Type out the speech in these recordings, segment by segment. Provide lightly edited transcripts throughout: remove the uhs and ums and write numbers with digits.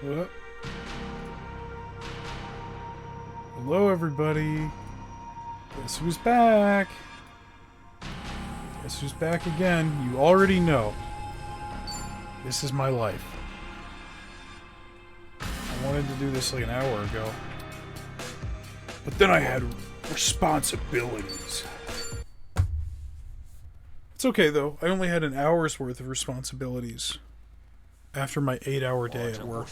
What? Hello, everybody. Guess who's back? Guess who's back again? You already know. This is my life. I wanted to do this like an hour ago. But then I had responsibilities. It's okay, though. I only had an hour's worth of responsibilities after my 8-hour day at work.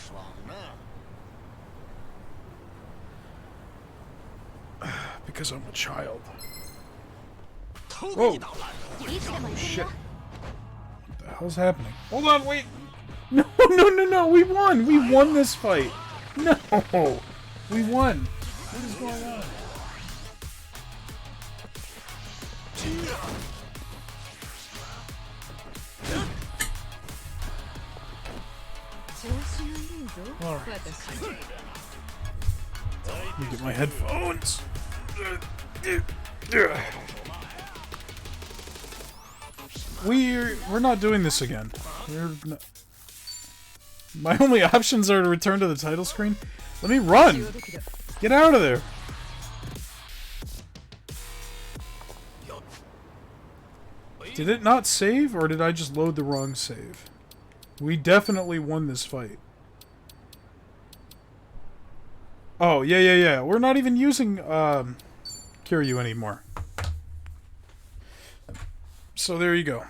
Because I'm a child. Whoa! Oh, shit. What the hell's happening? Hold on, wait! No, no, no, no! We won! We won this fight! No! We won! What is going on? Alright. Let me get my headphones. We're not doing this again. My only options are to return to the title screen. Let me run! Get out of there! Did it not save, or did I just load the wrong save? We definitely won this fight. Oh, yeah. We're not even using, Kiryu anymore. So there you go.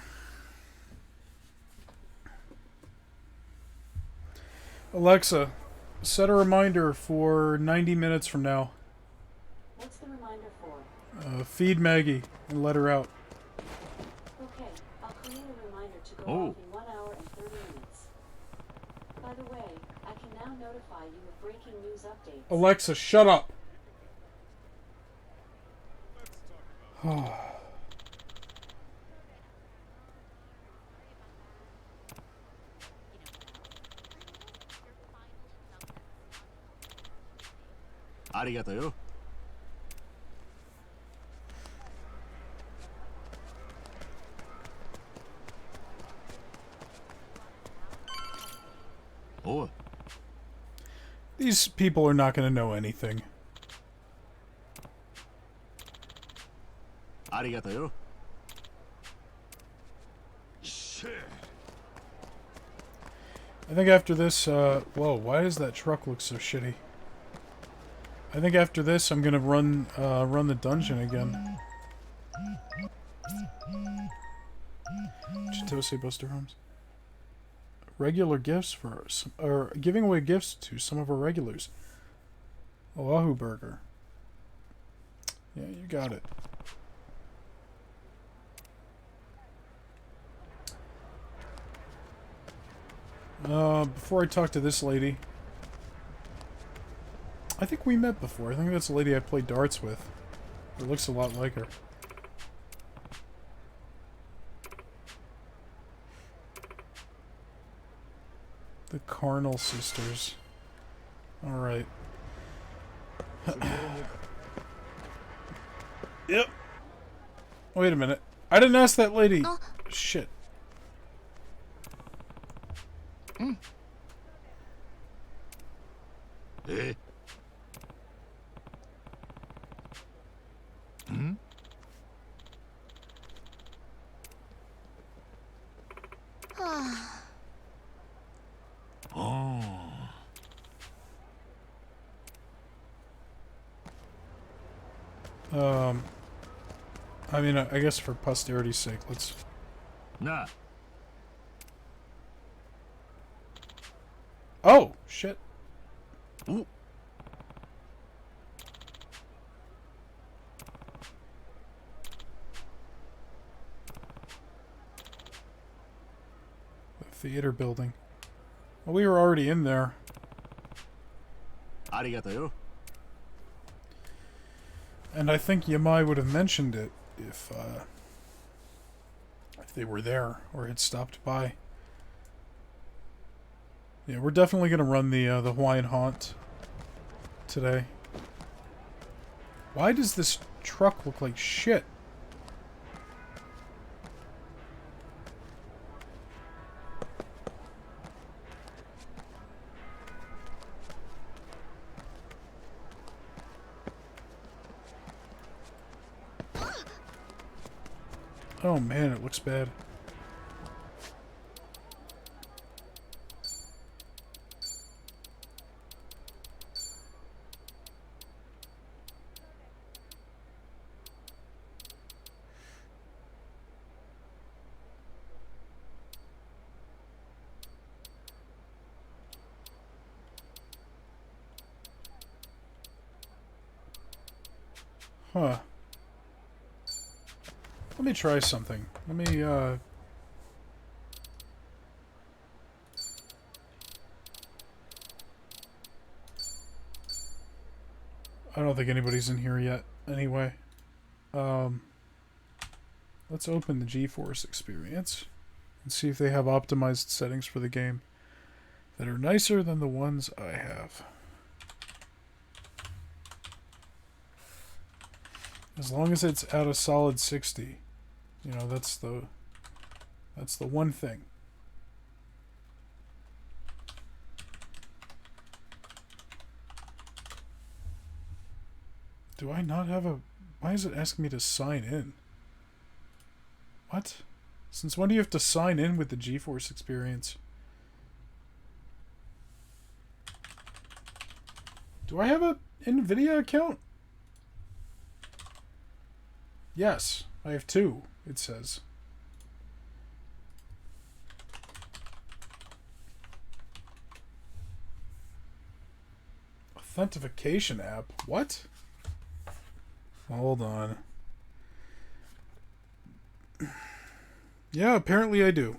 Alexa, set a reminder for 90 minutes from now. What's the reminder for? Feed Maggie and let her out. Okay, I'll create a reminder to go off in 1 hour and 30 minutes. By the way, I can now notify you of breaking news updates. Alexa, shut up! Arigato. Oh. These people are not going to know anything. Arigato. I think after this, whoa, why does that truck look so shitty? I think after this, I'm gonna run the dungeon again. Chitose Buster Homes. Regular gifts for some, or giving away gifts to some of our regulars. Oahu Burger. Yeah, you got it. Before I talk to this lady, I think we met before. I think that's the lady I played darts with. It looks a lot like her. The Carnal Sisters. Alright. Yep. Wait a minute. I didn't ask that lady. Shit. Eh? I mean, I guess for posterity's sake, let's... Nah. Oh, shit. Ooh. The theater building. Well, we were already in there. Arigato. And I think Yamai would have mentioned it if they were there or had stopped by. Yeah, we're definitely gonna run the Hawaiian Haunt today. Why does this truck look like shit? Oh man, it looks bad. Huh. Let me try something. Let me, I don't think anybody's in here yet, anyway. Let's open the GeForce experience and see if they have optimized settings for the game. that are nicer than the ones I have. As long as it's at a solid 60. You know, that's the one thing. Do I not have a... Why is it asking me to sign in? What? Since when do you have to sign in with the GeForce Experience? Do I have a NVIDIA account? Yes, I have 2, it says. Authentication app? What? Hold on. Yeah, apparently I do.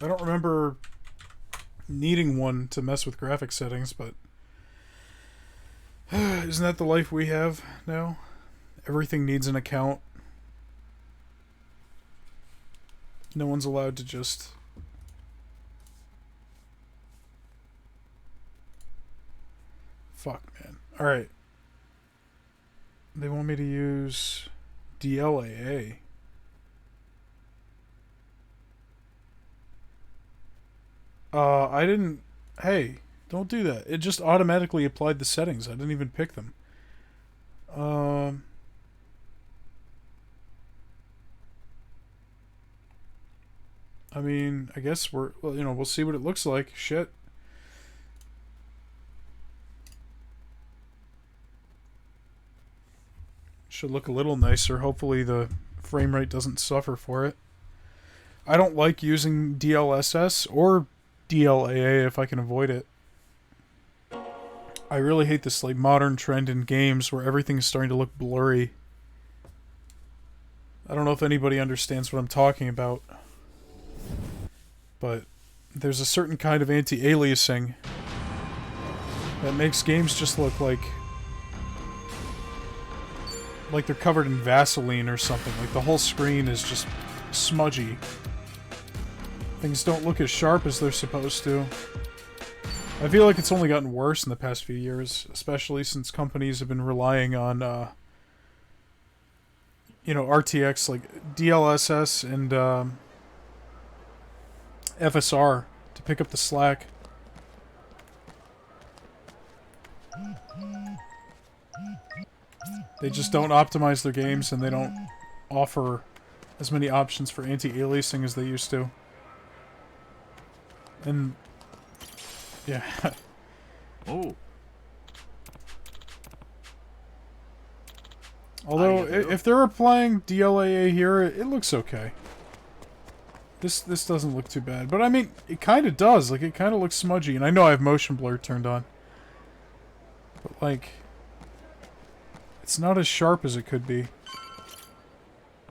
I don't remember needing one to mess with graphic settings, but isn't that the life we have now? Everything needs an account. No one's allowed to just... Fuck, man. Alright. They want me to use DLAA. I didn't... Hey, don't do that. It just automatically applied the settings. I didn't even pick them. I mean, I guess we'll see what it looks like. Shit. Should look a little nicer. Hopefully the frame rate doesn't suffer for it. I don't like using DLSS or DLAA if I can avoid it. I really hate this like modern trend in games where everything is starting to look blurry. I don't know if anybody understands what I'm talking about. But there's a certain kind of anti-aliasing that makes games just look like they're covered in Vaseline or something. Like the whole screen is just smudgy. Things don't look as sharp as they're supposed to. I feel like it's only gotten worse in the past few years, especially since companies have been relying on, RTX, like DLSS and FSR to pick up the slack. They just don't optimize their games, and they don't offer as many options for anti-aliasing as they used to. And yeah. Oh. Although if they're applying DLAA here, it looks okay. This doesn't look too bad, but I mean, it kind of does. Like, it kind of looks smudgy, and I know I have motion blur turned on, but like, it's not as sharp as it could be.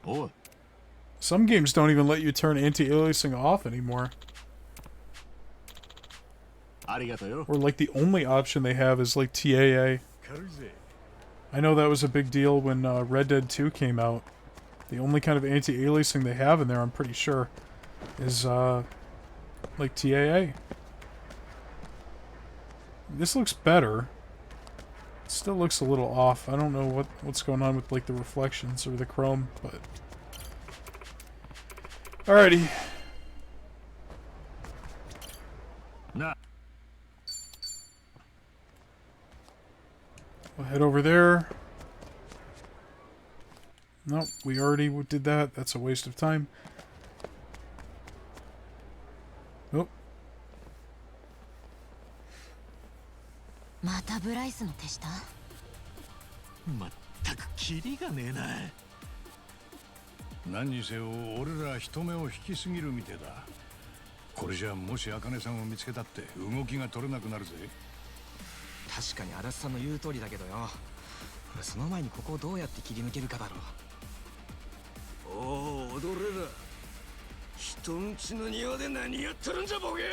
Oh. Some games don't even let you turn anti-aliasing off anymore. Or like the only option they have is like TAA. I know that was a big deal when Red Dead 2 came out. The only kind of anti-aliasing they have in there, I'm pretty sure, is like TAA. This looks better. It still looks a little off. I don't know what's going on with like the reflections or the chrome, but alrighty. Nah. We'll head over there. Nope, we already did that. That's a waste of time. Nope. またブライスの手下？まったくキリがねえな。何にせよ俺ら人目を引きすぎるみてえだ。これじゃもし茜さんを見つけたって動きが取れなくなるぜ。確かに足立さんの言う通りだけどよ。その前にここをどうやって切り抜けるかだろう。おお、踊れだ。人んちの庭で何やってるんじゃボケ。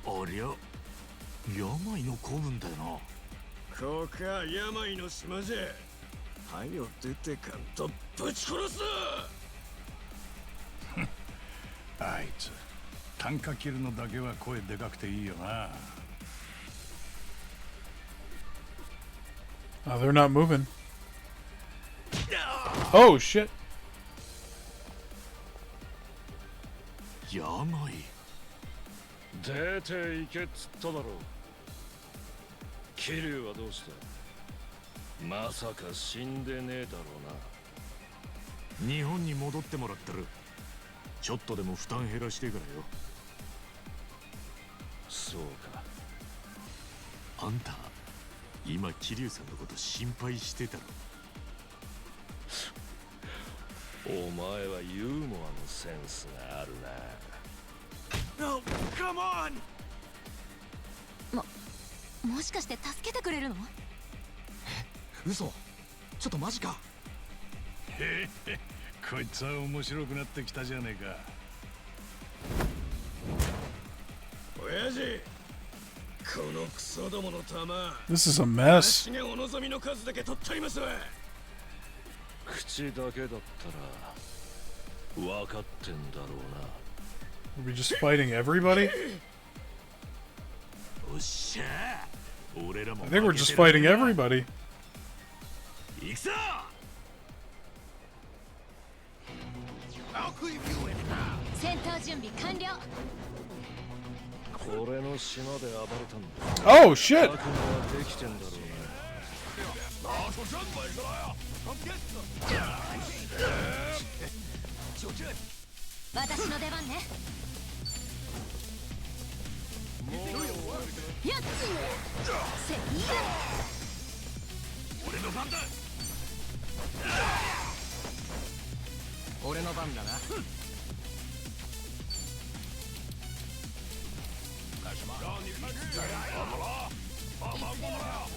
ありゃ、病の子分だよな。ここは病の島じゃ。はよ出てかんとぶち殺す。あいつ単価切るのだけは声でかくていいよな。 Oh, they're not moving. Oh, shit. やばい。出て行けっつっただろう。桐生はどうした？まさか死んでねえだろうな。日本に戻ってもらってる。ちょっとでも負担減らしてからよ。そうか。あんた今桐生さんのこと心配してたろ。お前はユーモアのセンスがあるな。No, come on! もしかして助けてくれるの？嘘。ちょっとマジか。へへ、こいつは面白くなってきたじゃねえか。親父、このクソどもの弾。 This is a mess. 死ねお望みの数だけ取ってありますわ。口だけだったら分かってんだろうな。 Are we just fighting everybody? おっしゃー。俺らも I think we're just fighting everybody. 行くぞ。戦闘準備完了。俺の島で暴れたんだ。 Oh, shit. 覚悟はできてんだろうな。私の出番ね。やっせいや。俺の番だ。俺の番だな。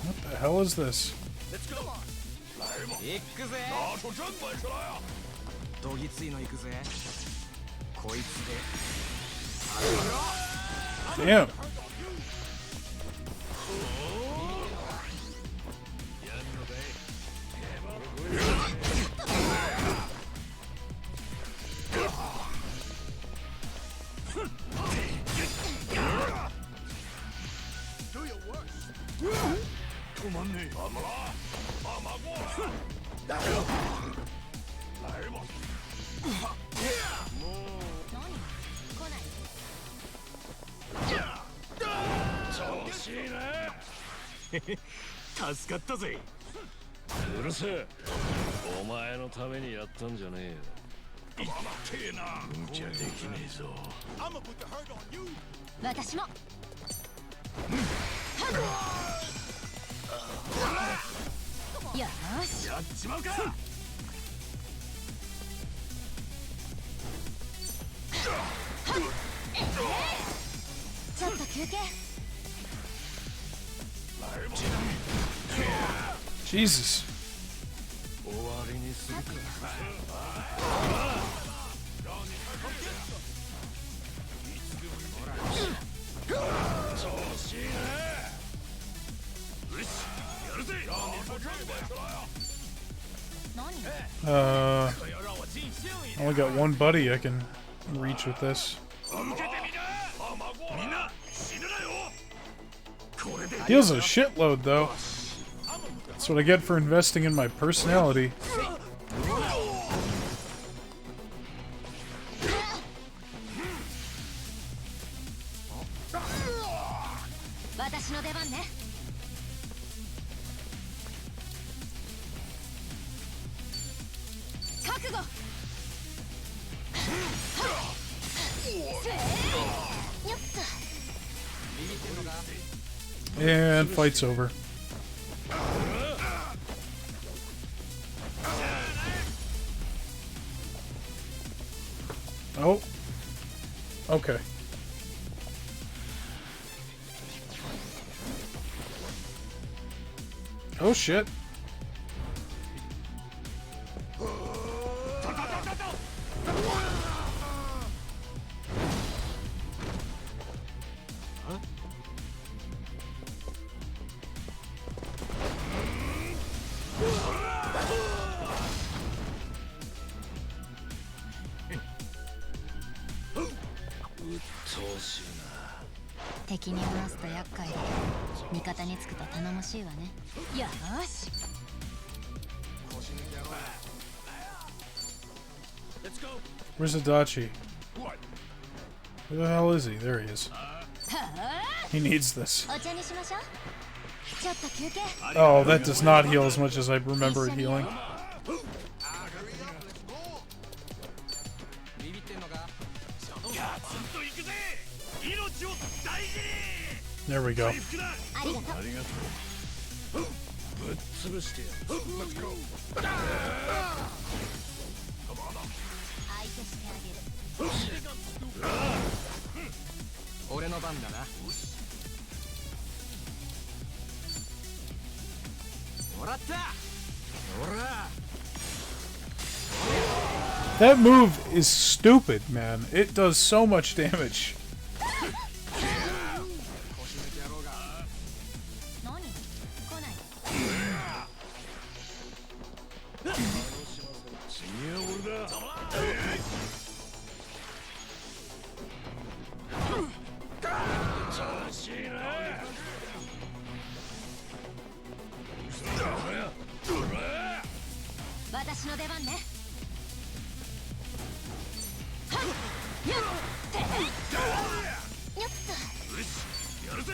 What the hell is this? 行くぜ。どぎついの行くぜ。こいつで Damn. China! 助かったぜ。うるせえ。お前のためにやったんじゃねえよ。うんちゃできねえぞ。私も。よーし。やっちまうか。ちょっと休憩。 Jesus. 終わりにするか。I only got one buddy I can reach with this. Heals a shitload though. That's what I get for investing in my personality. 私の出番ね。覚悟。よっと。 And fight's over. Oh. Okay. Oh shit. 敵に回すと厄介で味方につくと頼もしいわね。よーし。 Where's Adachi? Where the hell is he? There he is. He needs this. お茶にしましょう。ちょっと休憩。 Oh, that does not heal as much as I remember it healing. ビビってんのか？ There we go. ありがとう。ありがとう。ぶっ潰してやる。相手してあげる。俺の番だな。もらった。ほら。 That move is stupid, man. It does so much damage. 何？来ない。次は俺だ。 私の出番ね。よっと。やるぜ。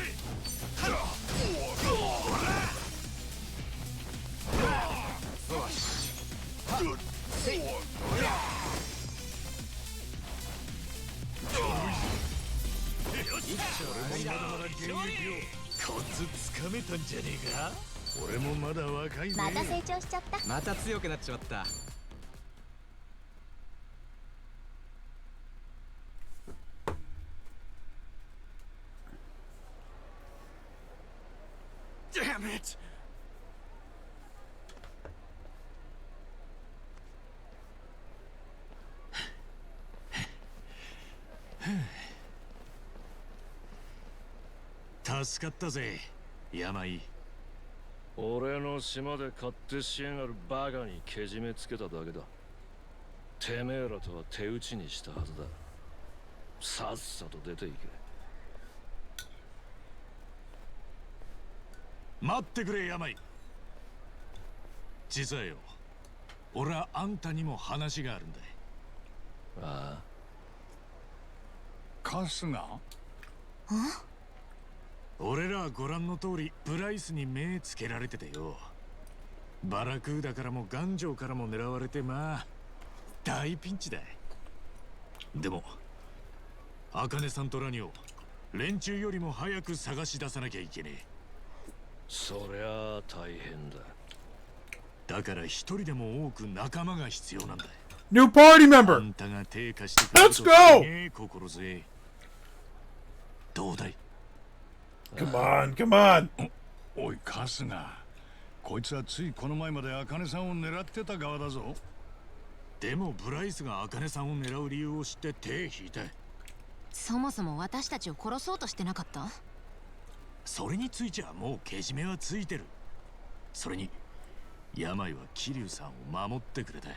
コツつかめたんじゃねえか。俺もまだ若いぜ。また成長しちゃった。また強くなっちまった。 Damn it! 助かったぜ、病。俺の島で勝手しやがるバカにけじめつけただけだ。てめえらとは手打ちにしたはずだ。さっさと出ていけ。待ってくれ、病。実はよ、俺はあんたにも話があるんだ。ああ。春日？俺らはご覧の通りブライスに目つけられててよ。バラクーダからも頑丈からも狙われて、まあ大ピンチだ。でも茜さんとラニを連中よりも早く探し出さなきゃいけねえ。そりゃあ大変だ。だから一人でも多く仲間が必要なんだ。 New party あ member! んたが手貸してくれると Let's go! すげえ心強い。どうだい？ Come on, come on! おい春日、こいつはついこの前まで茜さんを狙ってた側だぞ。でもブライスが茜さんを狙う理由を知って手引いた。そもそも私たちを殺そうとしてなかった？それについちゃもうけじめはついてる。それに病は桐生さんを守ってくれた。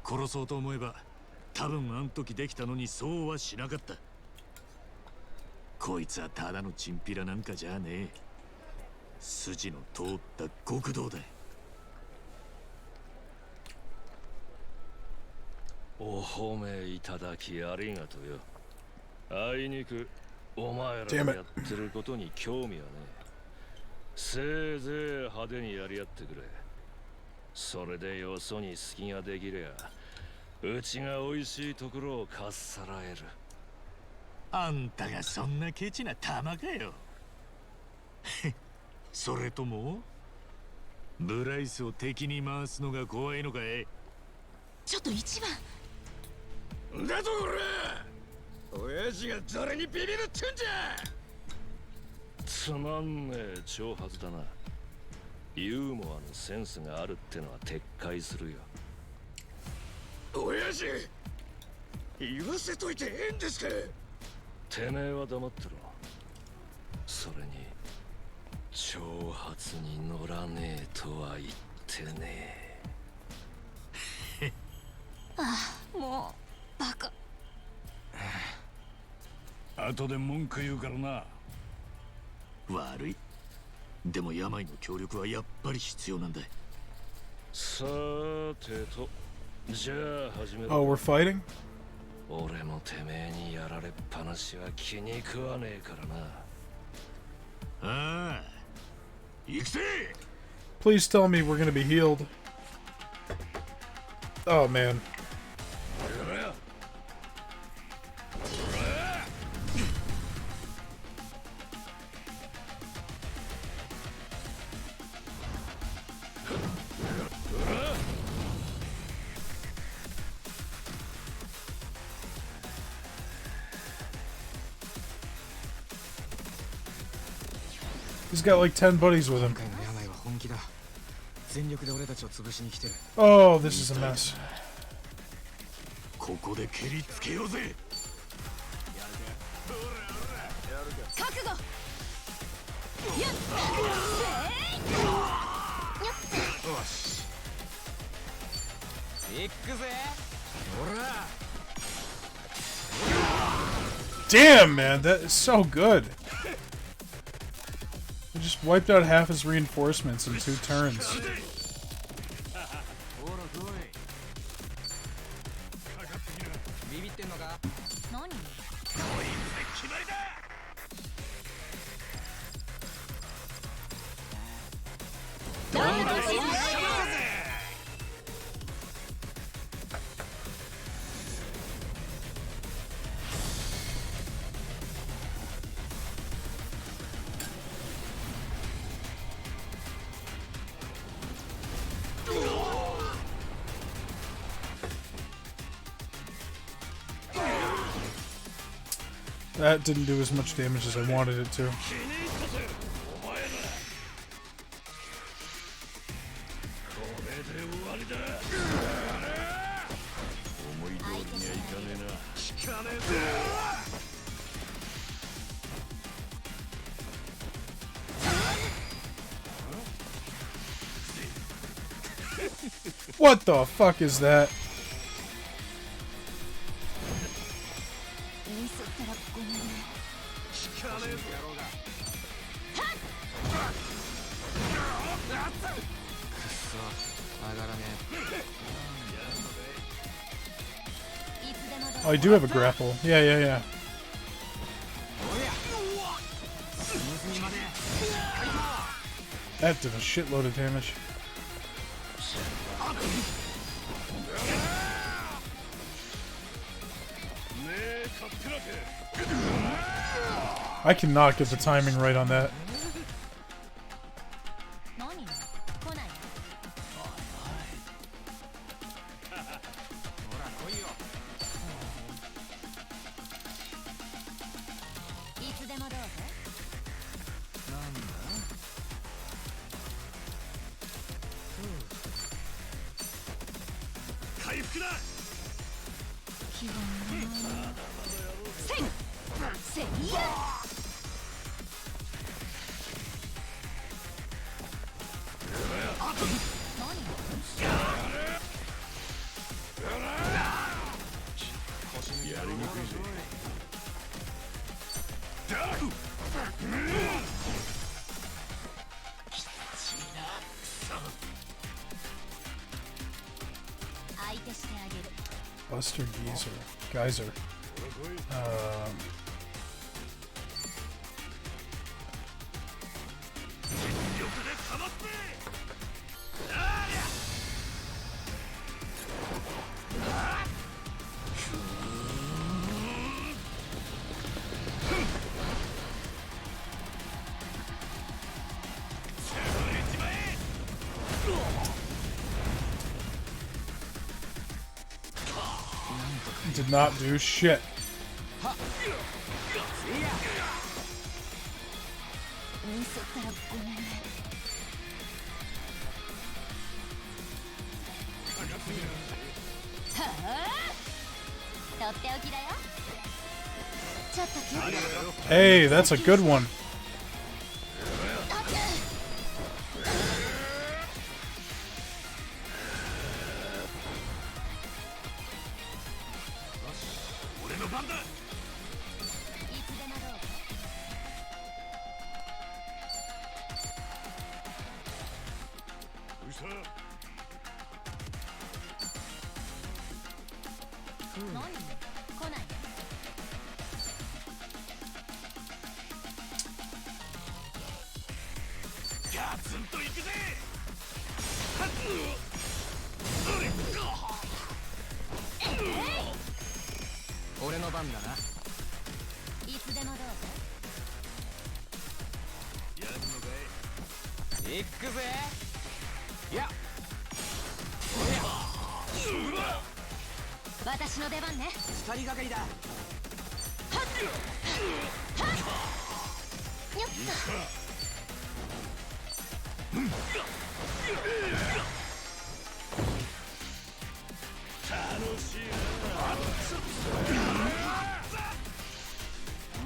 殺そうと思えば多分あん時できたのにそうはしなかった。こいつはただのチンピラなんかじゃねえ。筋の通った極道だ。お褒めいただきありがとうよ。あいにくお前らがやってることに興味はねえ。せいぜい派手にやり合ってくれ。それでよそに隙ができりゃうちが美味しいところをかっさらえる。あんたがそんなケチな玉かよ。それともブライスを敵に回すのが怖いのかい？ちょっと一番。だとこら親父が誰にビビるってんじゃ。つまんねえ挑発だな。ユーモアのセンスがあるってのは撤回するよ。親父言わせといてええんですか。てめえは黙ってろ。それに挑発に乗らねえとは言ってねえ。もうバカ。後で文句言うからな。悪い。でも病の協力はやっぱり必要なんだ。さてと、じゃあ始め Oh, ろ。 we're fighting? 俺もてめえにやられっぱなしは気に食わねえからな。ああ、行くぜ。 Please tell me we're gonna be healed. Oh, man. He's got like 10 buddies with him. 今回の病は本気だ。全力で俺たちを潰しに来てる。 Oh, this is a mess. ここで蹴りつけようぜ。覚悟。やっよし。行くぜ。ほら。 Damn, man, that is so good. We just wiped out half his reinforcements in 2 turns. ほら来い。ビビってんのか。何？That didn't do as much damage as I wanted it to. 思い通りにはいかねえな。聞かねえぜ。 What the fuck is that? ミスったらごめんね。聞かねえぞ。くっそ。上がらねいつでもどう Oh, I do have a grapple. Yeah, yeah, yeah. え。おや。隅々まで。 That did a shitload of damage. I cannot get the timing right on that. 何？来ない？ほら来いよ。いつでもどうぞ。なんだ。回復だ。気が乗らない。せい！せいや！やりにくいぜ。相手してあげる。 Buster Geyser. Did not do shit. ミスったらごめんね。はあ？とっておきだよ。ちょっと気をつけて。 Hey, that's a good one. 何？来ない？ガツンといくぜ。俺の番だな。いつでもどうぞ。やるのかい。行くぜ。いや私の出番ね。二人がかりだ。よっと。楽しいな。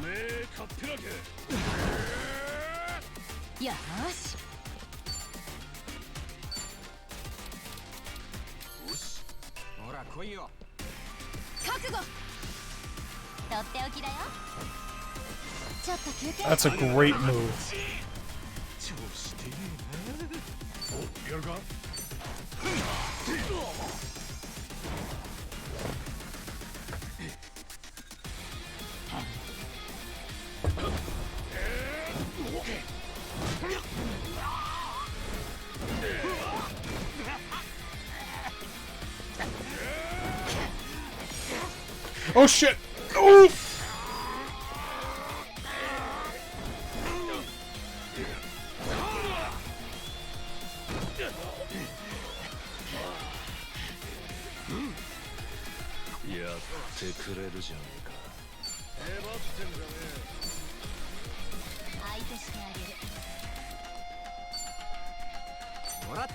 目かっぴらけ。よーし。ほら来いよ。覚悟。とっておきだよ。ちょっと休憩。 That's a great move. 調子てえお、やるか。Oh shit! Oh! やってくれるじゃねえか。えばってんじゃね相手してあげる。もらった。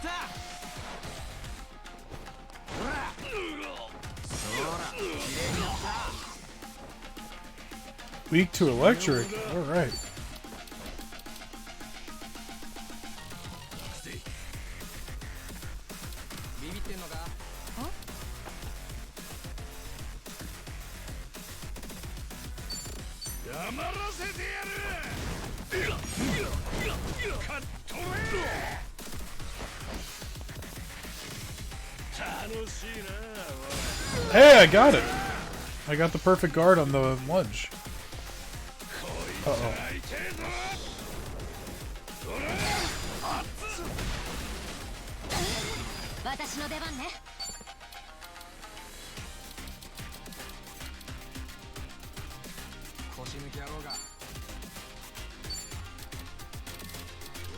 ほらそら綺麗になった。 Weak to electric. Alright. ビビってんのか。黙らせてやる。カットレ楽しいな。 Hey, I got it! I got the perfect guard on the lunge. Uh-oh. 痛えぞ。私の出番ね。腰抜き野郎が。こ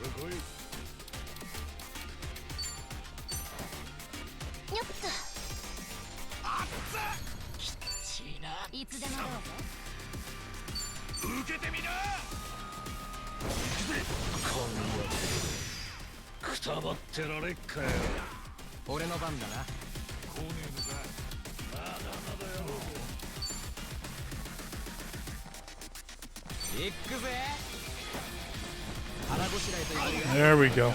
れ来い。よっと。いつでもどうぞ。受けてみな。こんなくたばってられっかよ。俺の番だな。来ねえのか。まだまだやろうぜ。行くぜ。腹ごしらえと言ってる。 There we go.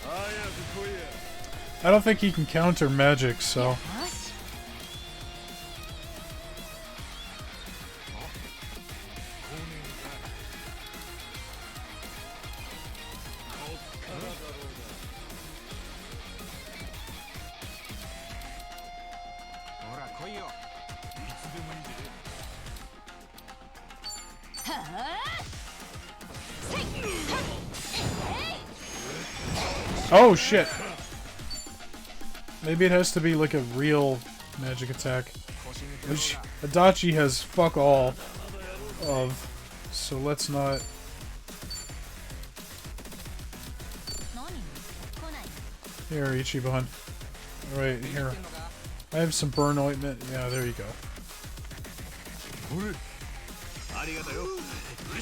早く来いや。 I don't think he can counter magic, so. よし。ほら来いよ。はあ。せい。Oh shit! Maybe it has to be like a real magic attack, 腰抜き野 which 郎が。 Adachi has fuck all of. So let's not. 何？来ない。 Here, Ichiban. Alright, ビビ here. ってんのか。 I have some burn ointment. Yeah, there you go. ありがとうよ。こっ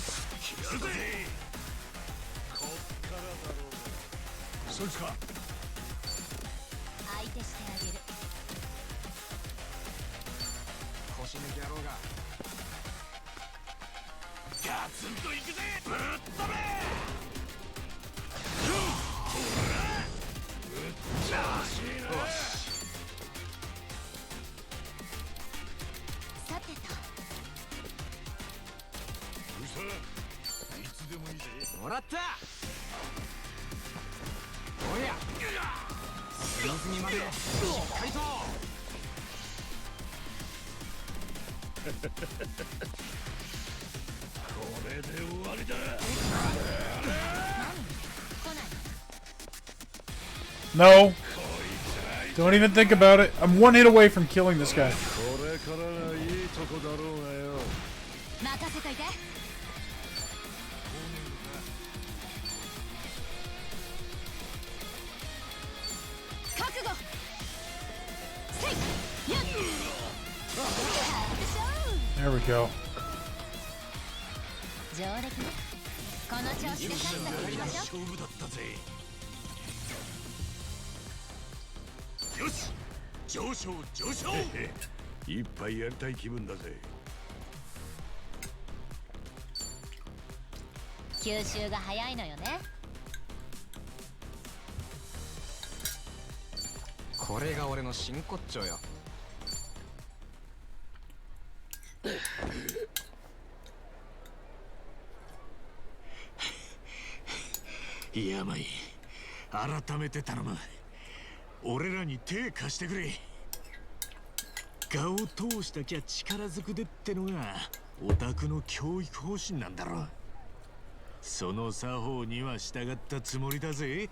からだろうが。そいつか。相手してあげる。腰抜き野郎が。ガツンといくぜ。ぶっ飛べ。さてと。もらった。おや隅々までしっかりと。これで終わりだ。No. Don't even think about it. I'm one hit away from killing this guy. これからがいいとこだろうがよ。任せといて。覚悟。せい。やっ。There we go. 上出来ね。この調子でさっさと行きましょう。勝負だったぜ。よし、上昇上昇。一杯やりたい気分だぜ。吸収が早いのよね。これが俺の真骨頂よ。病、改めて頼む。俺らに手貸してくれ。顔を通したきゃ力ずくでってのがオタクの教育方針なんだろ。その作法には従ったつもりだぜ。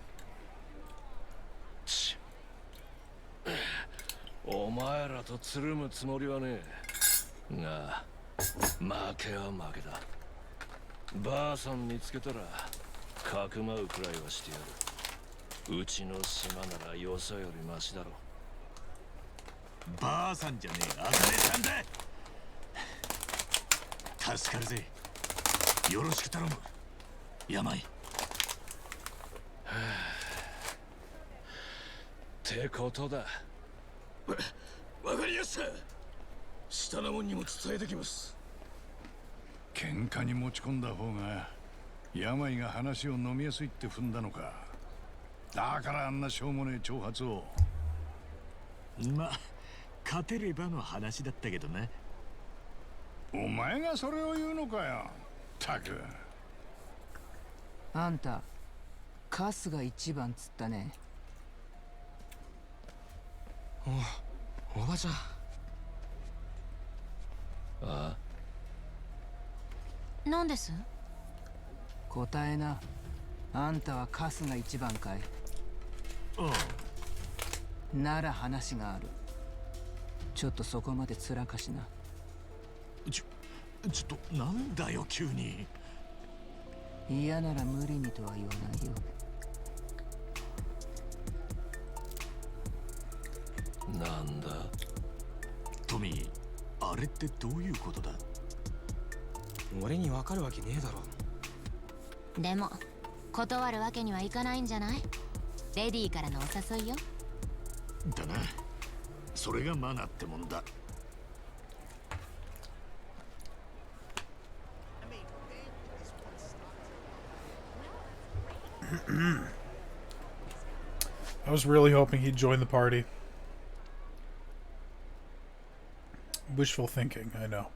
お前らとつるむつもりはねえが、負けは負けだ。ばあさん見つけたらかくまうくらいはしてやる。うちの島ならよそよりマシだろ。ばあさんじゃねえ、あかねさんだ。助かるぜ。よろしく頼む。病。ってことだ。わかりやした。下の者にも伝えてきます。喧嘩に持ち込んだ方が病が話を飲みやすいって踏んだのか。だからあんなしょうもねえ挑発を。ま、勝てればの話だったけどな。お前がそれを言うのかよ。たく。あんたカスが一番つったね。おばちゃん。ああ、なんです？答えな。あんたはカスが一番かい？ああ。なら話がある。ちょっとそこまでつらかしな。ちょっとなんだよ急に。嫌なら無理にとは言わないよ。なんだトミー、あれってどういうことだ？俺にわかるわけねえだろ。でも断るわけにはいかないんじゃない？レディーからのお誘いよ。だな。それがマナーってもんだ。I was really hoping he'd join the party. Wishful thinking, I know.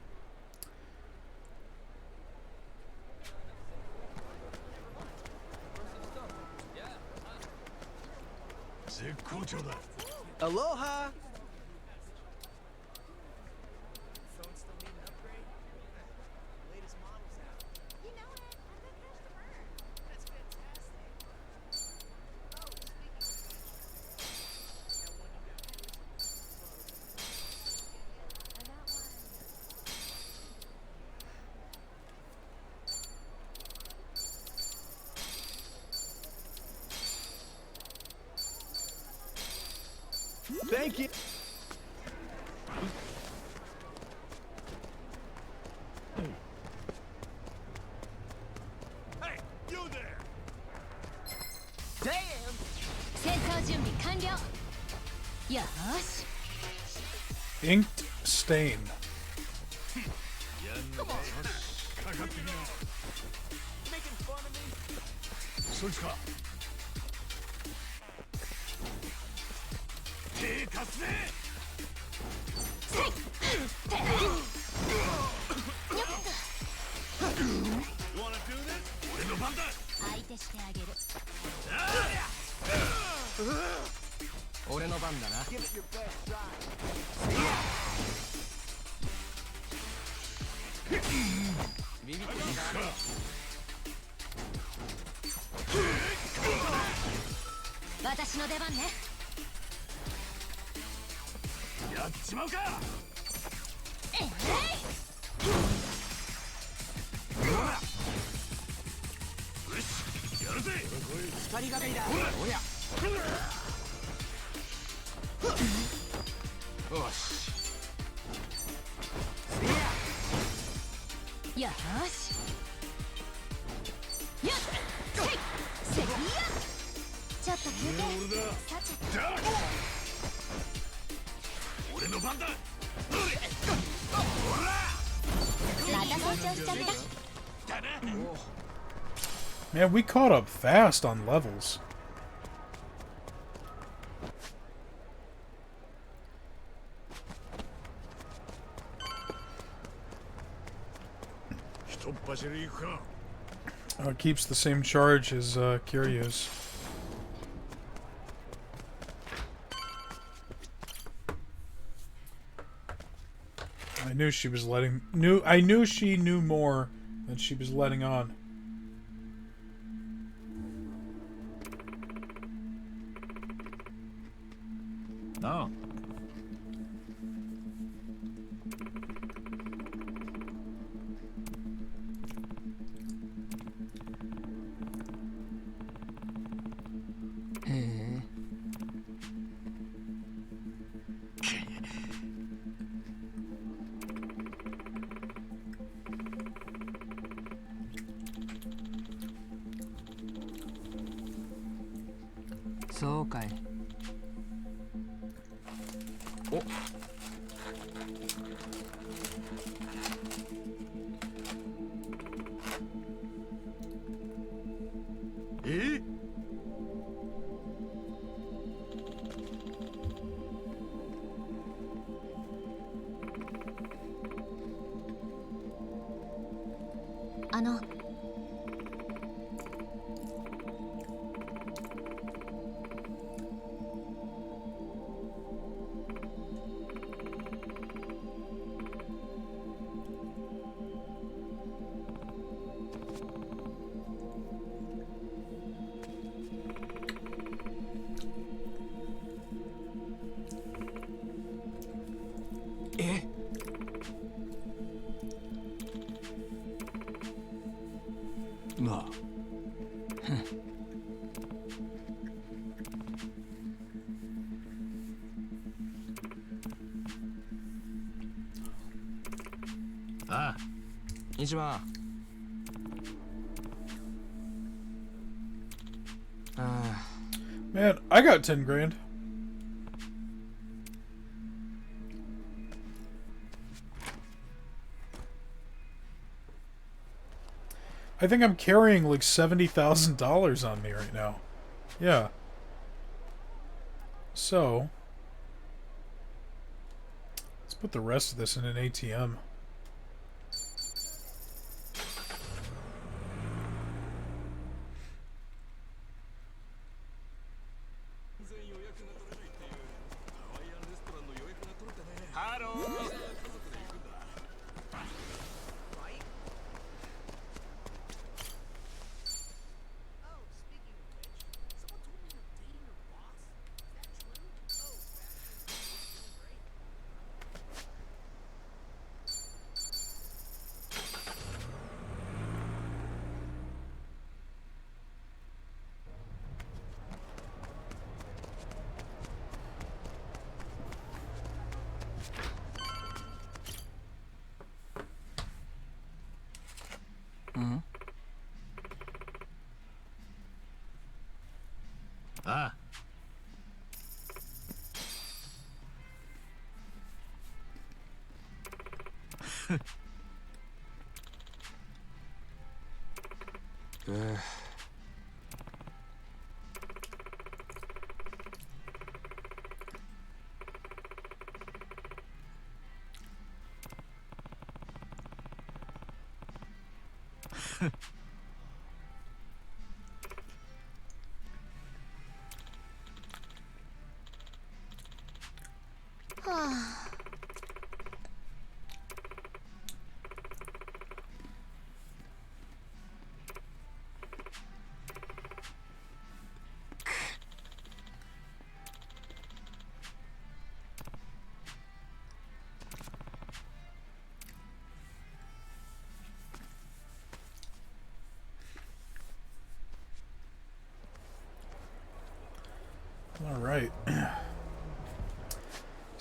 Aloha! Thank you. Hey, you there. Damn! 戦闘準備完了。よーし。Inked Stain. Come on. そいつか。手貸すぜ。俺の番だ。てあげる。俺の番だな。ビビってんだ。私の出番ね。やっちまうか。えい、やるぜ。二人がかりだ。おや。よし。よーし。よっ、せいや。ちょっと休憩。さて。俺の番だ。また成長しちゃった。Man, we caught up fast on levels. It keeps the same charge as Kiryu's. I knew she was letting I knew she knew more than she was letting on. No.そうかい。お。え？あの。なあ。ああ。一番。Man, I got 10 grand. I think I'm carrying like $70,000 on me right now. Yeah. So, let's put the rest of this in an ATM. Mm-hmm. ああ。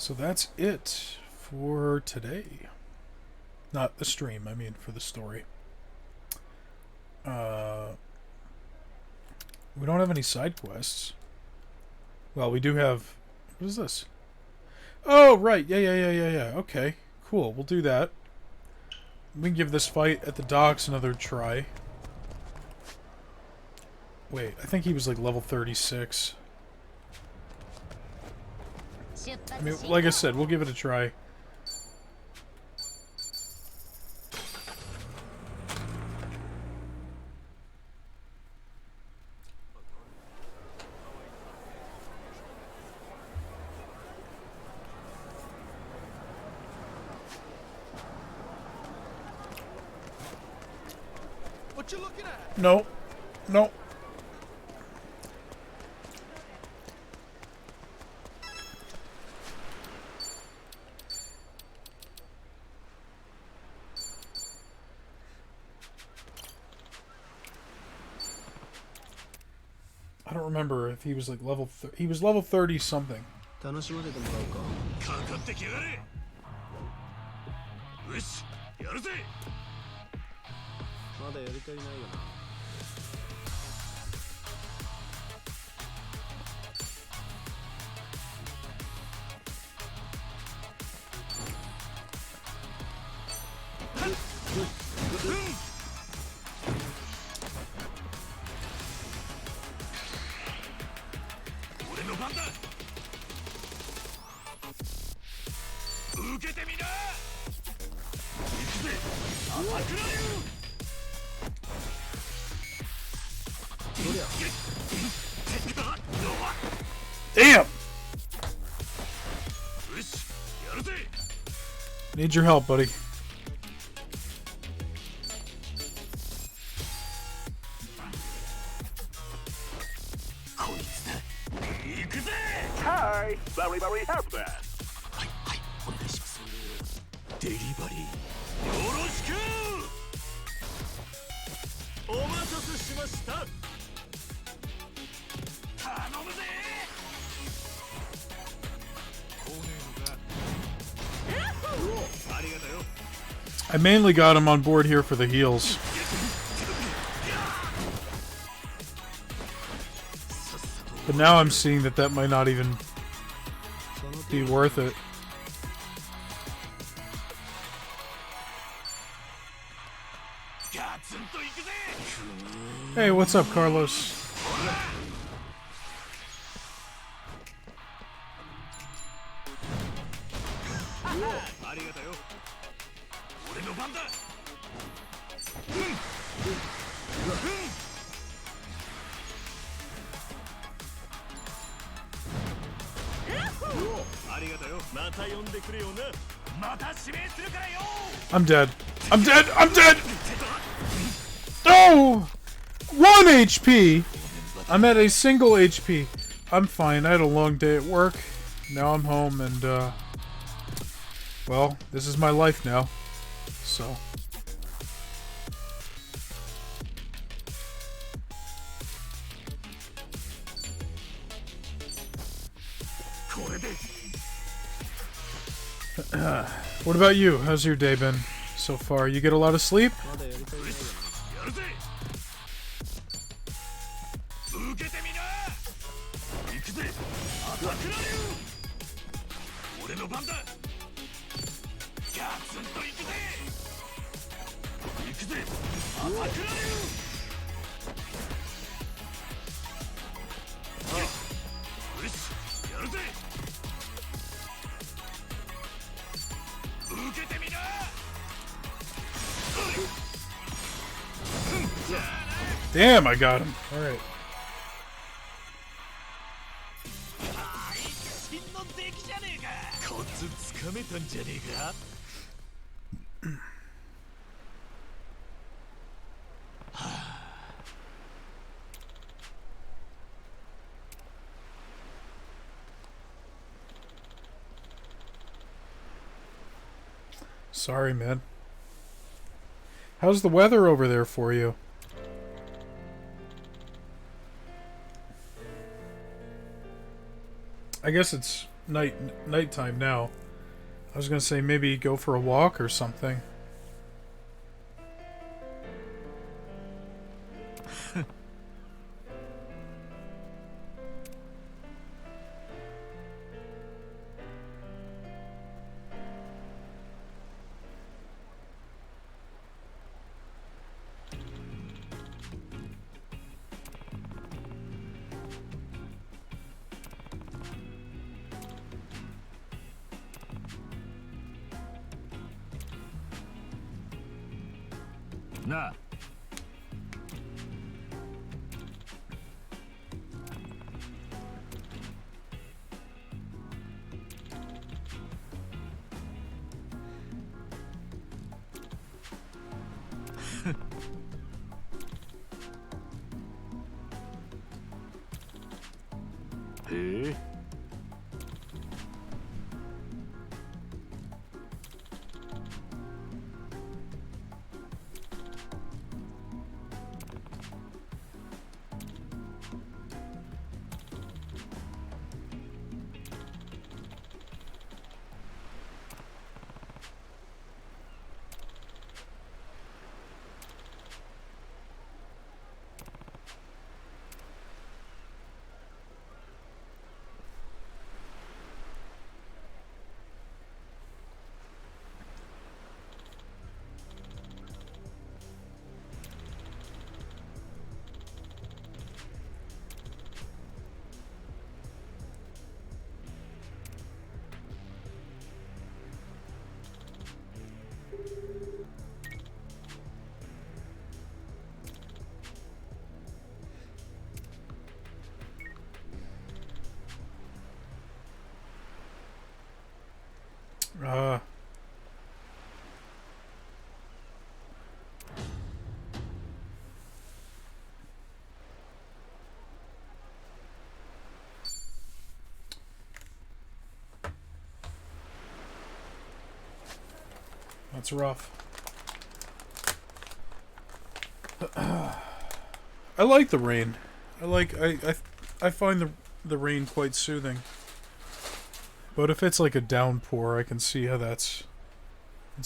So that's it for today. Not the stream, I mean for the story. We don't have any side quests. Well, we do have... What is this? Oh, right. Yeah. Okay, cool. We'll do that. We can give this fight at the docks another try. Wait, I think he was like level 36. I mean, like I said, we'll give it a try. What you looking at? No. No. I don't remember if he was like level... He was level 30 something. 楽しませてもらおうか。かかってきやがれ。よし、やるぜ。まだやり足りないよな。俺の番だ。受けてみな。行くぜ。朝倉流。 Damn! Need your help, buddy. Hi! Very help there! はいはい、お願いします。デリバリーよろしく。お待たせしました。頼むぜ。 I mainly got him on board here for the heals. But now I'm seeing that that might not even be worth it. Hey, what's up, Carlos? I'm dead. I'm dead. I'm dead. Oh! 1 HP. I'm at a single HP. I'm fine. I had a long day at work. Now I'm home and, well, this is my life now. So. What about you? How's your day been so far? You get a lot of sleep? Damn, I got him. All right. Sorry, man. How's the weather over there for you? I guess it's nighttime now. I was gonna say maybe go for a walk or something.なあ。へえ。That's rough. I like the rain. I find the rain quite soothing. But if it's like a downpour, I can see how it's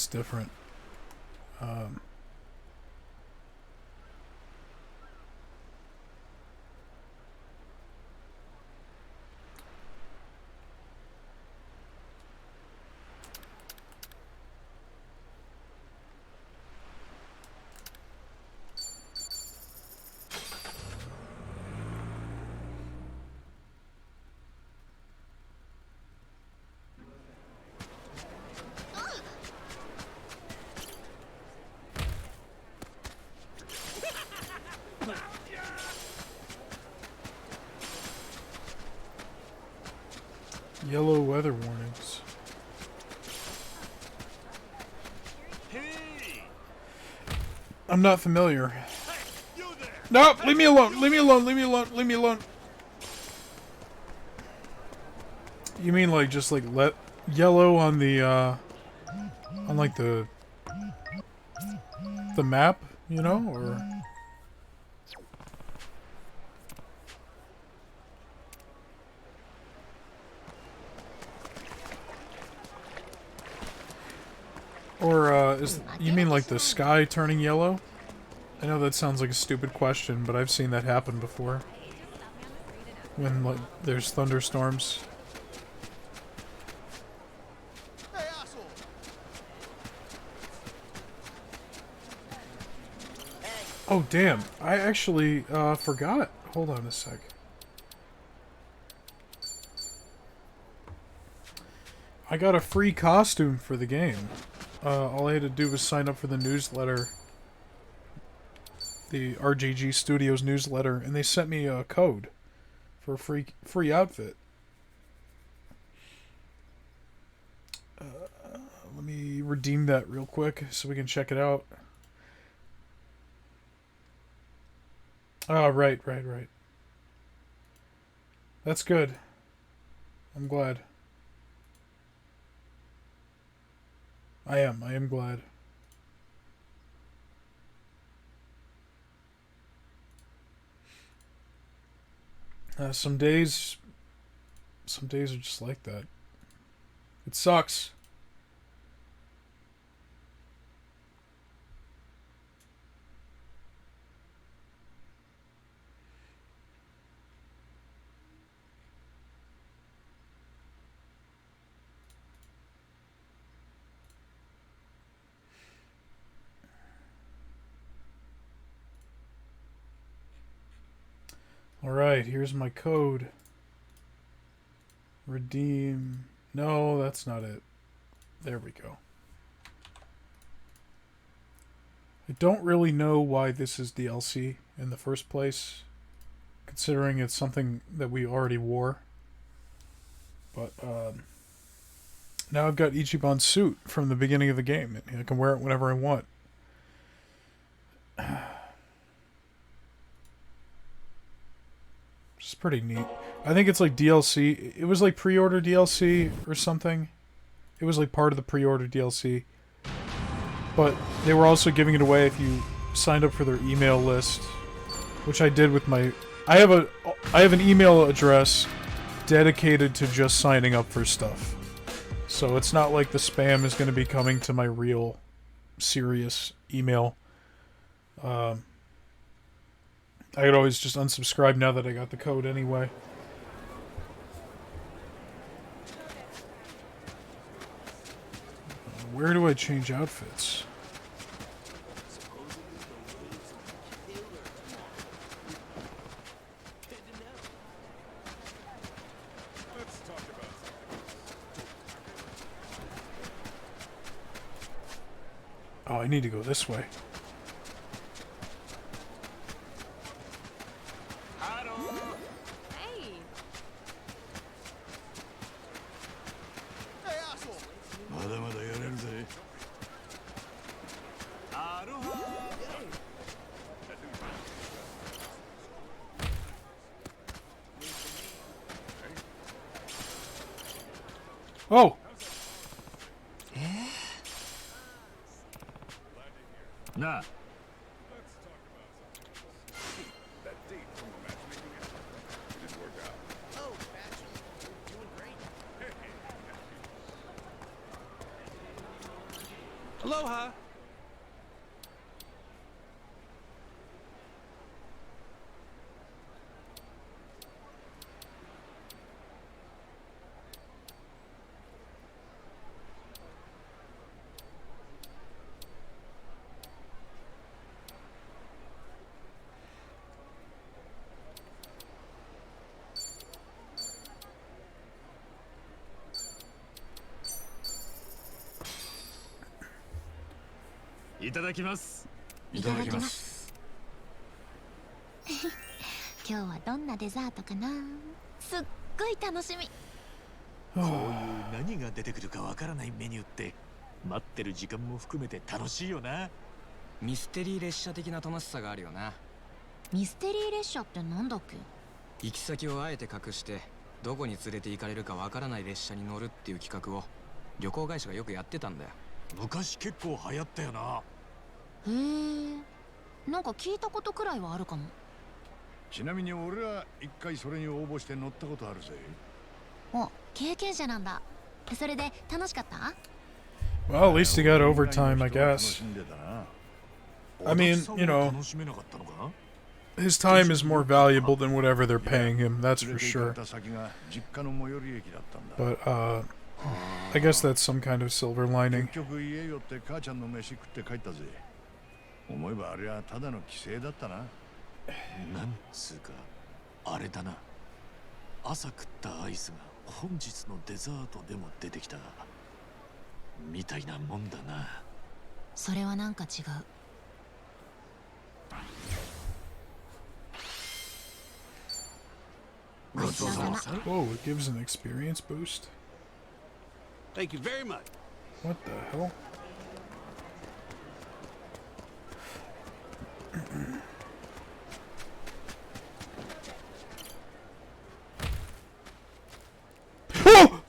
different. Yellow weather warnings. I'm not familiar. No, leave me alone. Leave me alone. Leave me alone. Leave me alone. You mean like just like let yellow on the on like the map, you know, or is you mean like the sky turning yellow? I know that sounds like a stupid question, but I've seen that happen before. When like there's thunderstorms. Oh damn, I actually forgot. Hold on a sec. I got a free costume for the game. All I had to do was sign up for the newsletter. The RGG Studios newsletter, and they sent me a code for a free outfit. Let me redeem that real quick so we can check it out. Oh, right. That's good. I'm glad. I am glad. Some days Some days are just like that. It sucks. Alright, here's my code. Redeem. No, that's not it. There we go. I don't really know why this is DLC in the first place, considering it's something that we already wore. But now I've got Ichiban's suit from the beginning of the game. I can wear it whenever I want. It's pretty neat. I think it's like DLC. It was like pre-order DLC or something. It was like part of the pre-order DLC. But they were also giving it away if you signed up for their email list, which I did with my... I have an email address dedicated to just signing up for stuff. So it's not like the spam is going to be coming to my real, serious email. I could always just unsubscribe now that I got the code anyway. Where do I change outfits? Oh, I need to go this way. Oh! Nah. Aloha.いただきます。いただきます。今日はどんなデザートかな。すっごい楽しみ。こういう何が出てくるかわからないメニューって待ってる時間も含めて楽しいよな。ミステリー列車的な楽しさがあるよな。ミステリー列車ってなんだっけ？行き先をあえて隠してどこに連れて行かれるかわからない列車に乗るっていう企画を旅行会社がよくやってたんだよ。昔結構流行ったよな。へえ、なんか聞いたことくらいはあるかも。ちなみに俺は一回それに応募して乗ったことあるぜ。お、経験者なんだ。それで楽しかった？ Well, at least he got overtime, I guess. I mean, you know, his time is more valuable than whatever they're paying him, that's for sure. But, I guess that's some kind of silver lining. 思えばあれはただの規制だったな。なんつうかあれだな。朝食ったアイスが本日のデザートでも出てきたみたいなもんだな。それはなんか違う。ごちそうさま。 Whoa, it gives an experience boost? Thank you very much. What the hell? Oh!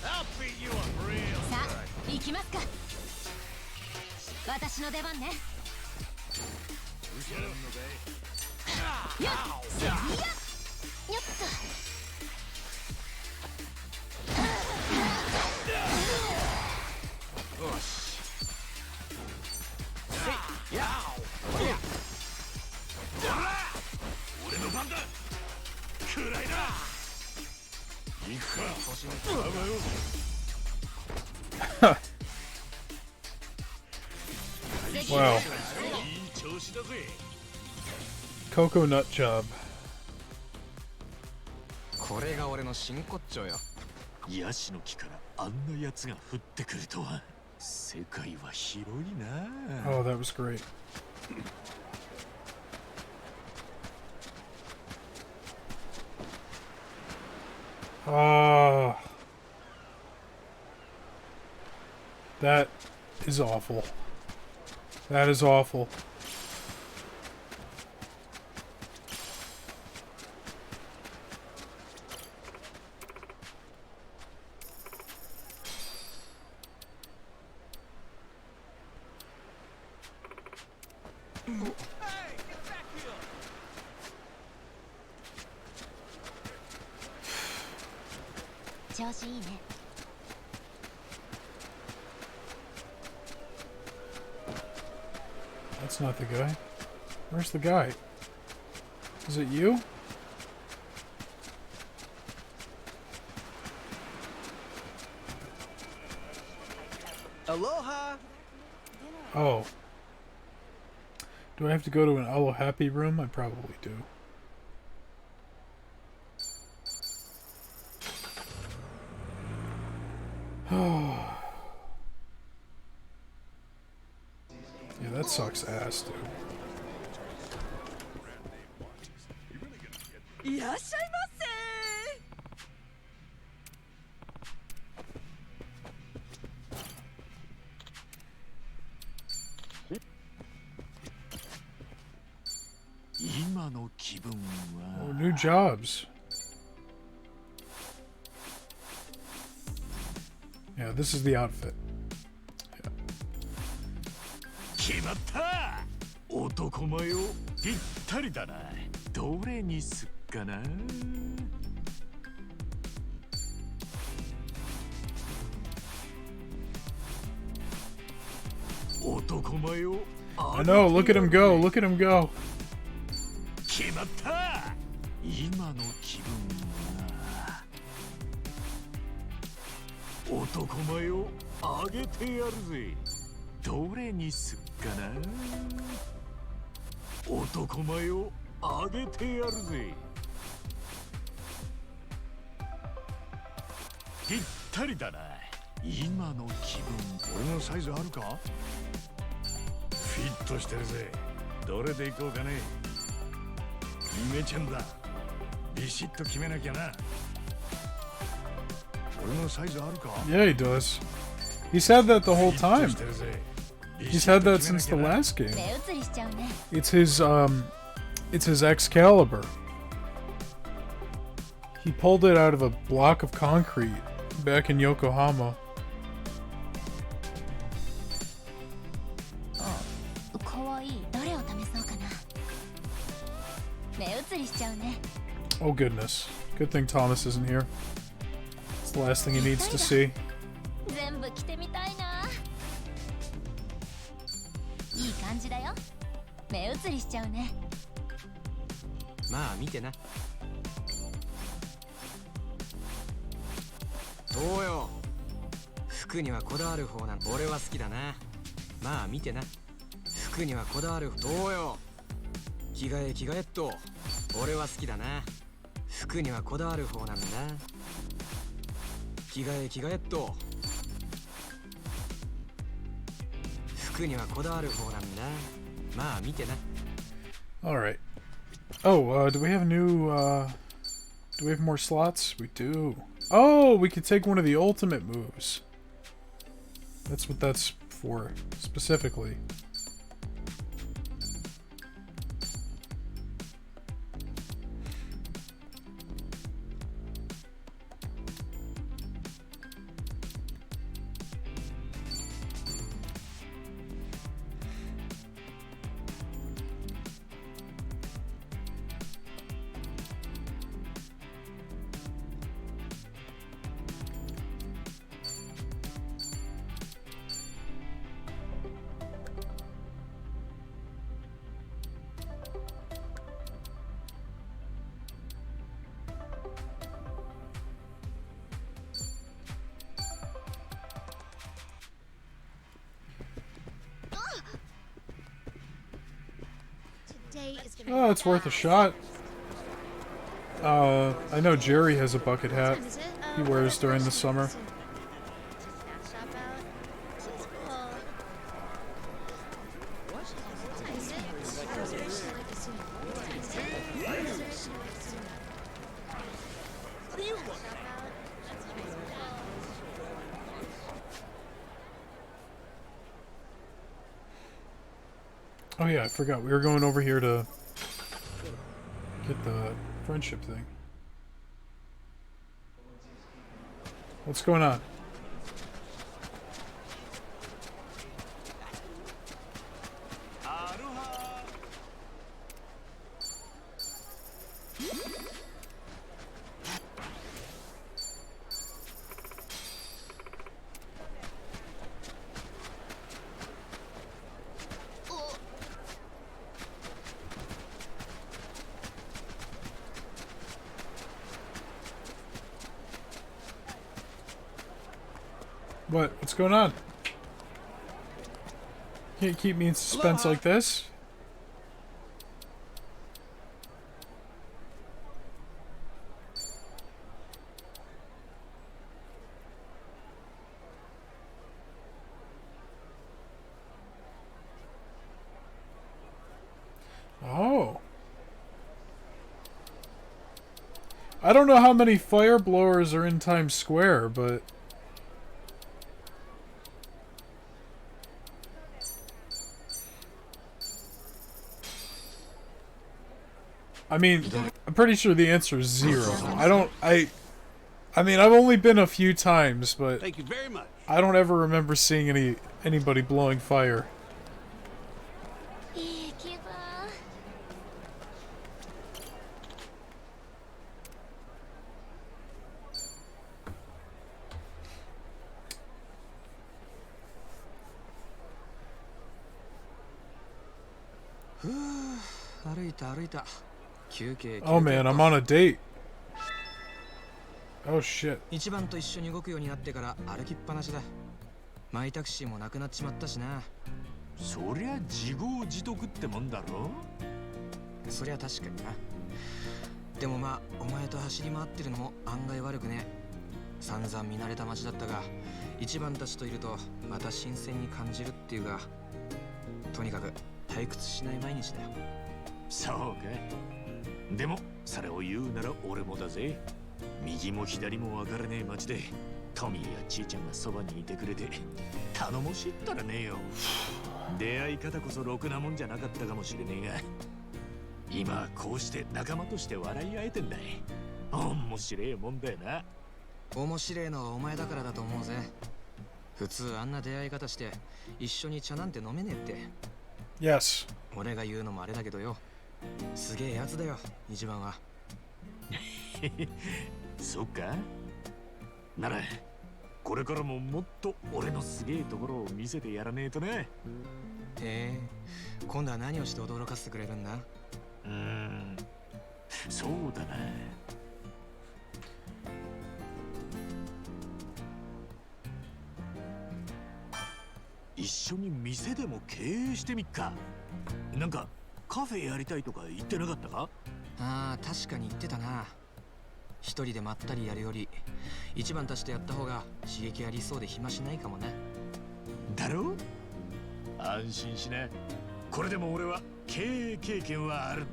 I'll beat you up real. さあ、行きますか。私の出番ね。Wow. Cocoa nut job. これが俺の真骨頂よ。ヤシの木からあんなやつが降ってくるとは。世界は広いな。 Oh, that was great. Ah. That is awful. That is awful. That's not the guy. Where's the guy? Is it you? Aloha! Oh. Do I have to go to an Alo Happy room? I probably do. Yeah, that sucks ass, dude. いらっしゃいませ。今の気分は。 Oh, new jobs. Yeah, this is the outfit. 決まった。男前よ、ぴったりだな。どれにすっかな。男前よ。I know, look at him go, look at him go. 決まった。今の気分は。男前をあげてやるぜ。どれにすっかな。男前をあげてやるぜ。ぴったりだな。今の気分。俺のサイズあるか？フィットしてるぜ。どれでいこうかね。決めちゃんだ。ビシッと決めなきゃな。俺のサイズあるか？ Yeah, he does. He said that the whole time. He said that since the last game. It's his Excalibur. He pulled it out of a block of concrete back in Yokohama. Oh goodness. Good thing Thomas isn't here. It's the last thing he needs to see. いい感じだよ。目移りしちゃうね。まあ見てな。どうよ。服にはこだわる方なん。俺は好きだな。まあ見てな。服にはこだわる。どうよ。着替えっと。俺は好きだな。服にはこだわる方なんだ。着替えっと。服にはこだわる方なんだ。まあ見てな。 All right. Oh, do we have new? Do we have more slots? We do. Oh, we could take one of the ultimate moves. That's what that's for specifically. day is gonna Oh, be it's worth a fast. shot. I know Jerry has a bucket hat What time is it? he wears during the summer. Check that shop out. She's cool. What time is it? What do you want? Oh yeah, I forgot. We were going over here to get the friendship thing. What's going on? What? What's going on? Can't keep me in suspense like this. Oh. I don't know how many fire blowers are in Times Square, but I mean, I'm pretty sure the answer is 0. I mean, I've only been a few times, but Thank you very much. I don't ever remember seeing anybody blowing fire. Oh man, I'm on a date. Oh shit. 一番と一緒に動くようになってから歩きっぱなしだ。マイタクシーもなくなっちまったしな。そりゃ自業自得ってもんだろ。そりゃ確かにな。でもまあお前と走り回ってるのも案外悪くね。散々見慣れた街だったが、一番たちといるとまた新鮮に感じるっていうが、とにかく退屈しない毎日だよ。そうか。でもそれを言うなら俺もだぜ。右も左も分からねえ街でトミーやちーちゃんがそばにいてくれて頼もしいったらねえよ。出会い方こそろくなもんじゃなかったかもしれねえが、今はこうして仲間として笑い合えてんだい。面白えもんだよな。面白えのはお前だからだと思うぜ。普通あんな出会い方して一緒に茶なんて飲めねえって。Yes. 俺が言うのもあれだけどよ、すげえやつだよ一番は。そっか。ならこれからももっと俺のすげえところを見せてやらねえとね。へえ、今度は何をして驚かせてくれるんだ？そうだな。一緒に店でも経営してみっか。なんかカフェやりたいとか言ってなかったか？ああ、確かに言ってたな。一人でまったりやるより一番たちとやった方が刺激ありそうで暇しないかもな。だろ？安心しな。これでも俺は経営経験はあるんだ。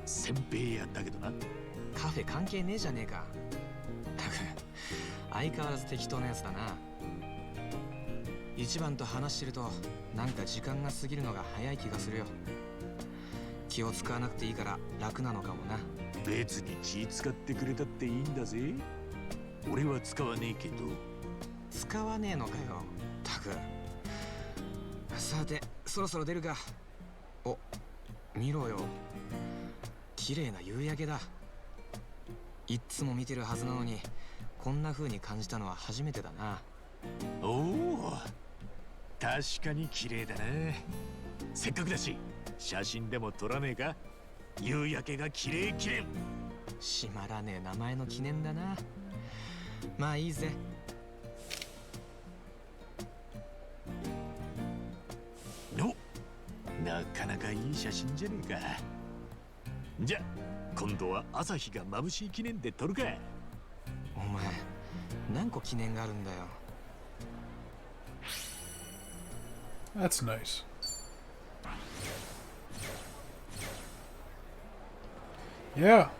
先輩やったけどな。カフェ関係ねえじゃねえか。たく相変わらず適当なやつだな。一番と話してるとなんか時間が過ぎるのが早い気がするよ。気を使わなくていいから楽なのかもな。別に気使ってくれたっていいんだぜ。俺は使わねえけど。使わねえのかよ。たく。さて、そろそろ出るか。お、見ろよ。綺麗な夕焼けだ。いっつも見てるはずなのに、こんな風に感じたのは初めてだな。おお、確かに綺麗だな。せっかくだし写真でも撮らねえか。夕焼けが綺麗記念。しまらねえ名前の記念だな。まあいいぜ。お、なかなかいい写真じゃねえか。じゃ今度は朝日が眩しい記念で撮るか。お前何個記念があるんだよ。 That's nice. Yeah.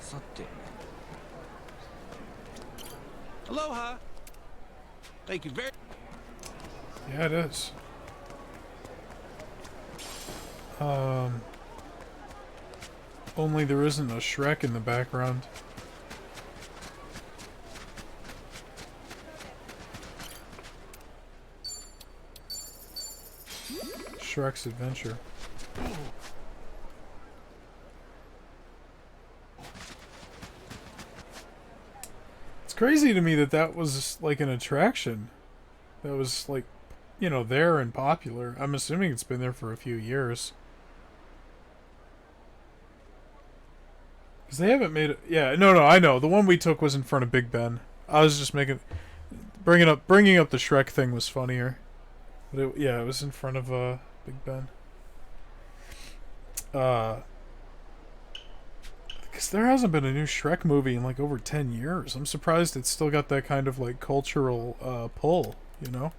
さて Aloha. Thank you very. Yeah, it is. Only there isn't a Shrek in the background. Shrek's Adventure. It's crazy to me that that was like an attraction. That was like, you know, there and popular. I'm assuming it's been there for a few years. Because they haven't made it. Yeah, no, I know. The one we took was in front of Big Ben. I was just bringing up the Shrek thing was funnier. But yeah, it was in front of Big Ben. Because there hasn't been a new Shrek movie in like over 10 years. I'm surprised it's still got that kind of like cultural pull, you know?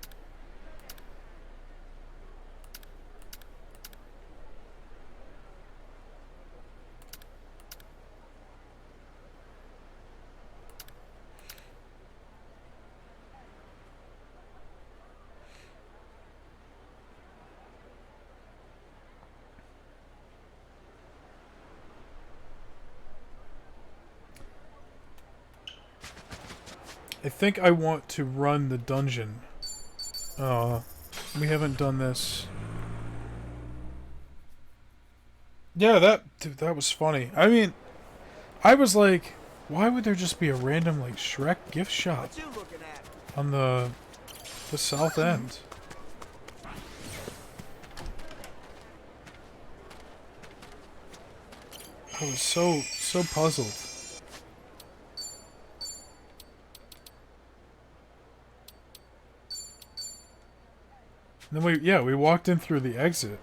I think I want to run the dungeon. We haven't done this. Yeah, that was funny. I mean, I was like, why would there just be a random like Shrek gift shop on the south end? I was so puzzled. And then we walked in through the exit.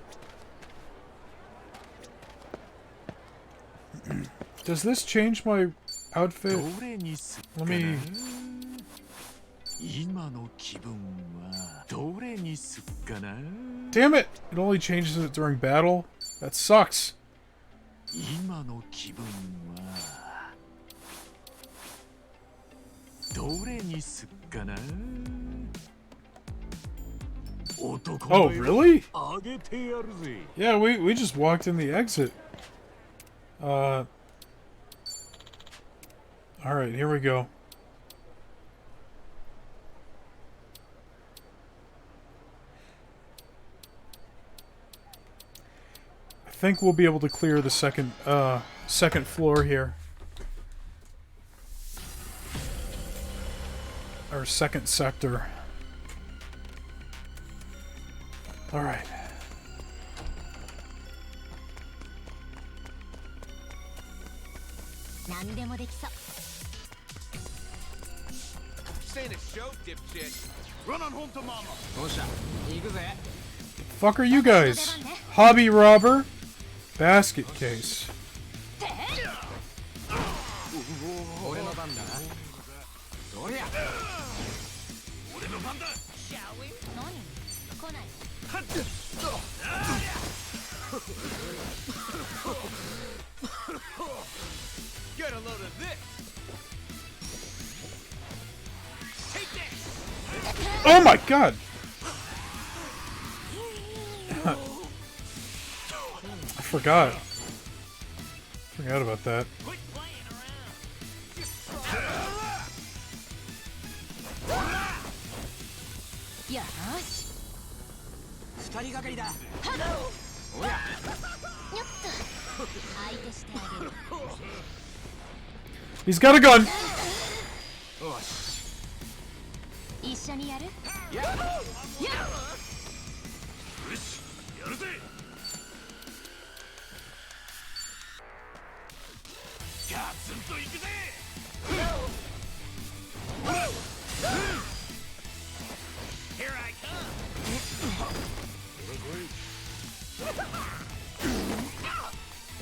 Does this change my outfit? Let me... Damn it! It only changes it during battle? That sucks! Oh, really? Yeah, we just walked in the exit. Alright, here we go. I think we'll be able to clear the second floor here. Our second sector. Alright. This ain't a show, dipshit. Run on home to mama. Fuck are you guys? Hobby robber? Basket case. Get a load of this. Take this. Oh my god! I forgot. Forgot about that. He's got a gun! Here I come.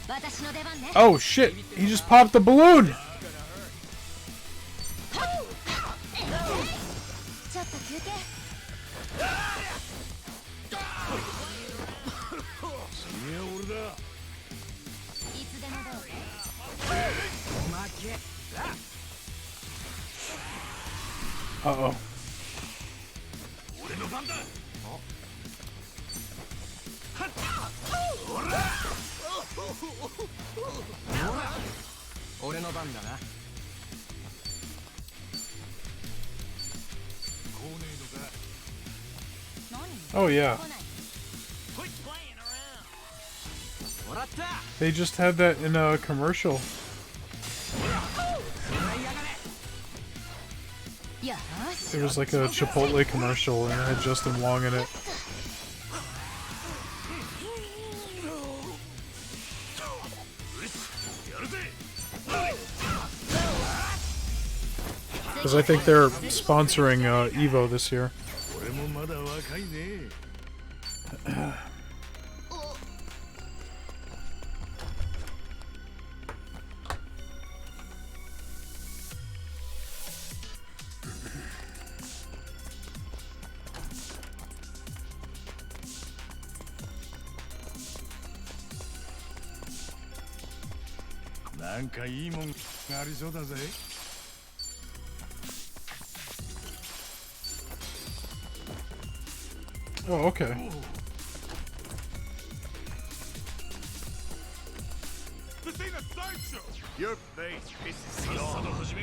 私の出番ね。 Oh shit! He just popped the balloon! ちょっと休憩。次は俺だ。いつでもどうぞ。おまけ。 Uh-oh. 俺の番だ。俺の番だな。 Oh yeah. もらった。 They just had that in a commercial. よし。 It was like a Chipotle commercial and it had Justin Wong in it. Because I think they're sponsoring Evo this year. 俺もまだ若いね。なんかいいもんがありそうだぜ。 Oh, okay. This ain't a sideshow. Your face pisses me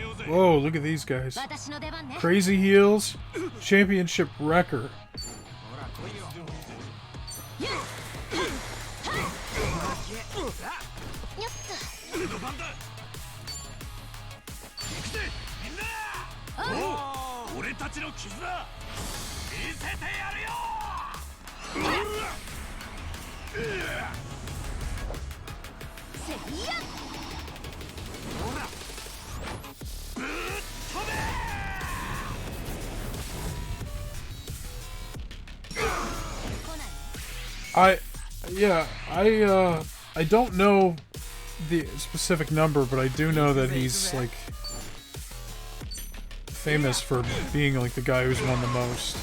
off. Whoa, look at these guys. 私の出番ね。 Crazy Heels, Championship Wrecker. よっ俺の番だ。行くぜ、みんな。おお、俺たちの絆見せてやるよ。 せいや。 I don't know the specific number, but I do know that he's like famous for being like the guy who's won the most.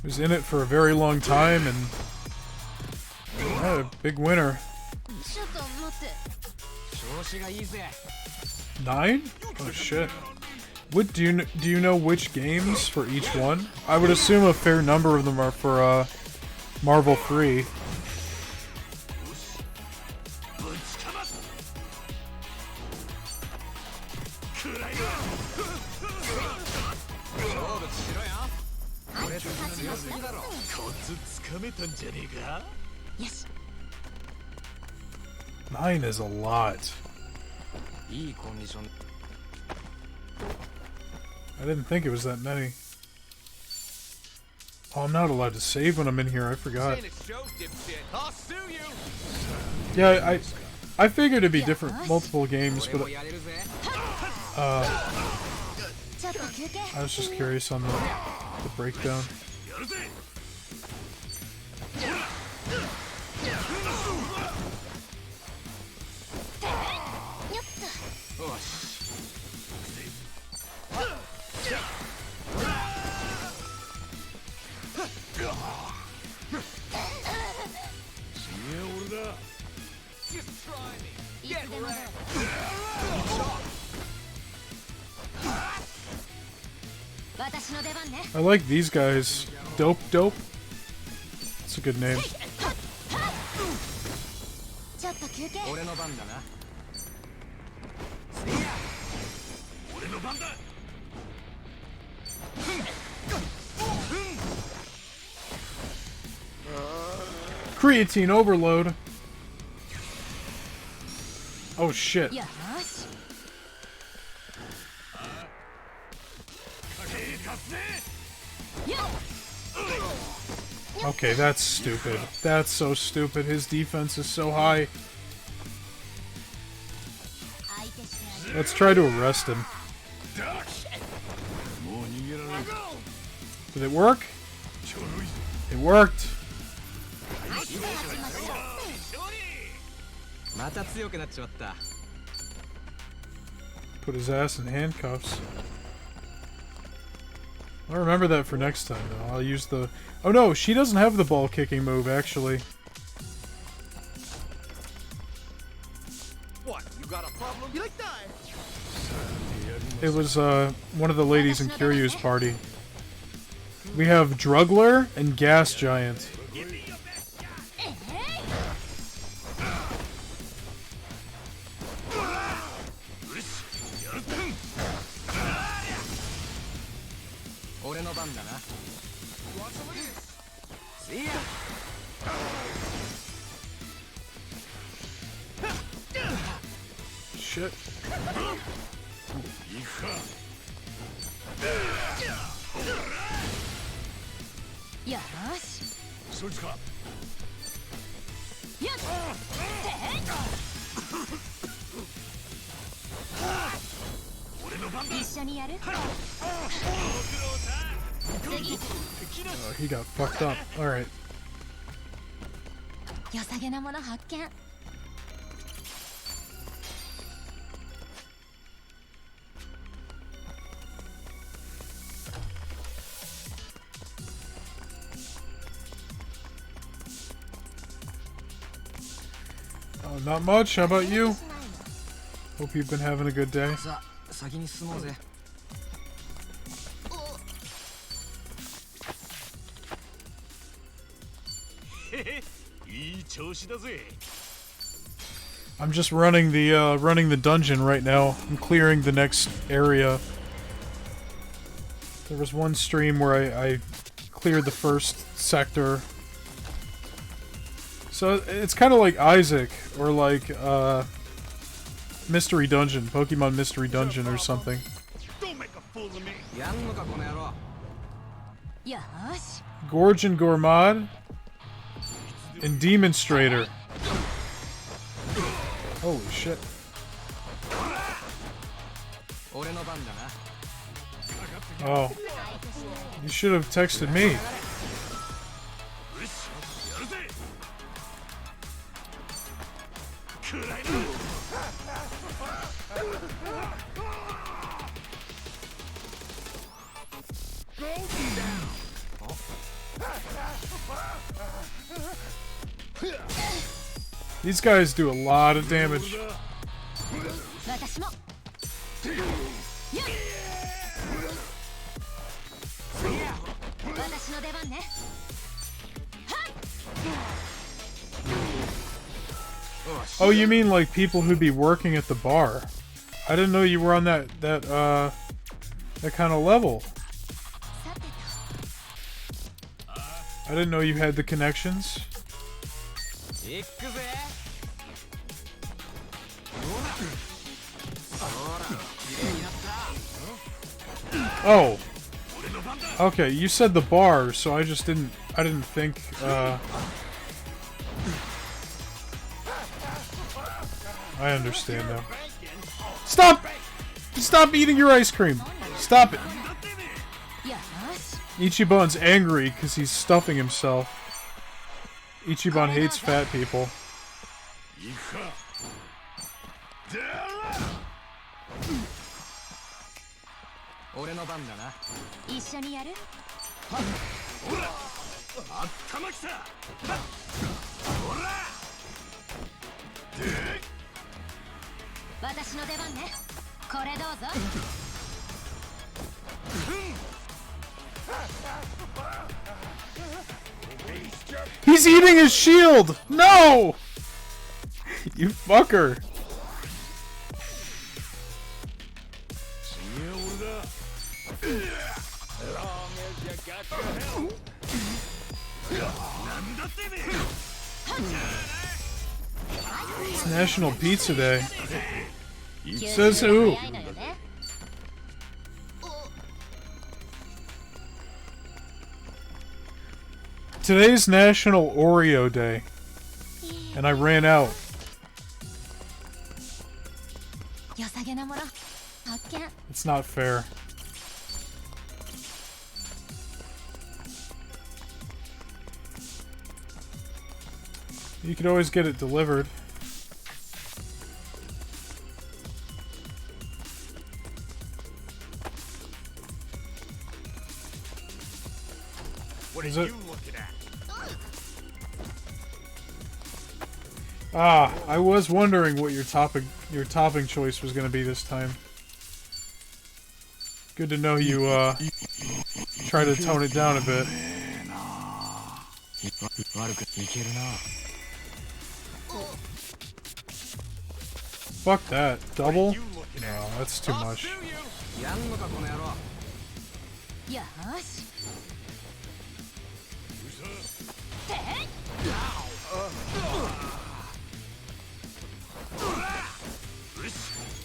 Was in it for a very long time and a big winner. ちょっと待って。調子がいいぜ。 9? Oh shit. What do you know which games for each one? I would assume a fair number of them are for Marvel 3. コツつかめたんじゃねえか。よし。 9 is a lot. いいコンディション。 I didn't think it was that many. Oh, I'm not allowed to save when I'm in here. I forgot. This ain't a show, dipshit. I'll sue you. Yeah, I figured it'd be different, multiple games, 俺 but もやれるぜ。 ちょっと休憩。 I was just curious on the breakdown. やるぜ。 よっと。よし。 次は俺だ。 Just try me. いつでもどうぞ。 私の出番ね。 I like these guys. Dope Dope. That's a good name. ちょっと休憩。俺の番だな。 俺の番だ。 Creatine overload. Oh shit. よし。 Okay, that's stupid. That's so stupid. His defense is so high. 相手してあげる。 Let's try to arrest him. Did it work? It worked. また強くなっちまった。 Put his ass in handcuffs. I'll remember that for next time, though. I'll use the... Oh no, she doesn't have the ball kicking move, actually. What? You got a problem? You like that? It was one of the ladies in Kiryu's party. We have Drugler and Gas Giant. Shit. Oh, he got fucked up. Alright. 良さげなもの発見。 Oh, not much. How about you? Hope you've been having a good day. さあ、先に進もうぜ。 いい調子だぜ。 I'm just running the dungeon right now. I'm clearing the next area. There was one stream where I cleared the first sector. So it's kind of like Isaac or like Mystery Dungeon, Pokemon Mystery Dungeon or something. Don't make a fool of me. やんのかこの野郎。よし。 Gorge and Gourmand and Demonstrator. Holy shit. 俺の番だな。 Oh. You should have texted me. These guys do a lot of damage. 私も。私の出番ね。 Oh, you mean like people who'd be working at the bar? I didn't know you were on that kind of level. I didn't know you had the connections. Oh. Okay, you said the bar, so I didn't think I understand now. Stop! Stop eating your ice cream! Stop it! Ichiban's angry because he's stuffing himself. Ichiban hates fat people. He's eating his shield! No! You fucker! It's National Pizza Day. Says who? Today's National Oreo Day. And I ran out. 見。 It's not fair. You could always get it delivered. What are Is it? you looking at? Ah, I was wondering what your topping choice was going to be this time. Good to know you try to tone it down a bit. 悪くいけるな。 Fuck that. Double? No, that's too much. やんのかこの野郎。よーし。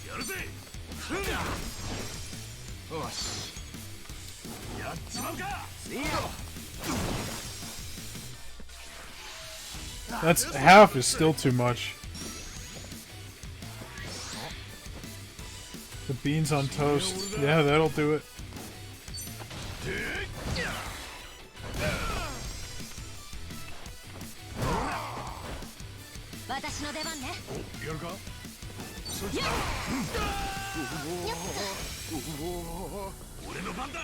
やるぜ。よし。やっちまうか。 That's half is still too much. The beans on toast. Yeah, that'll do it. 私の出番ね。やるか？俺の番だ。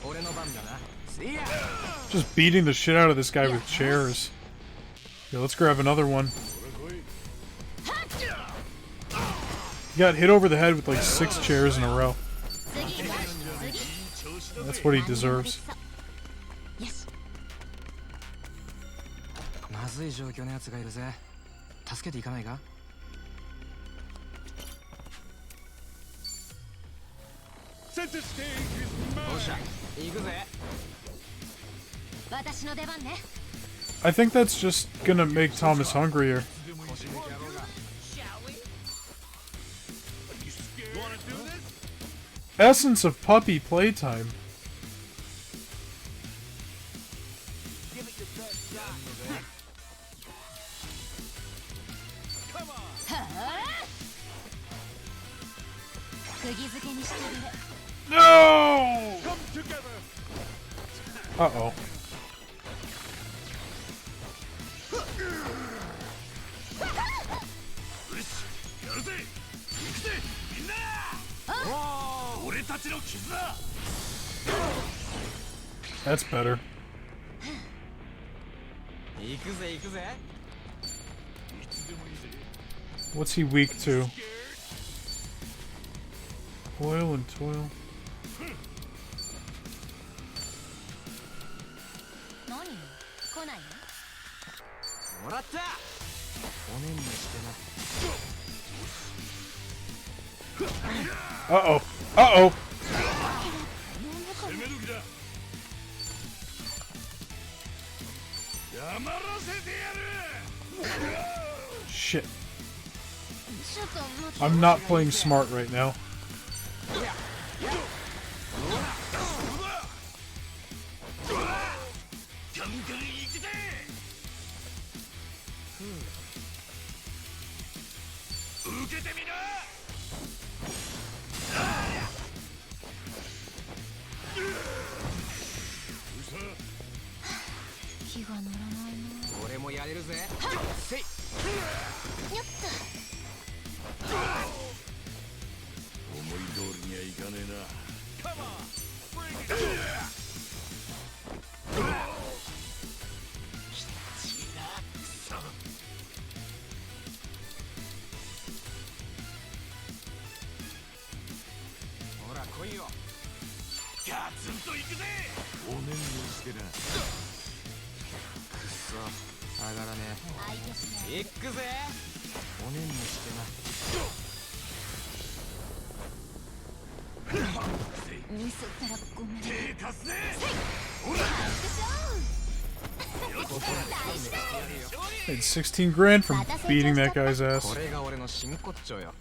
俺の番だな。See ya. Just beating the shit out of this guy with chairs. Yeah, let's grab another one. He got hit over the head with like 6 chairs in a row. That's what he deserves. よし。まずい状況のやつがいるぜ。助けていかないか？ Center stage is よっしゃ、 mine. 行くぜ。私の出番ね。 I think that's just gonna make Thomas hungrier. Wanna do this? Essence of puppy playtime. Give it your best shot. Come on. はあ。釘付けにしてくれ。 No! Come together. Uh-oh. That's better. 行くぜ行くぜ。 What's he weak to? Toil and toil. 何？来ないの？もらった。おねんねしてな。 Uh-oh. Uh-oh. Shit. ちょっと待って。 I'm not playing smart right now. Come 俺もやれるぜ。せい。思い通りにはいかねえな。 Come on. Bring it. ほら来いよ。ガツンと行くぜ。おねんねしてな。くっそ。上がらね相手しない。え。行くぜ。おねんねしてミスったらごめんね。手貸すぜ。 Paid 16 grand from beating that guy's な。 ass. これが俺の真骨頂よ。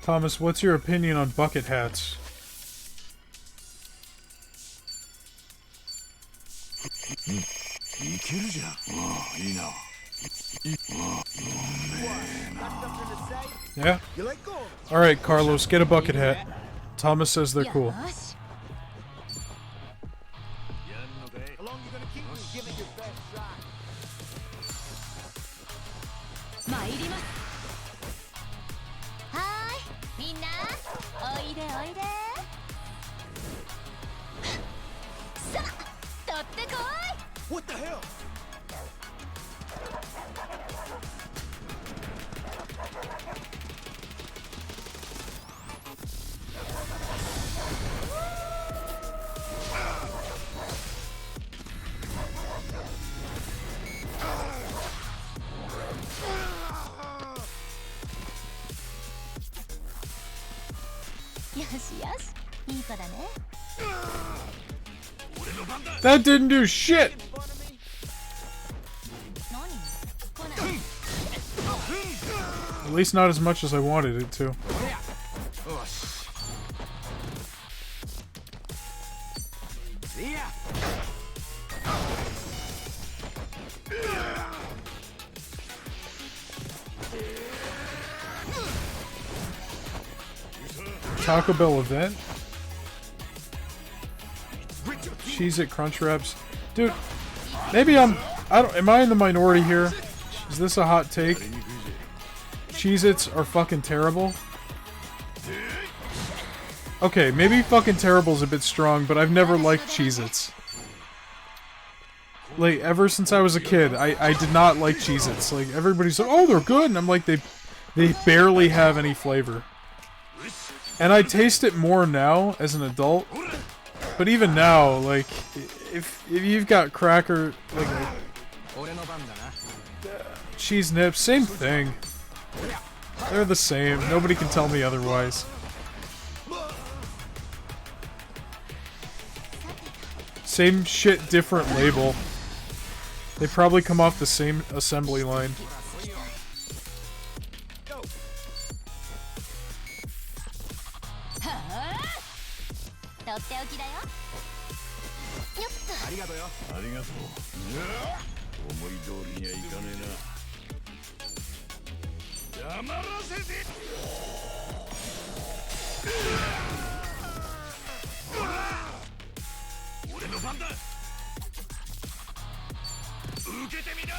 Thomas, what's your opinion on bucket hats? けるじゃん。いいな。 Yeah? Alright, Carlos, get a bucket hat. Thomas says they're cool. よし 参ります。はーい、みんなおいでおいで。さあ、取ってこい。 What the hell? よしよし、いい子だね。 That didn't do shit! 何？来ない。 At least not as much as I wanted it to. よし。いや。 Taco Bell event? Cheese at Crunch Wraps. Dude, maybe I don't, am I in the minority here? Is this a hot take? Cheez-Its are fucking terrible? Okay, maybe fucking terrible is a bit strong, but I've never liked Cheez-Its. Like, ever since I was a kid, I did not like Cheez-Its. Like, everybody's like, oh, they're good, and I'm like, they barely have any flavor. And I taste it more now as an adult. But even now, like, if you've got cracker, like, cheese nips, same thing. They're the same. Nobody can tell me otherwise. Same shit, different label. They probably come off the same assembly line. とっておきだよ。よっと。ありがとうよ。ありがとう。思い通りにはいかねえな。黙らせて。俺の番だ。受けてみな。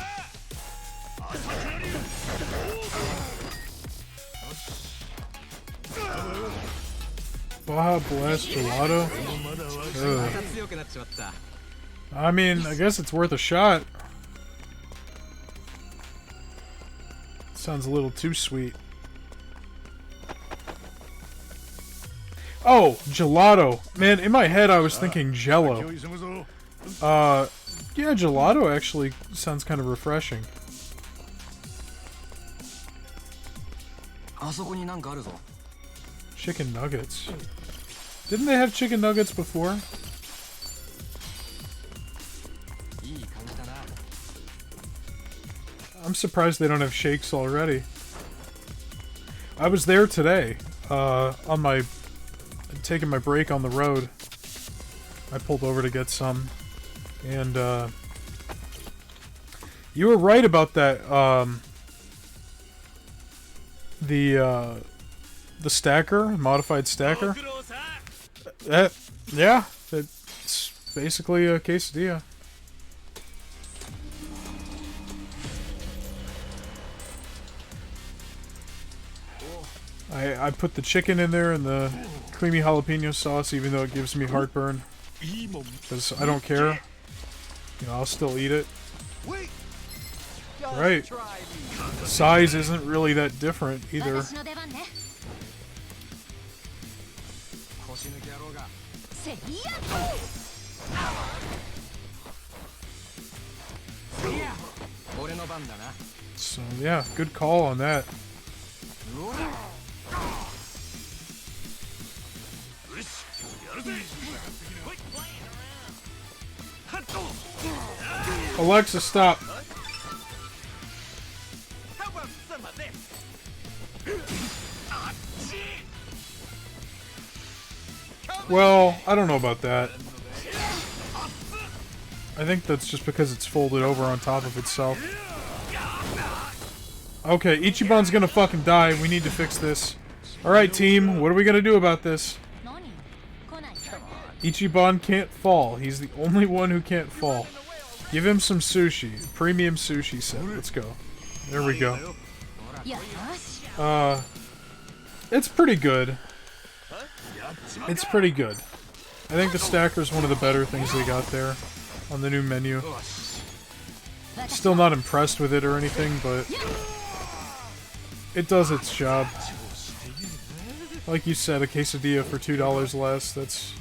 朝倉流。Baja Blast Gelato? Ugh. 強くなっちまった。 I mean, I guess it's worth a shot. Sounds a little too sweet. Oh, gelato. Man, in my head I was thinking Jello. Yeah, gelato actually sounds kind of refreshing. あそこになんかあるぞ。 Chicken nuggets. Didn't they have chicken nuggets before? いい感じだな。 I'm surprised they don't have shakes already. I was there today, on my... taking my break on the road. I pulled over to get some. And, you were right about that, the stacker, modified stacker. That, yeah, it's basically a quesadilla. I put the chicken in there and the creamy jalapeno sauce, even though it gives me heartburn. Because I don't care. You know, I'll still eat it. Right. Size isn't really that different either. 私の出番ね。腰抜け野郎が。せいや。いや。俺の番だな。 So yeah, good call on that. Alexa, stop. Well, I don't know about that. I think that's just because it's folded over on top of itself. Okay, Ichiban's gonna fucking die. We need to fix this. Alright, team. What are we gonna do about this? Ichiban can't fall. He's the only one who can't fall. Give him some sushi. Premium sushi set. Let's go. There we go. It's pretty good. It's pretty good. I think the stacker's one of the better things they got there on the new menu. Still not impressed with it or anything, but it does its job. Like you said, a quesadilla for $2 less, that's...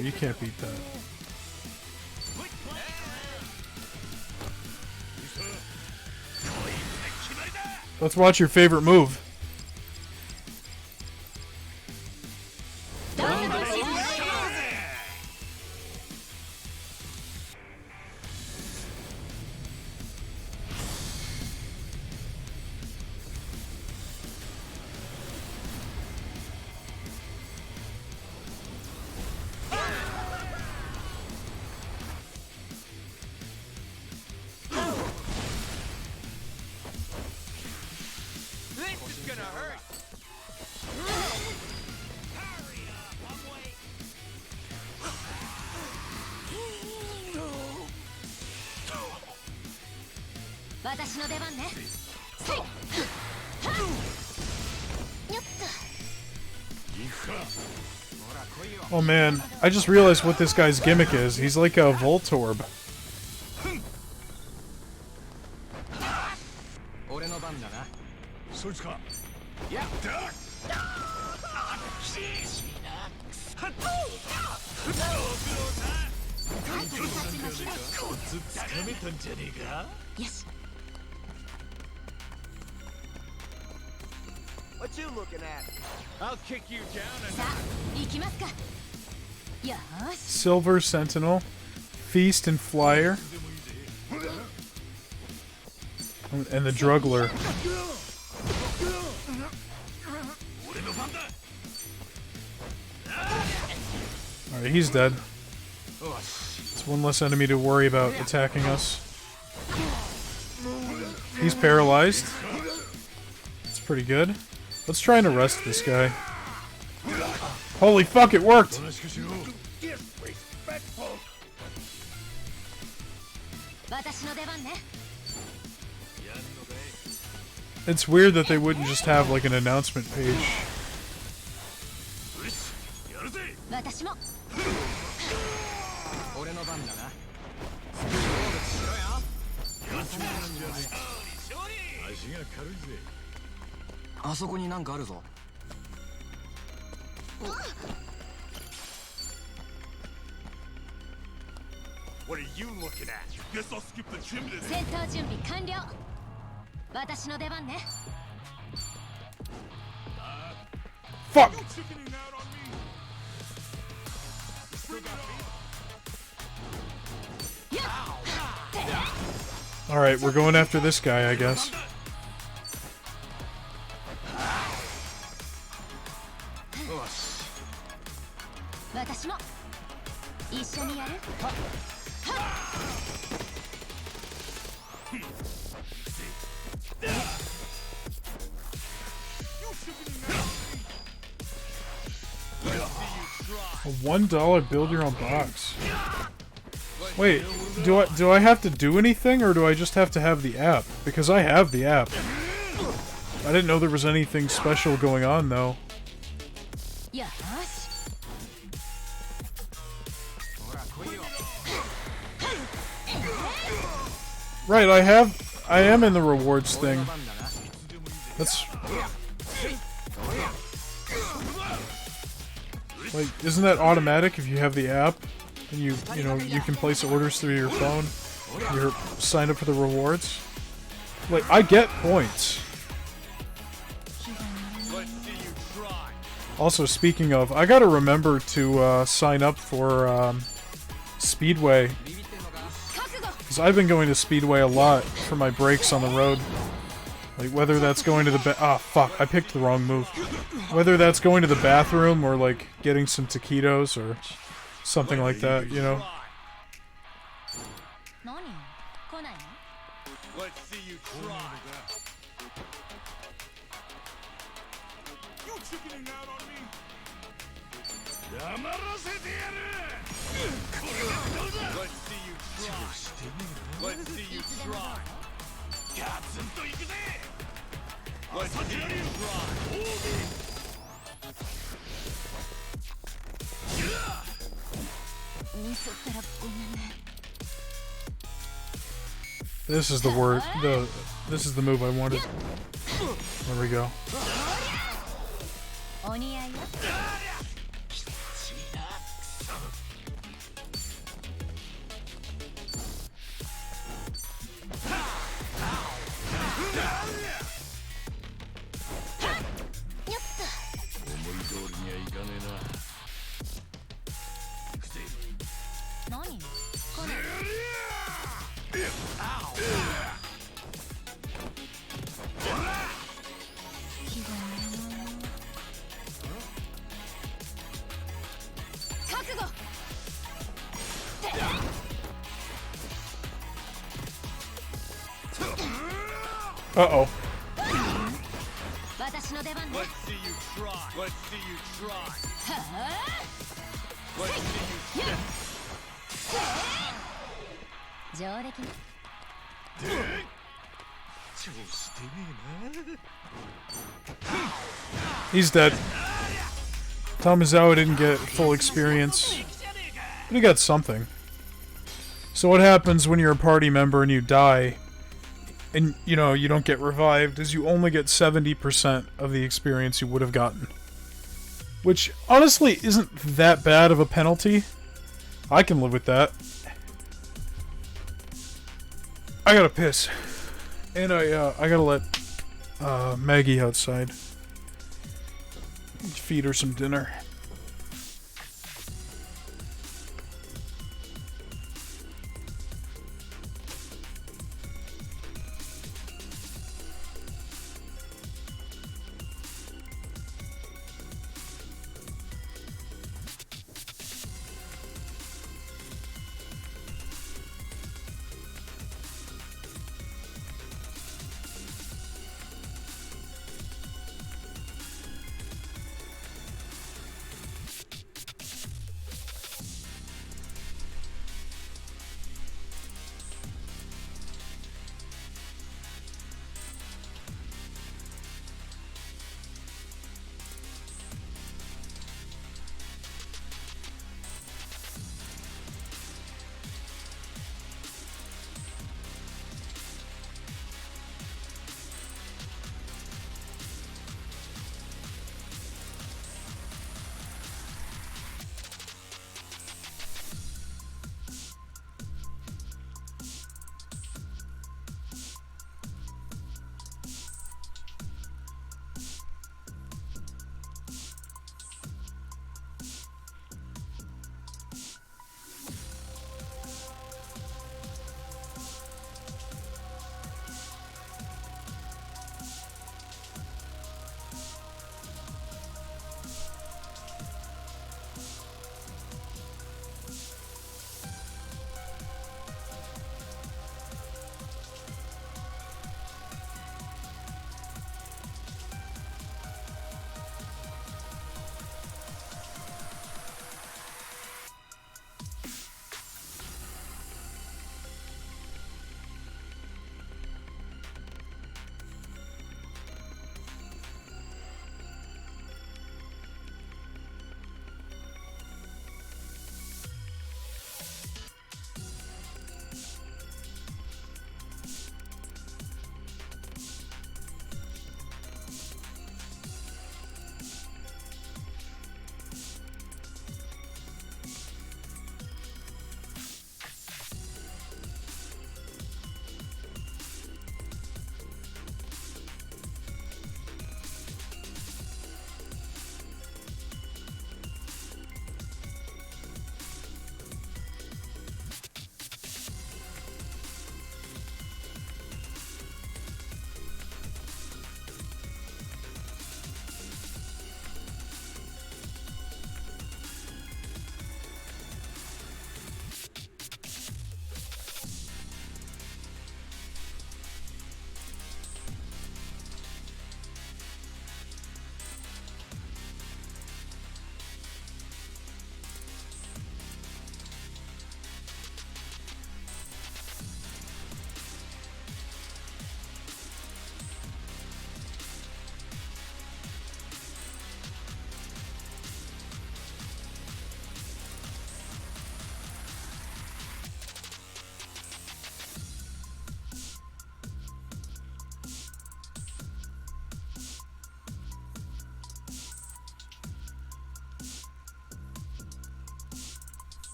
you can't beat that. Let's watch your favorite move. Oh man, I just realized what this guy's gimmick is. He's like a Voltorb. What you looking at? I'll kick you down and... Silver Sentinel, Feast and Flyer, and the Druggler. Alright, he's dead. It's one less enemy to worry about attacking us. He's paralyzed. It's pretty good. Let's try and arrest this guy. Holy fuck, it worked! It's weird that they wouldn't just have like an announcement page. What are you looking at? Guess I'll skip the gym today. Fuck! You chickening out on me? You still got me? Alright, we're going after this guy, I guess. A $1 build your own box. Wait, do I have to do anything, or do I just have to have the app? Because I have the app. I didn't know there was anything special going on, though. Right, I am in the rewards thing. That's... like, isn't that automatic if you have the app? And you know, you can place orders through your phone? You're signed up for the rewards? Like, I get points. Also, speaking of, I gotta remember to sign up for Speedway. Because I've been going to Speedway a lot for my breaks on the road. Like, whether that's going to the ah, fuck, I picked the wrong move. Whether that's going to the bathroom or, like, getting some taquitos or something like that, you know? You chickening out on me? 黙らせてやる。これはどうだ。Let's see you try. Let's see you try. ガツンといくぜ。Let's see you try. This is the word. This is the move I wanted. There we go. Uh-oh. Let's see you try. Let's see you try. Let's see you He's dead. Tomizawa didn't get full experience, but he got something. So what happens when you're a party member and you die, and, you know, you don't get revived, is you only get 70% of the experience you would have gotten. Which, honestly, isn't that bad of a penalty. I can live with that. I gotta piss. And I gotta let Maggie outside. Feed her some dinner.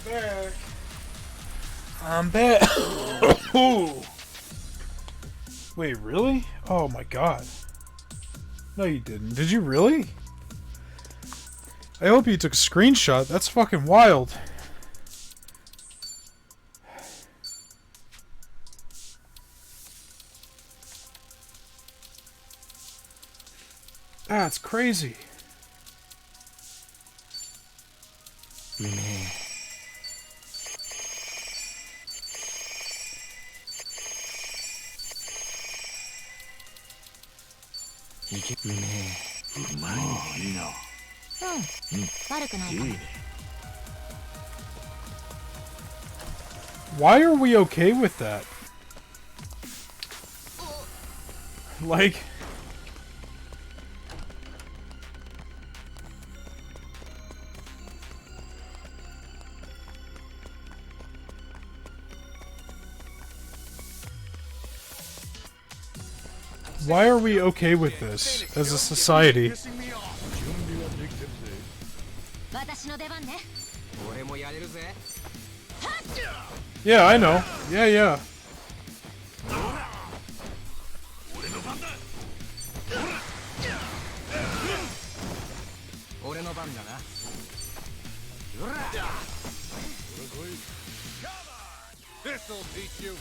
back. I'm back. Wait, really? Oh my god. No, you didn't. Did you really? I hope you took a screenshot. That's fucking wild. That's crazy. Why are we okay with that? Like... Why are we okay with this as a society? Yeah, I know. Yeah, yeah. This'll teach you.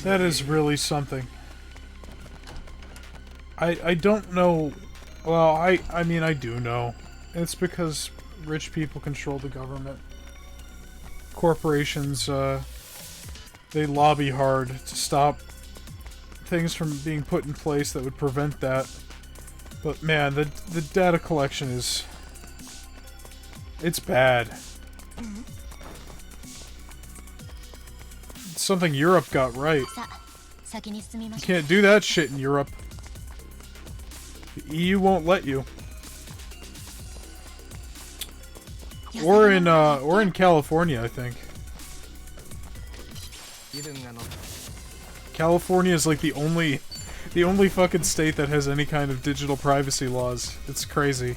That is really something. I don't know. Well, I mean, I do know. It's because rich people control the government. Corporations, they lobby hard to stop things from being put in place that would prevent that. But man, the data collection is... it's bad. It's something Europe got right. You can't do that shit in Europe. The EU won't let you. Or in California, I think. California is like the only fucking state that has any kind of digital privacy laws. It's crazy.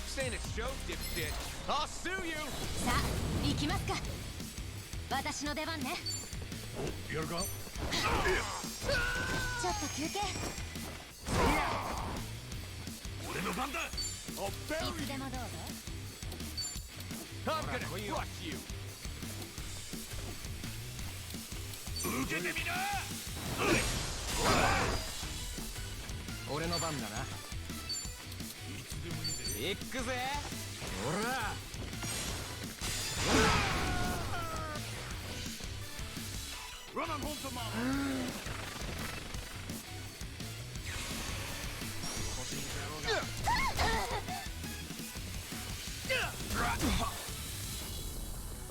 Stand a show, dipshit. I'll sue you. さあ、行きますか。私の出番ね。やるか？ちょっと休憩。俺の番だ。いつでもどうぞ。I'm gonna crush you. 受けてみな。俺の番だな。行くぜ。ほら。Run on home to mama.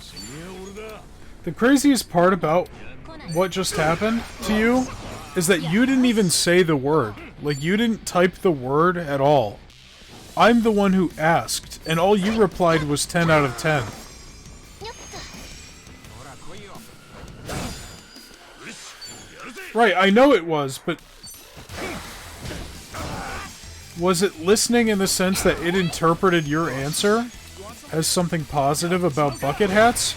次は俺だ。 The craziest part about what just happened to you is that you didn't even say the word. Like, you didn't type the word at all. I'm the one who asked, and all you replied was 10 out of 10. Right, I know it was, but... was it listening in the sense that it interpreted your answer as something positive about bucket hats?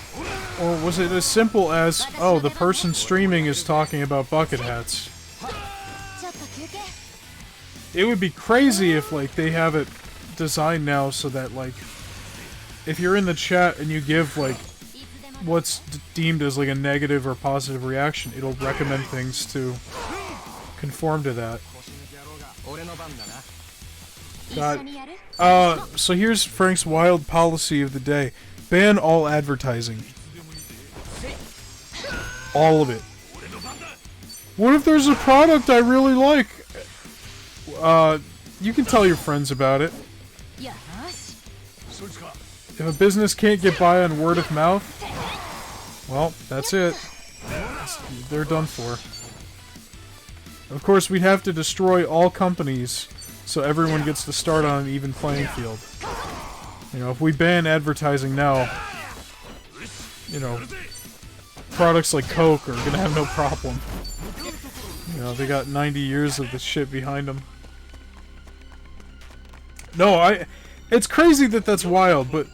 Or was it as simple as, oh, the person streaming is talking about bucket hats? It would be crazy if, like, they have it designed now so that, like, if you're in the chat and you give like what's deemed as like a negative or positive reaction, it'll recommend things to conform to that. God. So here's Frank's wild policy of the day. Ban all advertising. All of it. What if there's a product I really like? You can tell your friends about it. If a business can't get by on word of mouth, well, that's it. They're done for. Of course, we'd have to destroy all companies so everyone gets to start on an even playing field. You know, if we ban advertising now, you know, products like Coke are gonna have no problem. You know, they got 90 years of this shit behind them. No, it's crazy that that's wild, but...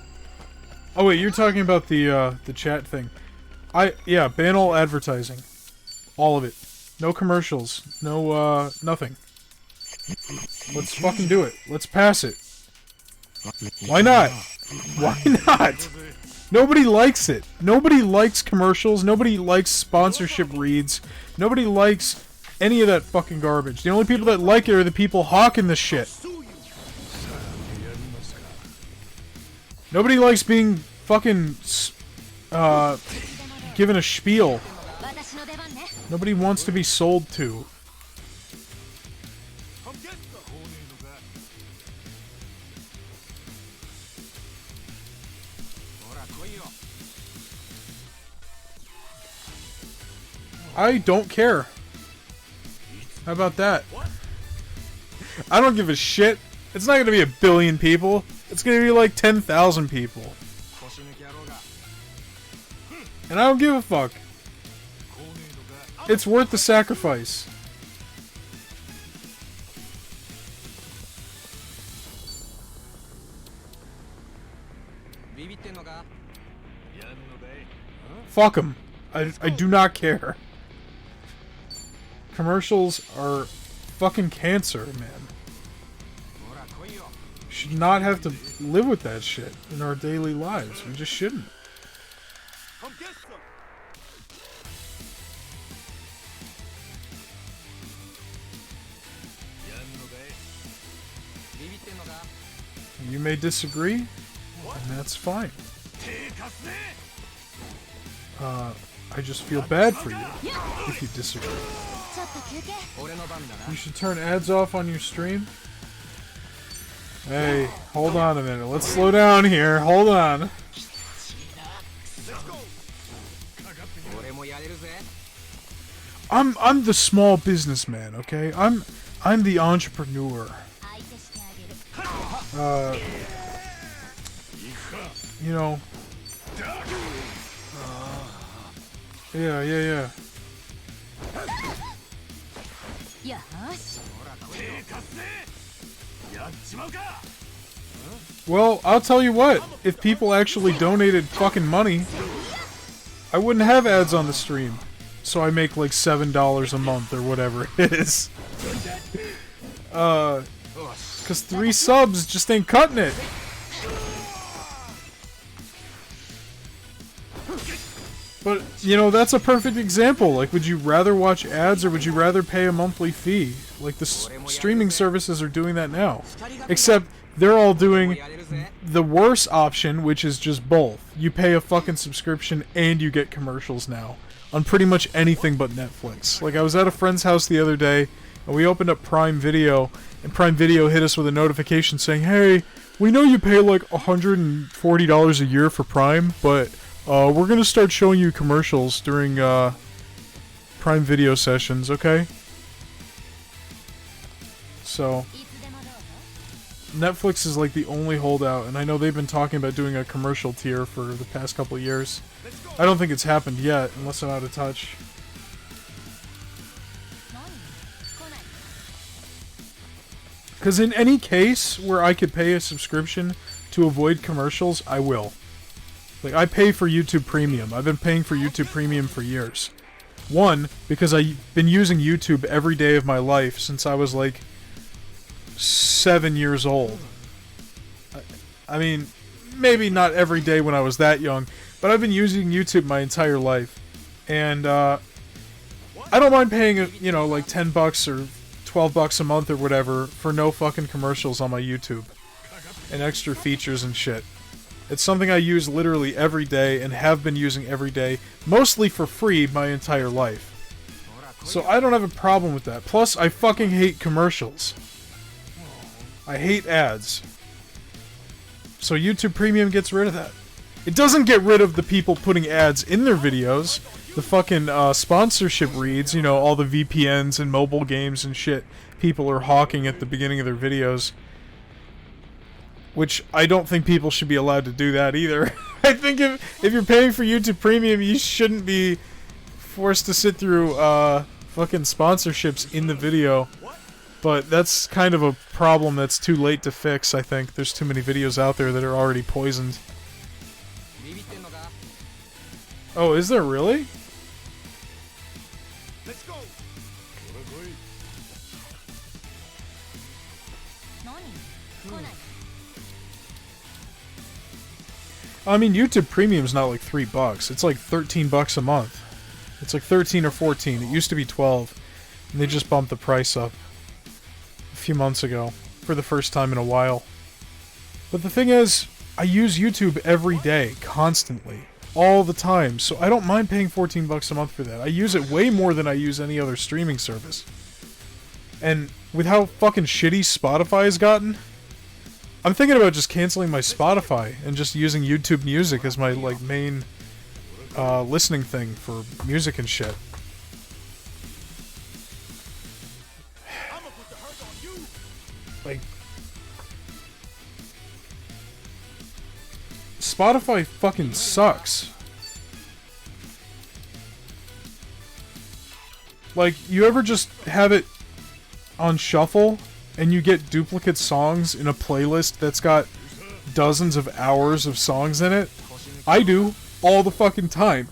Oh wait, you're talking about the chat thing. Yeah, ban all advertising. All of it. No commercials. No, nothing. Let's fucking do it. Let's pass it. Why not? Why not? Nobody likes it. Nobody likes commercials. Nobody likes sponsorship reads. Nobody likes any of that fucking garbage. The only people that like it are the people hawking the shit. Nobody likes being fucking given a spiel. Nobody wants to be sold to. I don't care. How about that? I don't give a shit. It's not gonna be 1 billion people. It's gonna be like 10,000 people. And I don't give a fuck. It's worth the sacrifice. Fuck them. I do not care. Commercials are fucking cancer, man. Should not have to live with that shit in our daily lives. We just shouldn't. You may disagree, and that's fine. I just feel bad for you if you disagree. You should turn ads off on your stream. Hey, hold on a minute. Let's slow down here. Hold on. I'm the small businessman, okay? I'm the entrepreneur. You know. Yeah. Well, I'll tell you what. If people actually donated fucking money, I wouldn't have ads on the stream. So I make like $7 a month or whatever it is. Cause 3 subs just ain't cutting it. But, you know, that's a perfect example. Like, would you rather watch ads or would you rather pay a monthly fee? Like, the streaming services are doing that now. Except, they're all doing the worse option, which is just both. You pay a fucking subscription and you get commercials now. On pretty much anything but Netflix. Like, I was at a friend's house the other day, and we opened up Prime Video, and Prime Video hit us with a notification saying, hey, we know you pay like $140 a year for Prime, but we're gonna start showing you commercials during Prime Video sessions, okay? So Netflix is like the only holdout, and I know they've been talking about doing a commercial tier for the past couple of years. I don't think it's happened yet, unless I'm out of touch. Because in any case where I could pay a subscription to avoid commercials, I will. Like, I pay for YouTube Premium. I've been paying for YouTube Premium for years. One, because I've been using YouTube every day of my life since I was like 7 years old. I mean, maybe not every day when I was that young, but I've been using YouTube my entire life. And, I don't mind paying, you know, like $10 or $12 a month or whatever for no fucking commercials on my YouTube. And extra features and shit. It's something I use literally every day and have been using every day, mostly for free my entire life. So I don't have a problem with that. Plus, I fucking hate commercials. I hate ads. So YouTube Premium gets rid of that. It doesn't get rid of the people putting ads in their videos. The fucking sponsorship reads, you know, all the VPNs and mobile games and shit people are hawking at the beginning of their videos. Which I don't think people should be allowed to do that either. I think if you're paying for YouTube Premium, you shouldn't be forced to sit through fucking sponsorships in the video. But that's kind of a problem that's too late to fix, I think. There's too many videos out there that are already poisoned. Oh, is there really? Let's go. I mean, YouTube Premium's not like $3. It's like $13 a month. It's like 13 or 14. It used to be 12. And they just bumped the price up a few months ago for the first time in a while. But the thing is, I use YouTube every day, constantly, all the time, so I don't mind paying $14 a month for that. I use it way more than I use any other streaming service. And with how fucking shitty Spotify has gotten, I'm thinking about just canceling my Spotify and just using YouTube Music as my, like, main listening thing for music and shit. Like, Spotify fucking sucks. Like, you ever just have it on shuffle and you get duplicate songs in a playlist that's got dozens of hours of songs in it? I do, all the fucking time.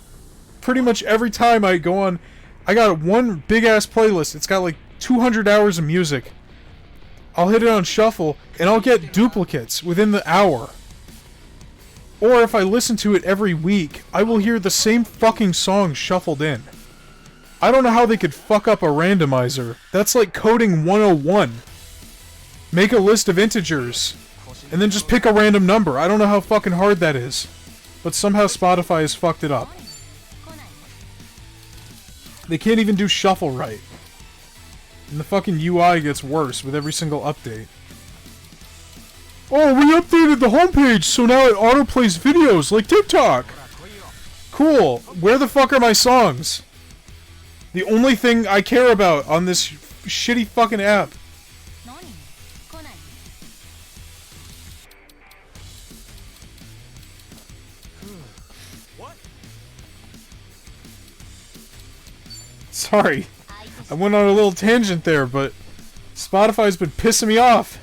Pretty much every time I go on, I got one big ass playlist. It's got like 200 hours of music. I'll hit it on shuffle and I'll get duplicates within the hour. Or if I listen to it every week, I will hear the same fucking song shuffled in. I don't know how they could fuck up a randomizer. That's like coding 101. Make a list of integers, and then just pick a random number. I don't know how fucking hard that is. But somehow Spotify has fucked it up. They can't even do shuffle right. And the fucking UI gets worse with every single update. Oh, we updated the homepage, so now it autoplays videos like TikTok. Cool. Where the fuck are my songs? The only thing I care about on this shitty fucking app. Sorry. I went on a little tangent there, but Spotify's been pissing me off.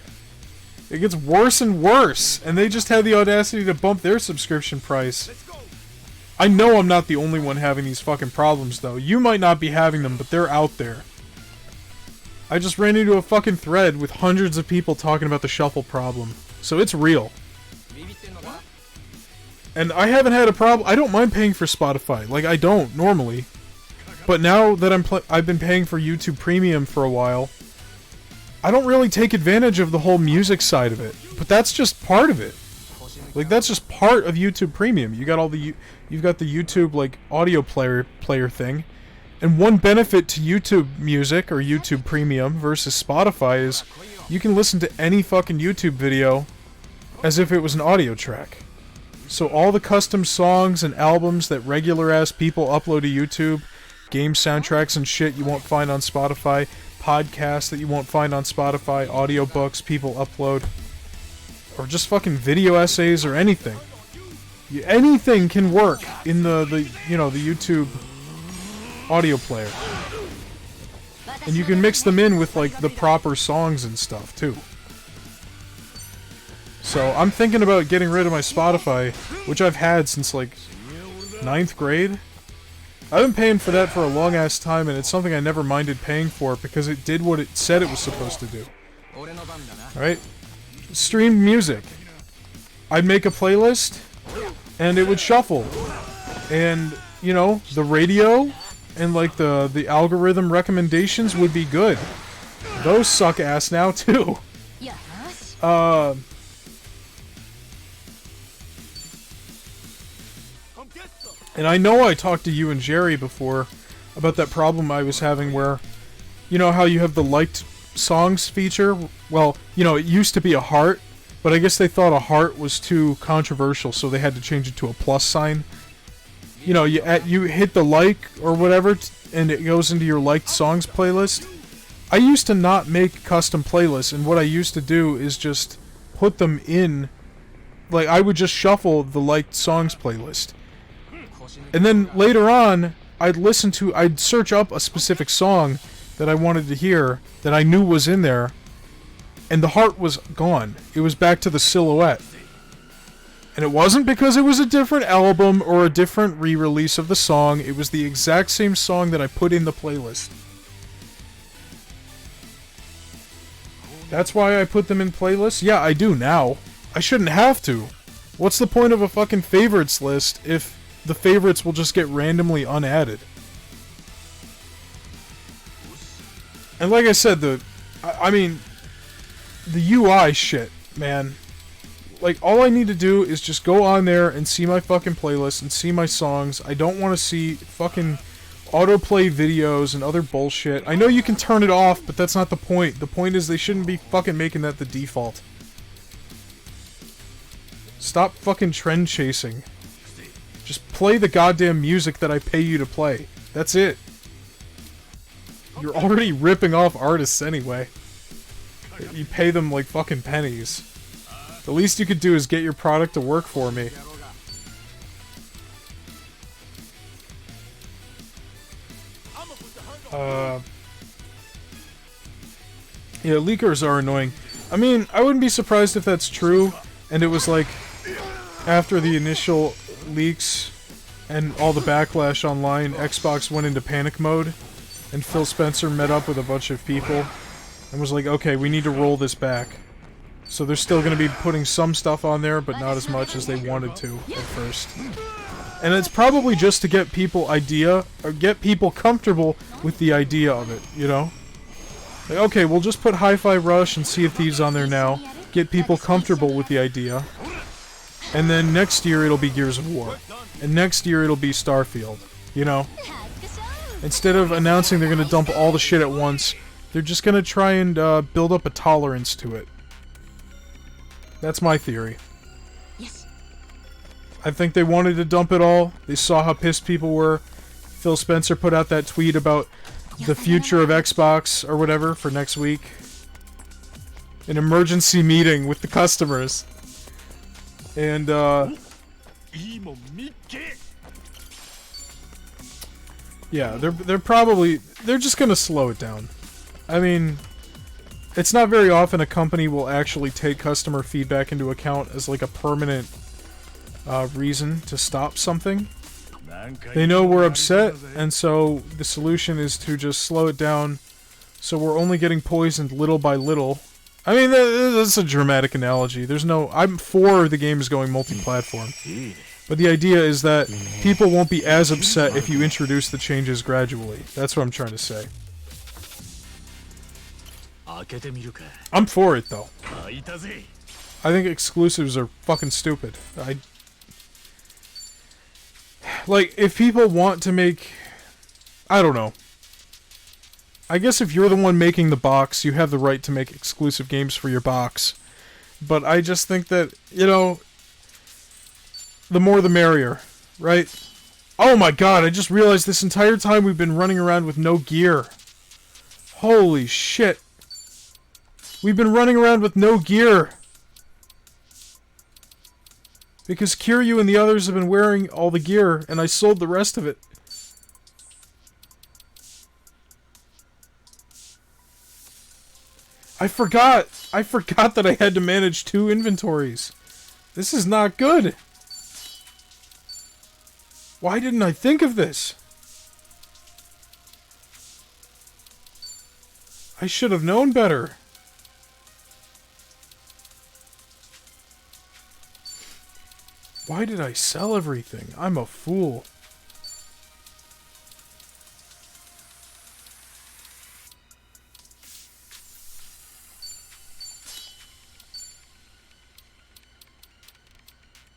It gets worse and worse, and they just had the audacity to bump their subscription price. I know I'm not the only one having these fucking problems, though. You might not be having them, but they're out there. I just ran into a fucking thread with hundreds of people talking about the shuffle problem. So it's real. And I haven't had a problem. I don't mind paying for Spotify. Like, I don't, normally. But now that I've been paying for YouTube Premium for a while, I don't really take advantage of the whole music side of it. But that's just part of it. Like, that's just part of YouTube Premium. You got all the you've got the YouTube like audio player thing. And one benefit to YouTube Music or YouTube Premium versus Spotify is you can listen to any fucking YouTube video as if it was an audio track. So all the custom songs and albums that regular ass people upload to YouTube, game soundtracks and shit you won't find on Spotify, podcasts that you won't find on Spotify, audiobooks people upload, or just fucking video essays or anything. Anything can work in the YouTube audio player. And you can mix them in with like the proper songs and stuff too. So I'm thinking about getting rid of my Spotify, which I've had since like 9th grade. I've been paying for that for a long ass time, and it's something I never minded paying for because it did what it said it was supposed to do. Alright? Stream music. I'd make a playlist, and it would shuffle. And, you know, the radio and, like, the algorithm recommendations would be good. Those suck ass now, too. And I know I talked to you and Jerry before about that problem I was having where, you know how you have the liked songs feature? Well, you know, it used to be a heart, but I guess they thought a heart was too controversial, so they had to change it to a plus sign. You know, you hit the like or whatever, and it goes into your liked songs playlist. I used to not make custom playlists, and what I used to do is just put them in, like, I would just shuffle the liked songs playlist. And then later on, I'd search up a specific song that I wanted to hear, that I knew was in there, and the heart was gone. It was back to the silhouette. And it wasn't because it was a different album or a different re-release of the song, it was the exact same song that I put in the playlist. That's why I put them in playlists? Yeah, I do now. I shouldn't have to. What's the point of a fucking favorites list if the favorites will just get randomly unadded? And like I said, I mean, the UI shit, man. Like, all I need to do is just go on there and see my fucking playlist and see my songs. I don't want to see fucking autoplay videos and other bullshit. I know you can turn it off, but that's not the point. The point is they shouldn't be fucking making that the default. Stop fucking trend chasing. Just play the goddamn music that I pay you to play. That's it. You're already ripping off artists anyway. You pay them like fucking pennies. The least you could do is get your product to work for me. Yeah, leakers are annoying. I mean, I wouldn't be surprised if that's true, and it was like, after the initial leaks and all the backlash online, Xbox went into panic mode, and Phil Spencer met up with a bunch of people, and was like, okay, we need to roll this back. So they're still going to be putting some stuff on there, but not as much as they wanted to at first. And it's probably just to get people get people comfortable with the idea of it, you know? Like, okay, we'll just put Hi-Fi Rush and Sea of Thieves on there now, get people comfortable with the idea, and then next year it'll be Gears of War. And next year it'll be Starfield, you know? Instead of announcing they're going to dump all the shit at once, they're just going to try and build up a tolerance to it. That's my theory. Yes. I think they wanted to dump it all. They saw how pissed people were. Phil Spencer put out that tweet about the future of Xbox or whatever for next week. An emergency meeting with the customers. And, yeah, they're just gonna slow it down. I mean, it's not very often a company will actually take customer feedback into account as like a permanent reason to stop something. They know we're upset, and so the solution is to just slow it down so we're only getting poisoned little by little. I mean, that's a dramatic analogy. I'm for the games going multi-platform. But the idea is that people won't be as upset if you introduce the changes gradually. That's what I'm trying to say. I'm for it, though. I think exclusives are fucking stupid. Like, if people want to make... I don't know. I guess if you're the one making the box, you have the right to make exclusive games for your box. But I just think that, you know... the more the merrier, right? Oh my god, I just realized this entire time we've been running around with no gear. Holy shit. We've been running around with no gear. Because Kiryu and the others have been wearing all the gear, and I sold the rest of it. I forgot that I had to manage 2 inventories. This is not good. Why didn't I think of this? I should have known better. Why did I sell everything? I'm a fool.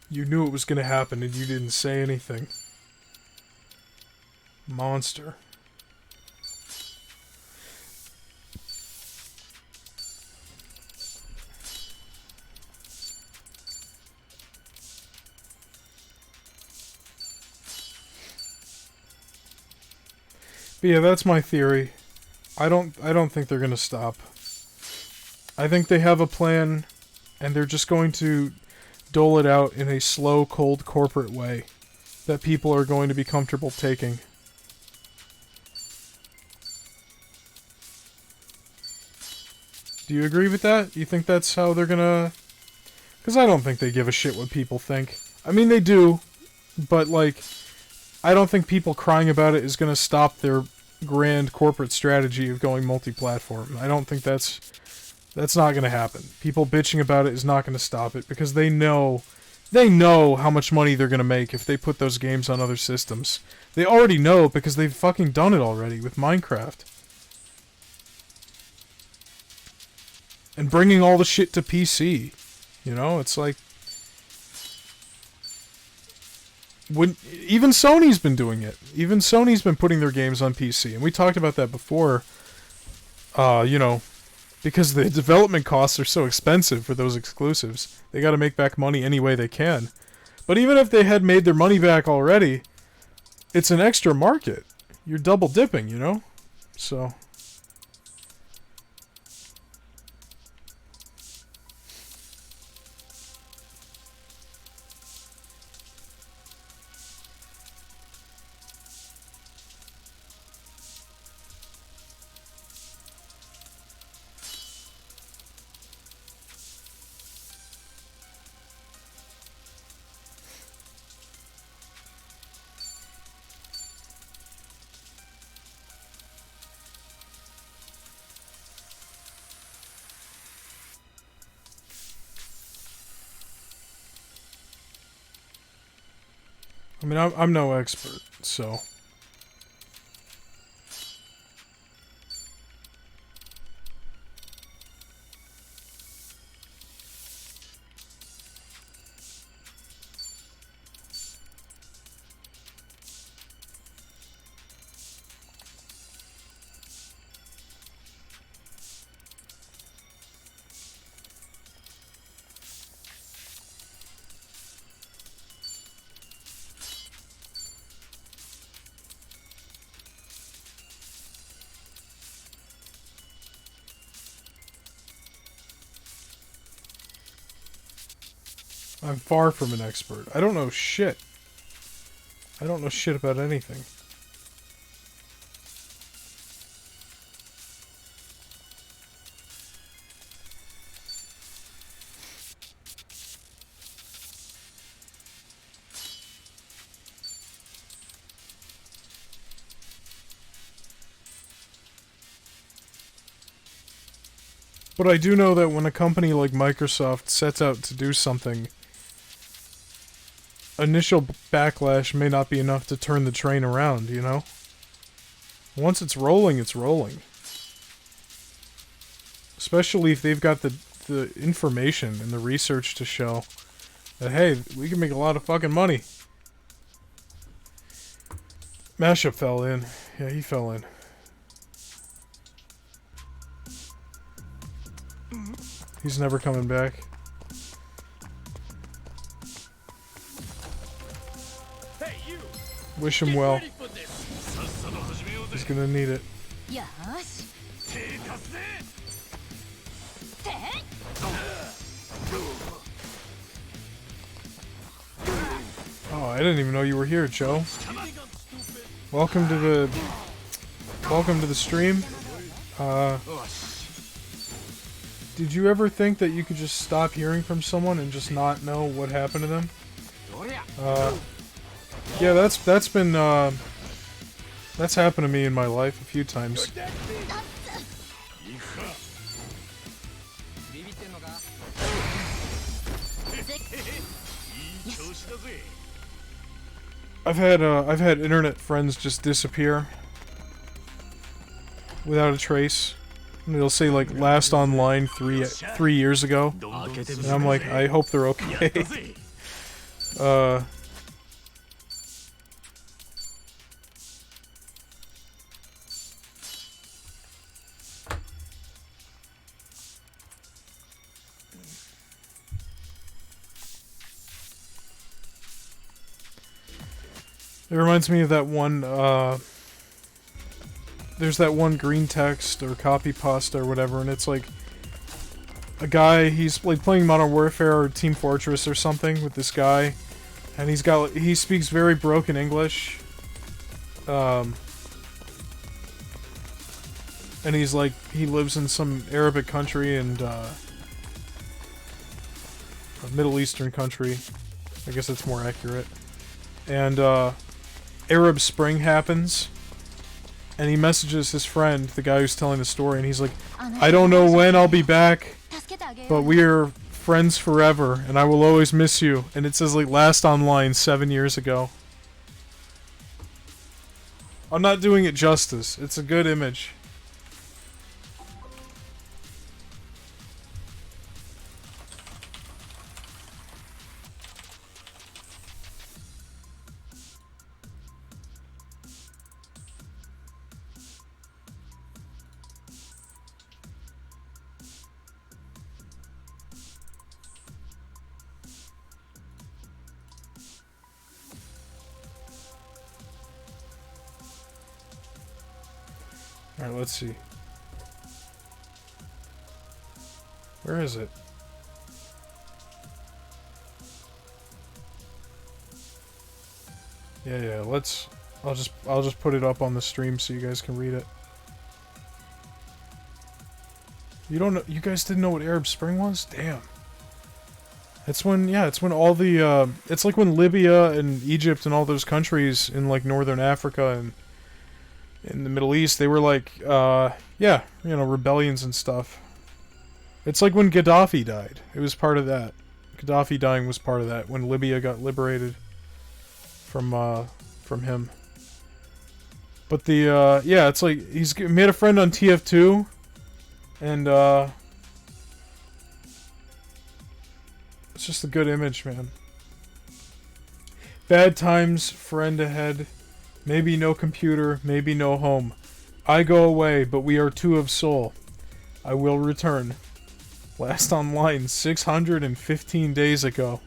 You knew it was going to happen and you didn't say anything. Monster. But yeah, that's my theory. I don't think they're going to stop. I think they have a plan and they're just going to dole it out in a slow, cold corporate way that people are going to be comfortable taking. Do you agree with that? You think that's how they're gonna... Because I don't think they give a shit what people think. I mean, they do, but, like, I don't think people crying about it is gonna stop their grand corporate strategy of going multi-platform. I don't think that's not gonna happen. People bitching about it is not gonna stop it, because they know how much money they're gonna make if they put those games on other systems. They already know, because they've fucking done it already with Minecraft. And bringing all the shit to PC. You know, it's like... Even Sony's been doing it. Even Sony's been putting their games on PC. And we talked about that before. You know, because the development costs are so expensive for those exclusives. They gotta make back money any way they can. But even if they had made their money back already, it's an extra market. You're double dipping, you know? So... I mean, I'm no expert, so... I'm far from an expert. I don't know shit. I don't know shit about anything. But I do know that when a company like Microsoft sets out to do something, initial backlash may not be enough to turn the train around, you know? Once it's rolling, it's rolling. Especially if they've got the information and the research to show that, hey, we can make a lot of fucking money. Mashup fell in. Yeah, he fell in. He's never coming back. Wish him well. He's gonna need it. Oh, I didn't even know you were here, Joe. Welcome to the stream. Did you ever think that you could just stop hearing from someone and just not know what happened to them? Yeah, that's happened to me in my life a few times. I've had internet friends just disappear without a trace. And it'll say like last online 3 years ago. And I'm like, I hope they're okay. It reminds me of that one, there's that one green text or copy pasta or whatever, and it's like a guy, he's like playing Modern Warfare or Team Fortress or something with this guy, and he speaks very broken English, and he's like, he lives in some Arabic country and, a Middle Eastern country, I guess that's more accurate, and, Arab Spring happens, and he messages his friend, the guy who's telling the story, and he's like, I don't know when I'll be back, but we are friends forever, and I will always miss you. And it says like last online 7 years ago. I'm not doing it justice. It's a good image. Alright, let's see. Where is it? Yeah, let's... I'll just put it up on the stream so you guys can read it. You don't know... You guys didn't know what Arab Spring was? Damn. It's when... Yeah, it's when all the, it's like when Libya and Egypt and all those countries in, like, Northern Africa and in the Middle East, they were like, yeah, you know, rebellions and stuff. It's like when Gaddafi died. It was part of that. Gaddafi dying was part of that, when Libya got liberated from him. But the, yeah, it's like, he's made a friend on TF2, and, it's just a good image, man. Bad times, friend ahead. Maybe no computer, maybe no home. I go away, but we are two of soul. I will return. Last online 615 days ago.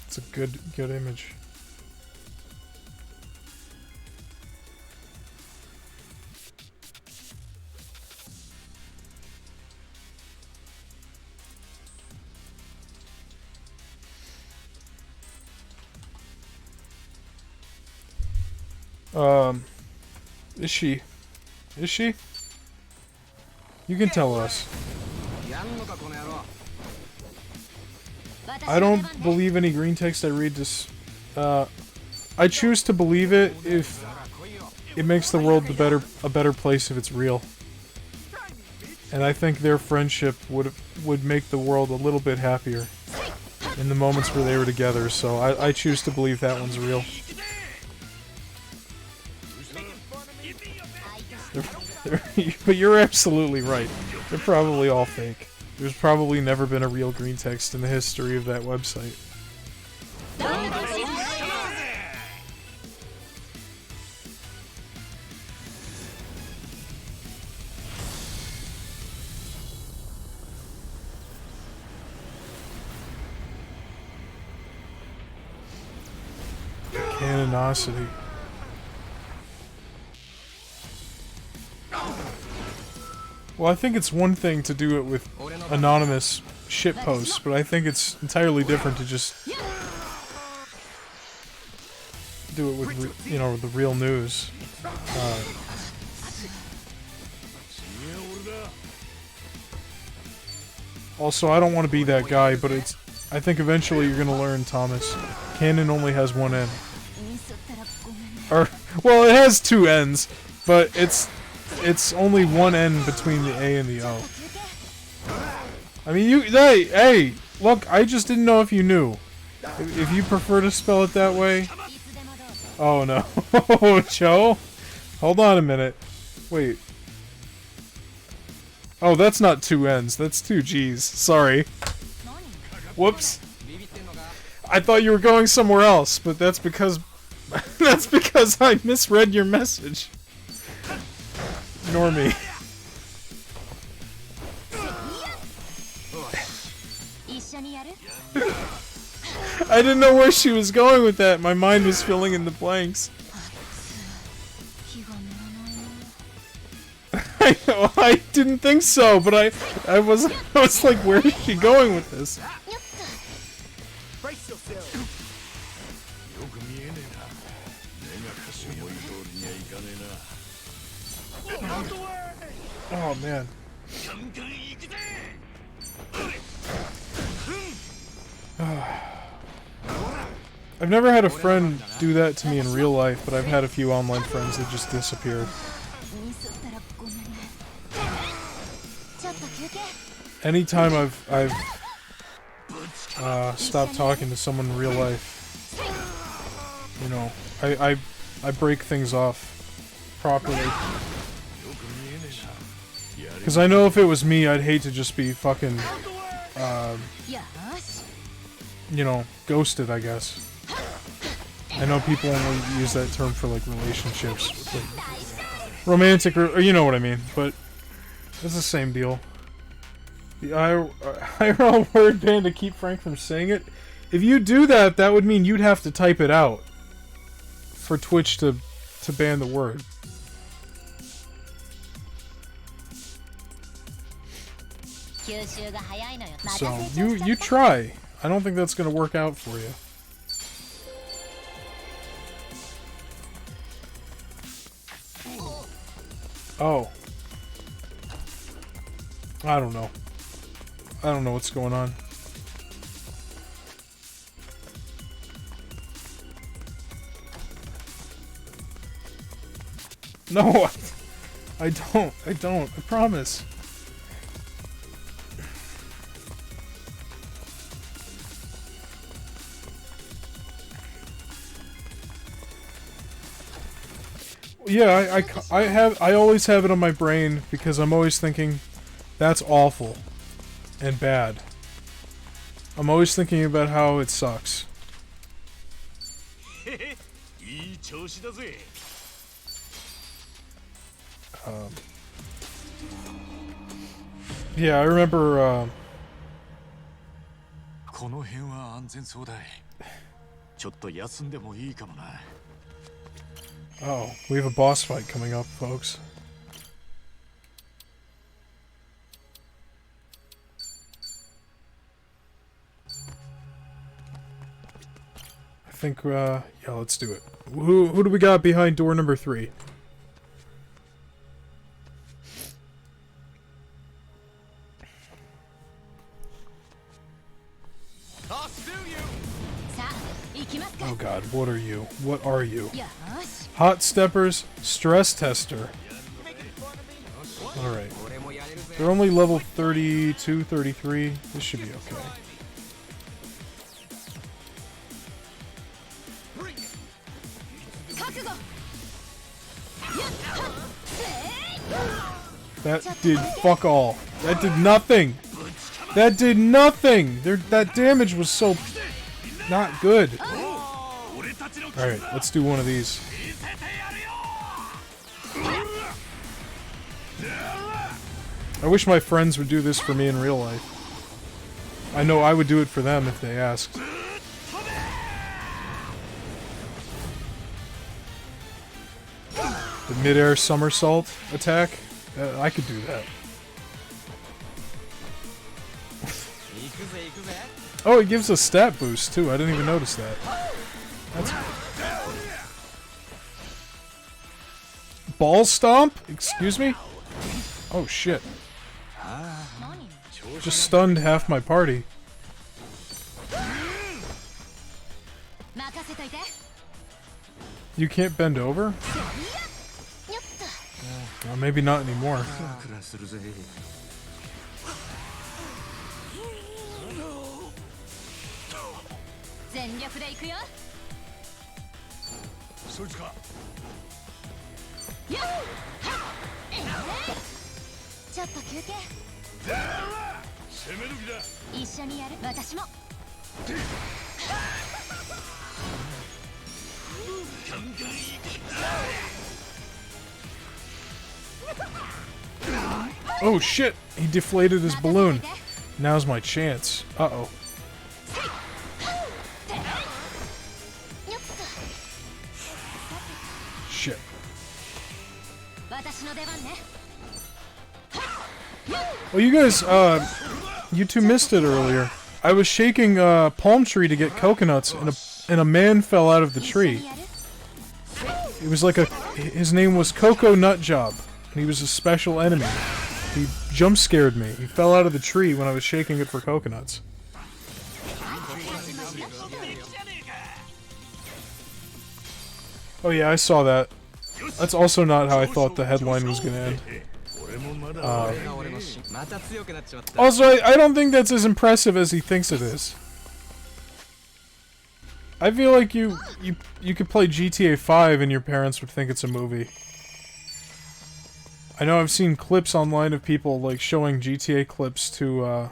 It's a good image. Is she? Is she? You can tell us. I don't believe any green text I read this. I choose to believe it if it makes the world a better place if it's real. And I think their friendship would make the world a little bit happier in the moments where they were together, so I choose to believe that one's real. But you're absolutely right. They're probably all fake. There's probably never been a real green text in the history of that website. Canonicity. Well, I think it's one thing to do it with anonymous shitposts, but I think it's entirely different to just do it with, you know, the real news. Also, I don't want to be that guy, but I think eventually you're gonna learn, Thomas. Canon only has one end. Well, it has two ends, but it's only one end between the A and the O. I mean, hey, look, I just didn't know if you knew. If you prefer to spell it that way. Oh no, Joe. Hold on a minute. Wait. Oh, that's not two N's. That's two G's. Sorry. Whoops. I thought you were going somewhere else, but that's because I misread your message. Ignore me. I didn't know where she was going with that. My mind was filling in the blanks. I didn't think so, but I was like, where is she going with this? Oh man. I've never had a friend do that to me in real life, but I've had a few online friends that just disappeared. Anytime I've stopped talking to someone in real life, you know, I break things off properly. Because I know if it was me, I'd hate to just be fucking, you know, ghosted, I guess. I know people only use that term for, like, relationships. Like, romantic, or you know what I mean, but it's the same deal. The IRL word ban to keep Frank from saying it. If you do that, that would mean you'd have to type it out for Twitch to ban the word. So, you try. I don't think that's gonna work out for you. Oh. I don't know. I don't know what's going on. No, I don't. I promise. Yeah, I always have it on my brain because I'm always thinking that's awful and bad. I'm always thinking about how it sucks. Yeah, I remember, oh, we have a boss fight coming up, folks. I think, yeah, let's do it. Who do we got behind door number 3? Oh god, what are you? What are you? Hot Steppers, Stress Tester. Alright. They're only level 32, 33. This should be okay. That did fuck all. That did nothing! That did nothing! That damage was so not good. Alright, let's do one of these. I wish my friends would do this for me in real life. I know I would do it for them if they asked. The mid-air somersault attack? I could do that. Oh, it gives a stat boost too. I didn't even notice that. That's... Ball stomp? Excuse me? Oh shit. Just stunned half my party. You can't bend over? Well, maybe not anymore. クラするぜ。全力で行くよ。そいつか。よっはっちょっと休憩。攻め時だ。一緒にやる。私も。Oh shit! He deflated his balloon. Now's my chance. Uh-oh. Shit. 私の出番ね。 Well, you guys, you two missed it earlier. I was shaking a palm tree to get coconuts, and a man fell out of the tree. It was like his name was Coco Nutjob, and he was a special enemy. He jump scared me. He fell out of the tree when I was shaking it for coconuts. Oh yeah, I saw that. That's also not how I thought the headline was gonna end. Also, I don't think that's as impressive as he thinks it is. I feel like you could play GTA 5 and your parents would think it's a movie. I know I've seen clips online of people like showing GTA clips to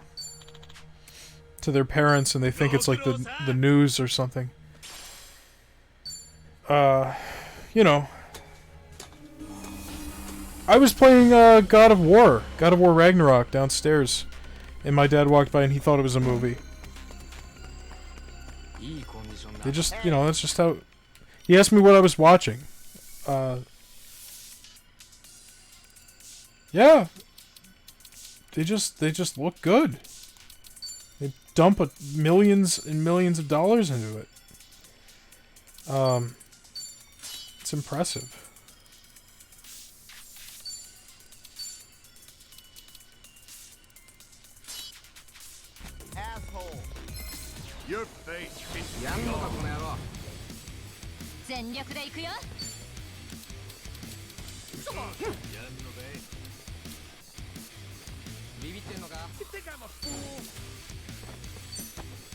their parents and they think it's like the news or something. You know. I was playing God of War Ragnarok downstairs, and my dad walked by and he thought it was a movie. They just, you know, that's just how... He asked me what I was watching. Yeah. They just look good. They dump millions and millions of dollars into it. It's impressive. Your face pisses me off. 全力で行くよ。ビビってんのか？ You think I'm a fool?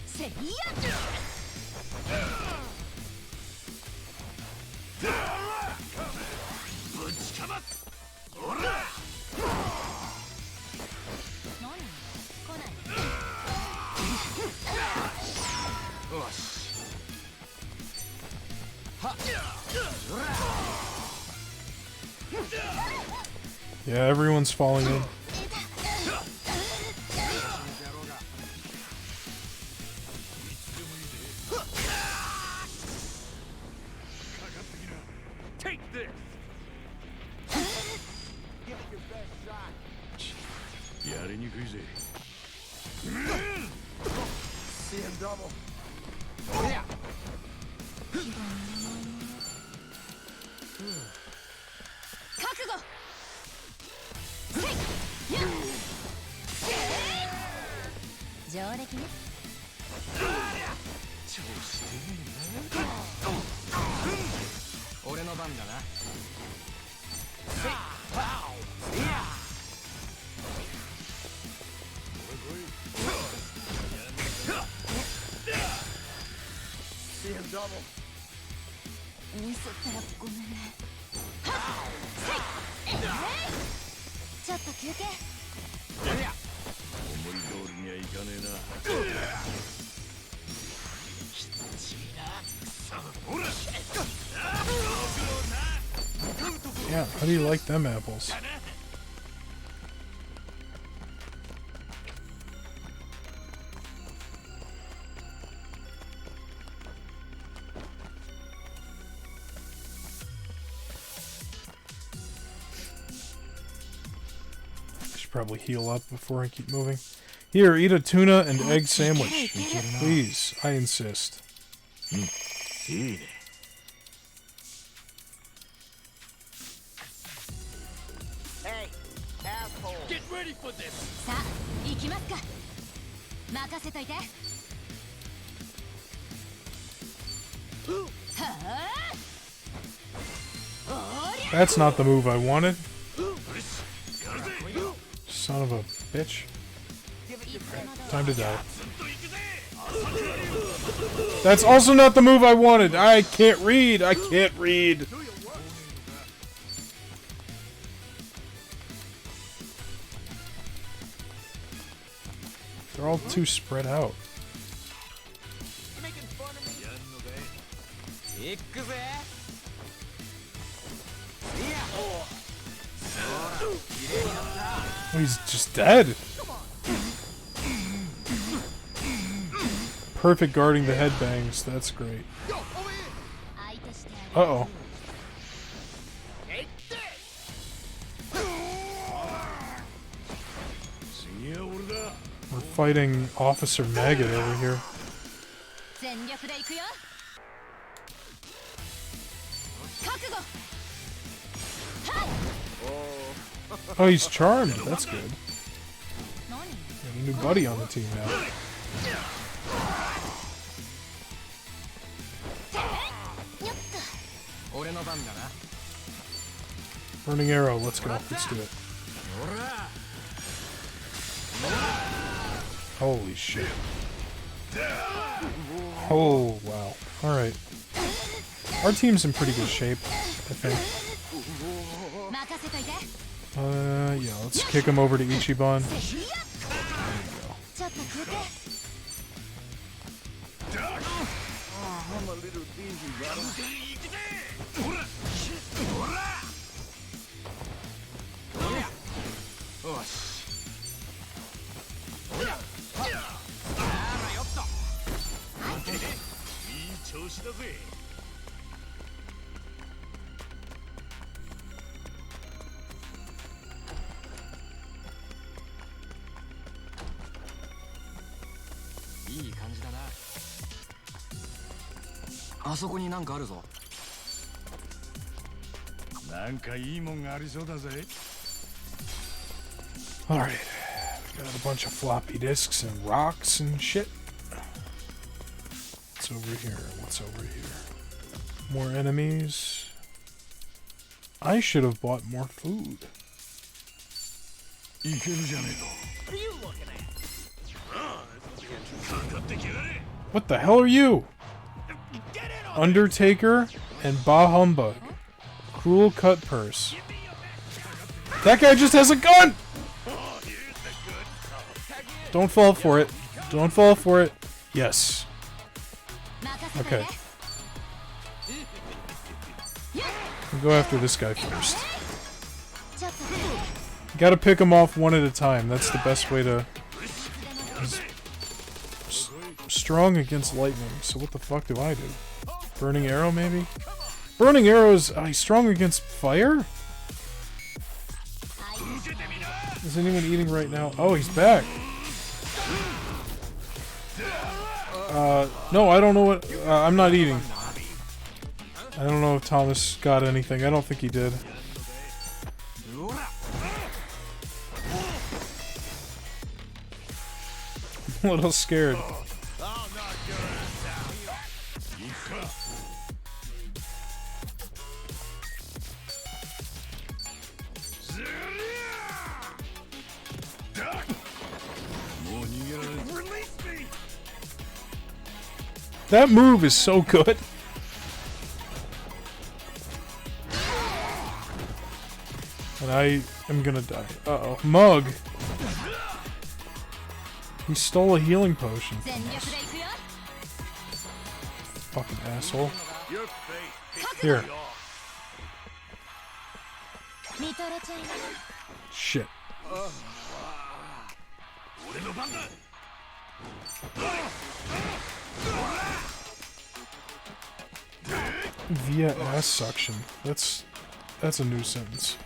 せいや。ぶちかますほら何？来ない。よし。はっ。 Yeah, everyone's falling in. Take this. Give it your best shot. やりにくいぜ。 See him double. 覚悟。せいや。上出来ね。調子出ねえな。俺の番だな。せい。いや。 See him double. ミスったらごめんね。ちょっと休憩。思い通りにはいかねえな。 Yeah, how do you like them apples? I should probably heal up before I keep moving. Here, eat a tuna and egg sandwich. Please, I insist. いいね。 Hey, asshole. Get ready for this. さあ、行きますか。任せといて。はあ。That's not the move I wanted. Son of a bitch. Time to die. That's also not the move I wanted. I can't read. I can't read. They're all too spread out. Oh, he's just dead. Perfect guarding the headbangs. That's great. Uh-oh. We're fighting Officer Maggot over here. Oh, he's charmed. That's good. Got a new buddy on the team now. Burning arrow. Let's go. Let's do it. Holy shit. Oh, wow. Alright. Our team's in pretty good shape, I think. Yeah, let's kick him over to Ichiban. There you go. Alright. Got a bunch of floppy disks and rocks and shit. What's over here? What's over here? More enemies. I should have bought more food. What are you looking at? What the hell are you? Undertaker and Bah Humbug. Cruel Cut Purse. That guy just has a gun! Don't fall for it. Don't fall for it. Yes. Okay. We'll go after this guy first. You gotta pick him off one at a time. That's the best way to... He's strong against lightning, so what the fuck do I do? Burning arrow, maybe? Burning arrows... he's strong against fire? Is anyone eating right now? Oh, he's back. No, I don't know what... I'm not eating. I don't know if Thomas got anything. I don't think he did. I'm a little scared. That move is so good. And I am gonna die. Uh-oh. Mug! He stole a healing potion from us. Fucking asshole. Here. Shit. Via ass suction. That's a new sentence.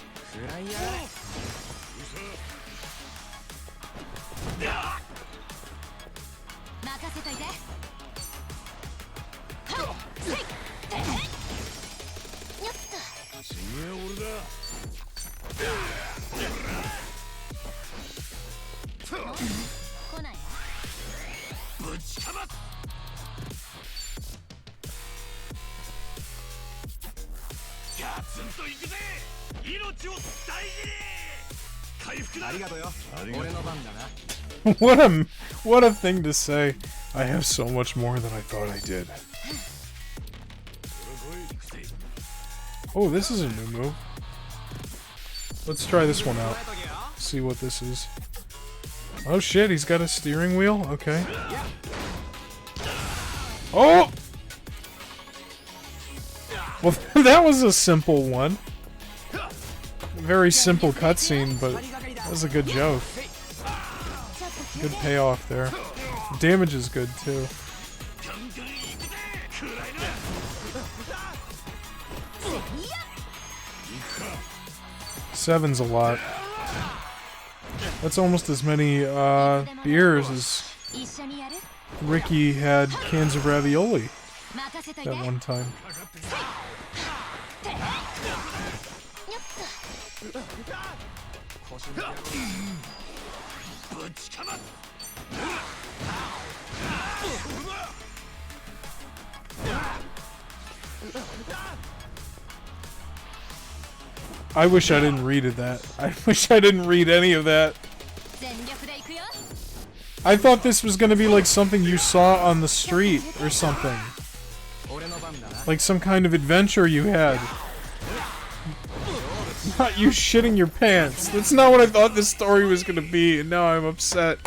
と行くぜ。命を大事に。回復だ。ありがとうよ。俺の番だな。What a thing to say. I have so much more than I thought I did. Oh, this is a new move. Let's try this one out. See what this is. Oh shit, he's got a steering wheel? Okay. Oh! Well, that was a simple one. Very simple cutscene, but that was a good joke. Good payoff there. Damage is good too. Seven's a lot. That's almost as many beers as Ricky had cans of ravioli at one time. I wish I didn't read that. I wish I didn't read any of that. I thought this was gonna be like something you saw on the street or something. Like some kind of adventure you had. Not you shitting your pants. That's not what I thought this story was gonna be, and now I'm upset.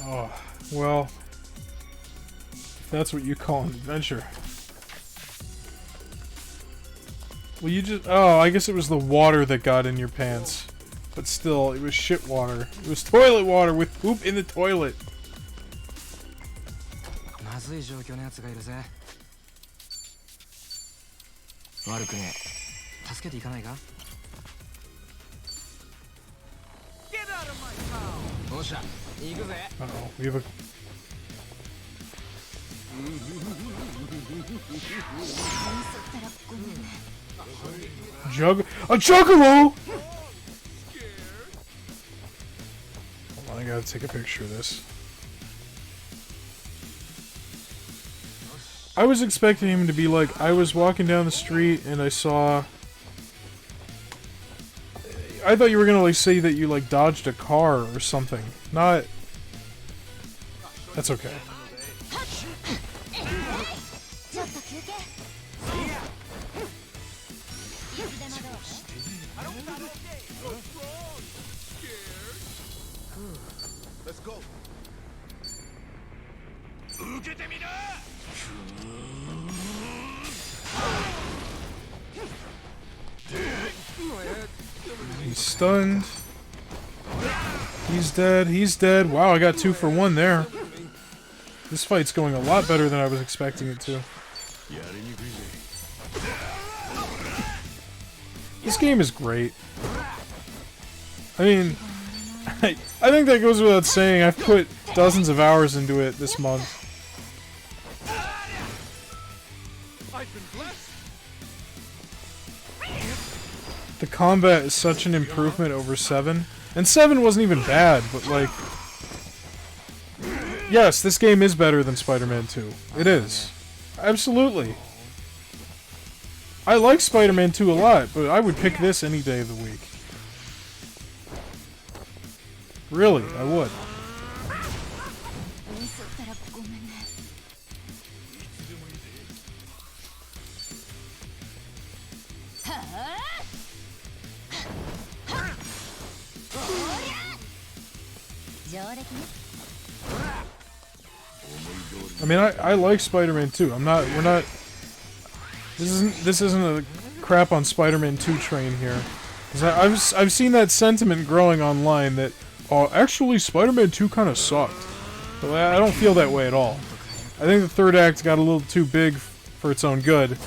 Oh, well, if that's what you call an adventure. Well, you just... Oh, I guess it was the water that got in your pants. But still, it was shit water. It was toilet water with poop in the toilet. Uh-oh, we have a... A Juggalo! Hold on, I gotta take a picture of this. I was expecting him to be like, I was walking down the street and I saw... I thought you were gonna like say that you like dodged a car or something. Not... That's okay. Let's go. He's stunned. He's dead. He's dead. Wow, I got 2 for 1 there. This fight's going a lot better than I was expecting it to. This game is great. I mean, I think that goes without saying. I've put dozens of hours into it this month. The combat is such an improvement over 7. And 7 wasn't even bad, but like... Yes, this game is better than Spider-Man 2. It is. Absolutely. I like Spider-Man 2 a lot, but I would pick this any day of the week. Really, I would. I mean, I like Spider-Man 2. We're not... This isn't a crap on Spider-Man 2 train here. 'Cause I've seen that sentiment growing online that, oh, actually Spider-Man 2 kind of sucked. But I don't feel that way at all. I think the third act got a little too big for its own good.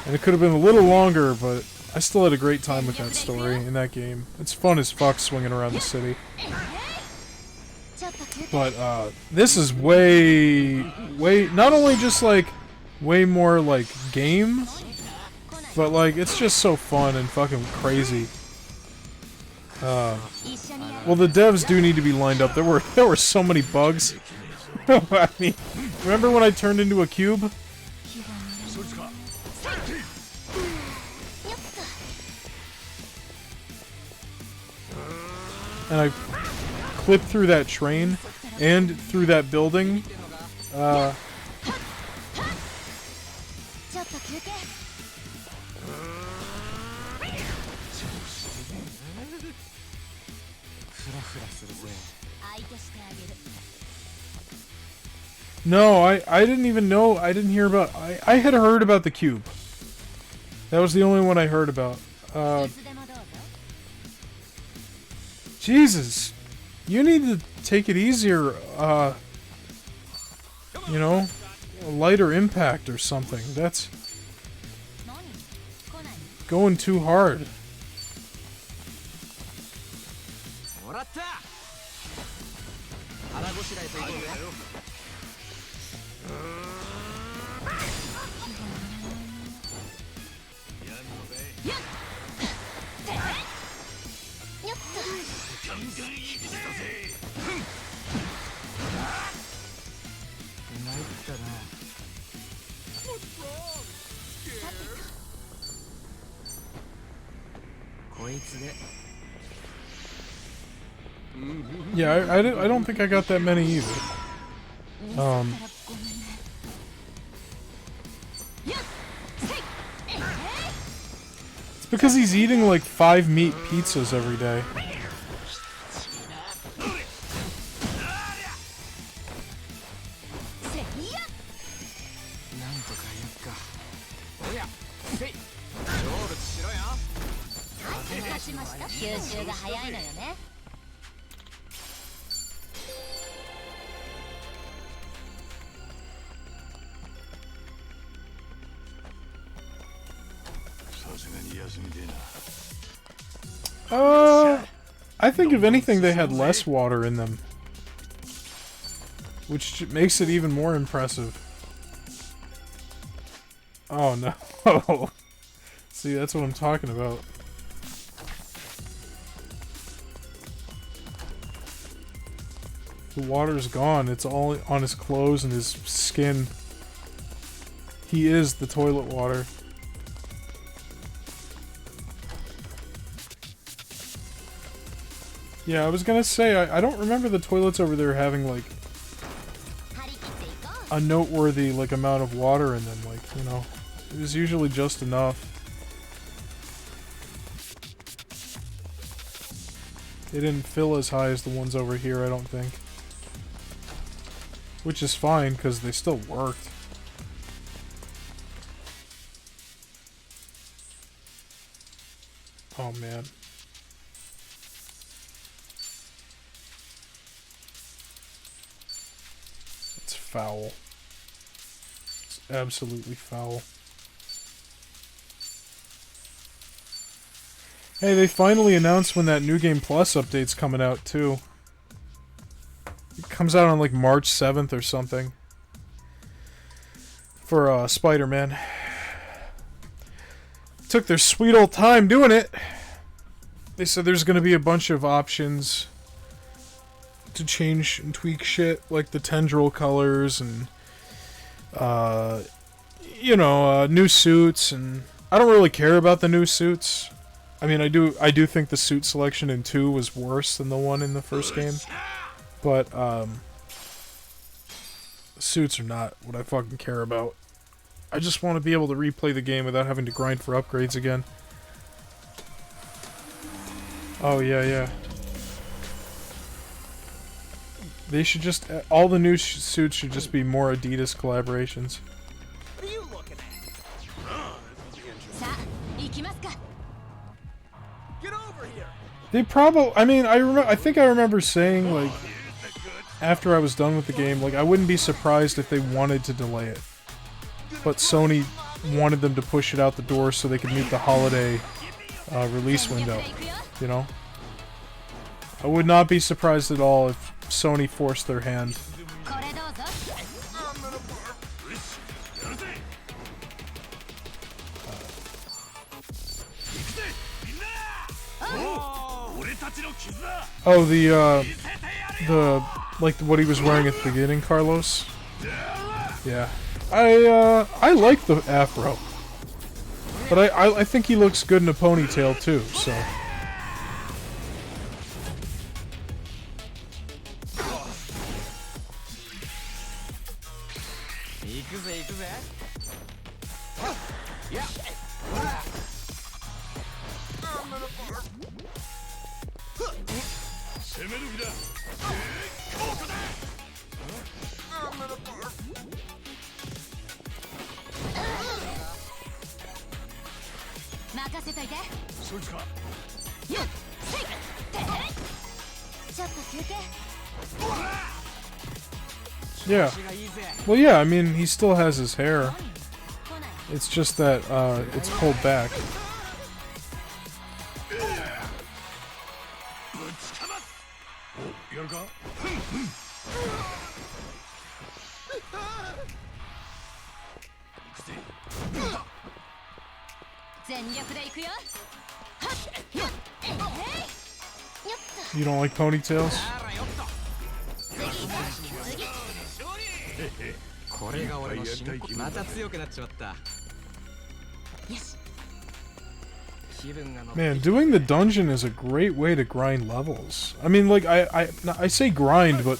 And it could have been a little longer, but I still had a great time with that story in that game. It's fun as fuck swinging around the city. 「 Just そしたらごめんね」 swinging around the city. そしたらごめんね。 Just swinging around the city. そしたらごめんね。 Just swinging around the city. そしたらごめんね。 Just swinging around the city. そしたらごめんね。 Just swinging around the city. But this is way not only just like way more like game, but like it's just so fun and fucking crazy. Well, the devs do need to be lined up. There were so many bugs. I mean, remember when I turned into a cube? And I clipped through that train and through that building. No, I didn't even know. I didn't hear about. I had heard about the cube. That was the only one I heard about. Jesus, you need to take it easier. You know, a lighter impact or something. That's going too hard. Yeah, I don't think I got that many either. It's because he's eating like 5 meat pizzas every day. I think if anything they had less water in them, which makes it even more impressive. Oh no. See, that's what I'm talking about. The water's gone. It's all on his clothes and his skin. He is the toilet water. Yeah, I was gonna say, I don't remember the toilets over there having, like, a noteworthy, like, amount of water in them. Like, you know, it was usually just enough. They didn't fill as high as the ones over here, I don't think. Which is fine, because they still worked. Oh, man. It's foul. It's absolutely foul. Hey, they finally announced when that New Game Plus update's coming out, too. It comes out on, like, March 7th or something. For, Spider-Man. Took their sweet old time doing it. They said there's gonna be a bunch of options to change and tweak shit, like the tendril colors and, you know, new suits, and I don't really care about the new suits. I mean, I do think the suit selection in 2 was worse than the one in the first game, but, suits are not what I fucking care about. I just want to be able to replay the game without having to grind for upgrades again. Oh, yeah. They should just... all the new suits should just be more Adidas collaborations. What are you looking at? Get over here. They probably... I mean, I think I remember saying, like, after I was done with the game, like, I wouldn't be surprised if they wanted to delay it. But Sony wanted them to push it out the door so they could meet the holiday release window, you know? I would not be surprised at all if Sony forced their hand. これどうぞ。 Oh, the like what he was wearing at the beginning, Carlos. Yeah, I like the afro, but I think he looks good in a ponytail too. So. Yeah. Well, yeah, I mean, he still has his hair. It's just that, it's pulled back. You don't like ponytails? これが俺の進行。また強くなっちまった。 Man, doing the dungeon is a great way to grind levels. I mean, like, I say grind, but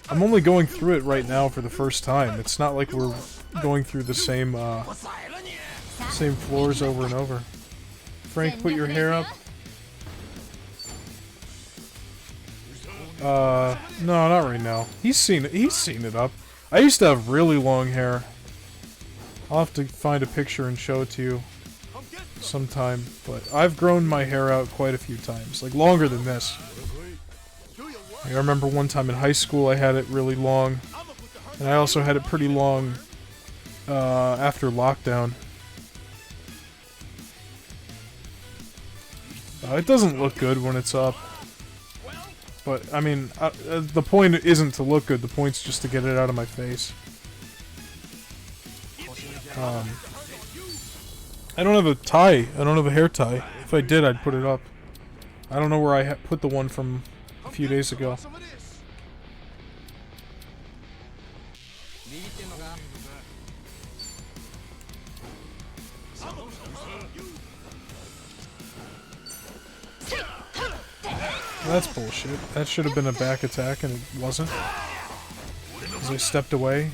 I'm only going through it right now for the first time. It's not like we're going through the same, same floors over and over. Frank, put your hair up. No, not right now. He's seen it up. I used to have really long hair. I'll have to find a picture and show it to you sometime, but I've grown my hair out quite a few times, like longer than this. I remember one time in high school I had it really long, and I also had it pretty long after lockdown. It doesn't look good when it's up. But, I mean, the point isn't to look good, the point's just to get it out of my face. I don't have a tie. I don't have a hair tie. If I did, I'd put it up. I don't know where I put the one from a few days ago. That's bullshit. That should have been a back attack and it wasn't. Because I stepped away.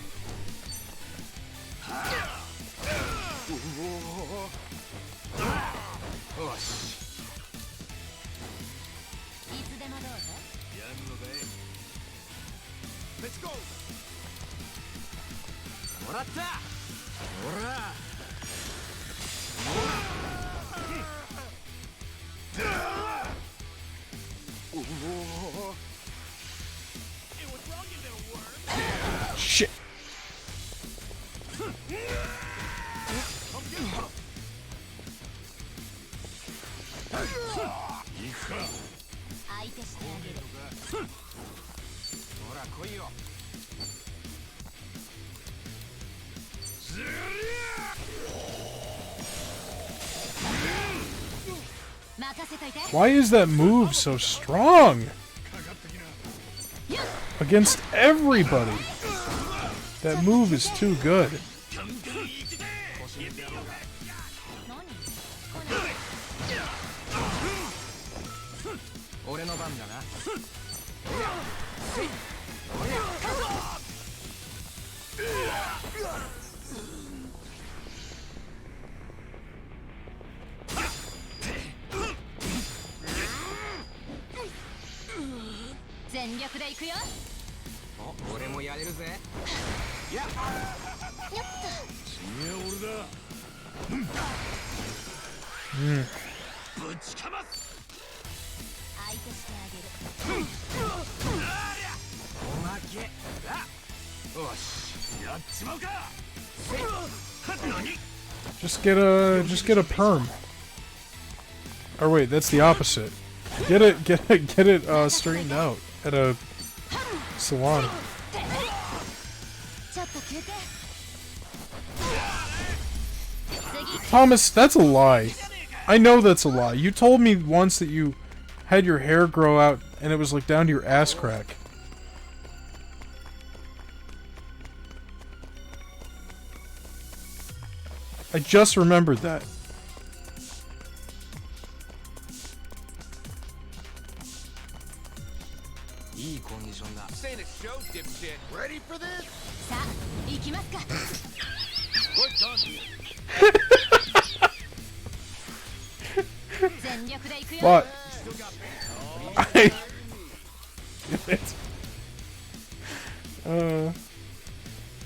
Let's go. Shit. Why is that move so strong? Against everybody. That move is too good. Just get a perm. Or wait, that's the opposite. Get it straightened out at a salon. ちょっと休憩 Thomas, that's a lie. I know that's a lie. You told me once that you had your hair grow out and it was like down to your ass crack. I just remembered that. This ain't a show, dipshit. Ready for this? さあ行きますか We're done here. 全力で行くよ What?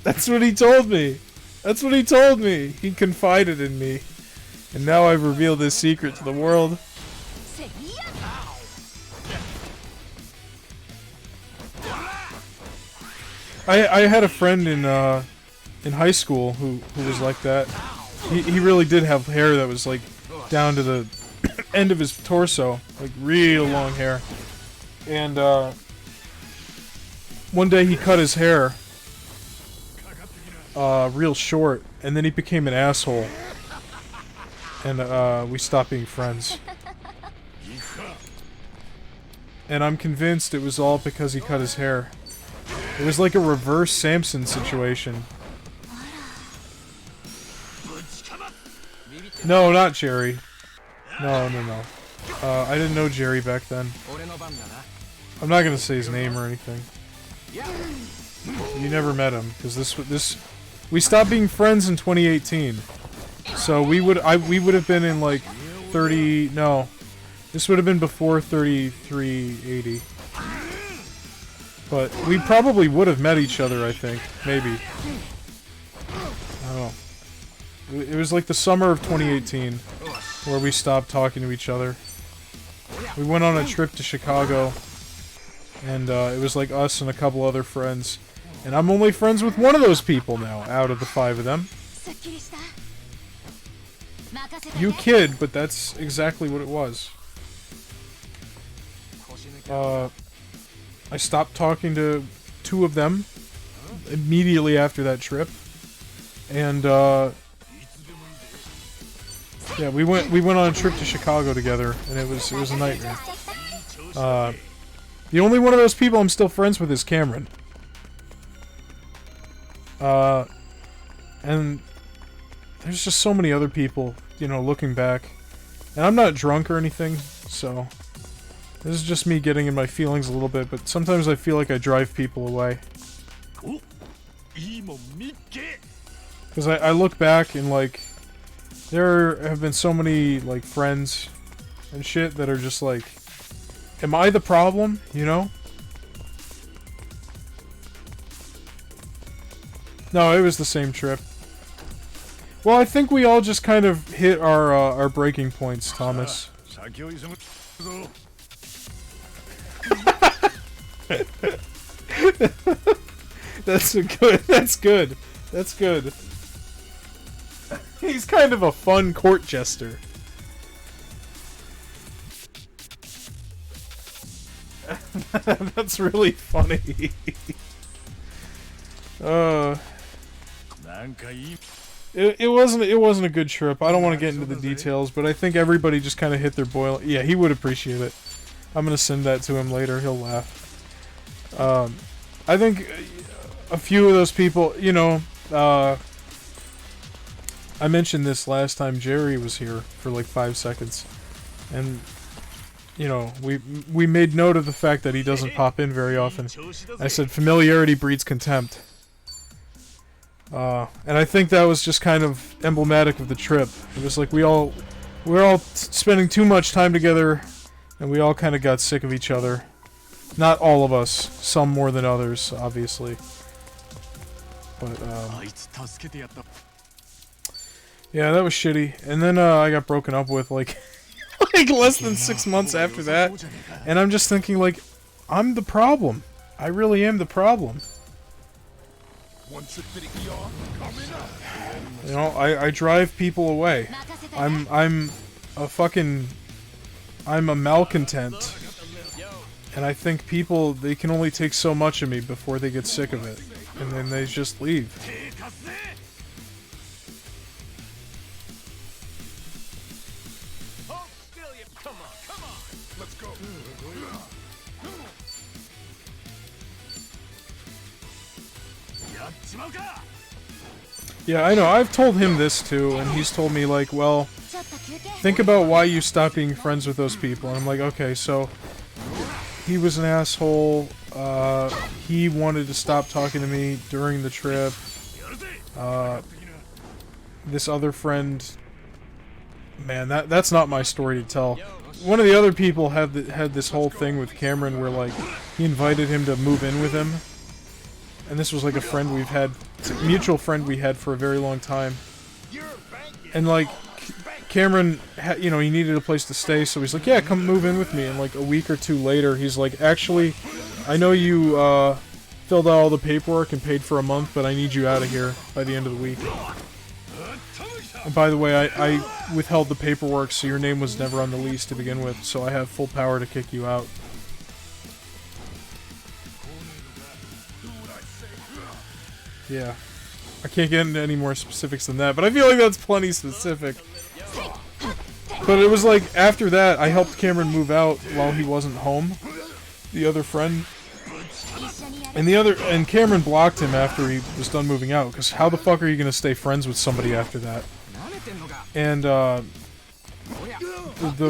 That's what he told me. That's what he told me. He confided in me. And now I've revealed this secret to the world. せいや I had a friend in high school who was like that. He really did have hair that was like down to the end of his torso, like real long hair. And one day he cut his hair real short, and then he became an asshole. And we stopped being friends. And I'm convinced it was all because he cut his hair. It was like a reverse Samson situation. No, not Jerry. No. I didn't know Jerry back then. I'm not gonna say his name or anything. You never met him, because we stopped being friends in 2018. So we would have been in like 30. No, this would have been before 3380. But we probably would have met each other, I think. Maybe. I don't know. It was like the summer of 2018 where we stopped talking to each other. We went on a trip to Chicago, and it was like us and a couple other friends. And I'm only friends with one of those people now, out of the 5 of them. すっきりした 任せて You kid, but that's exactly what it was. I stopped talking to 2 of them immediately after that trip, and yeah, we went on a trip to Chicago together, and it was a nightmare. The only one of those people I'm still friends with is Cameron. And there's just so many other people, you know, looking back, and I'm not drunk or anything, so. This is just me getting in my feelings a little bit, but sometimes I feel like I drive people away. Because I look back and, like, there have been so many, like, friends and shit that are just like, am I the problem, you know? No, it was the same trip. Well, I think we all just kind of hit our breaking points, Thomas. That's good. He's kind of a fun court jester. That's really funny. It wasn't a good trip. I don't want to get into the details, but I think everybody just kind of hit their boil. Yeah, he would appreciate it. I'm gonna send that to him later. He'll laugh. I think a few of those people, you know, I mentioned this last time Jerry was here for like 5 seconds, and you know, we made note of the fact that he doesn't pop in very often. I said familiarity breeds contempt. And I think that was just kind of emblematic of the trip. It was like we're all spending too much time together, and we all kind of got sick of each other. Not all of us, some more than others, obviously. But yeah, that was shitty. And then I got broken up with like like less than 6 months after that, and I'm just thinking like, I'm the problem. I really am the problem. You know, I drive people away. I'm a fucking I'm a malcontent. And I think people, they can only take so much of me before they get sick of it. And then they just leave. Yeah, I know. I've told him this too, and he's told me, like, well, think about why you stopped being friends with those people. And I'm like, okay, so he was an asshole. He wanted to stop talking to me during the trip. This other friend, man, that's not my story to tell. One of the other people had this whole thing with Cameron where, like, he invited him to move in with him. And this was like a friend we've had, a mutual friend we had for a very long time. And like, Cameron, you know, he needed a place to stay, so he's like, yeah, come move in with me. And like a week or two later, he's like, actually, I know you filled out all the paperwork and paid for a month, but I need you out of here by the end of the week. And by the way, I withheld the paperwork, so your name was never on the lease to begin with, so I have full power to kick you out. Yeah. I can't get into any more specifics than that, but I feel like that's plenty specific. But it was like, after that, I helped Cameron move out while he wasn't home. The other friend. And Cameron blocked him after he was done moving out, because how the fuck are you going to stay friends with somebody after that? And, the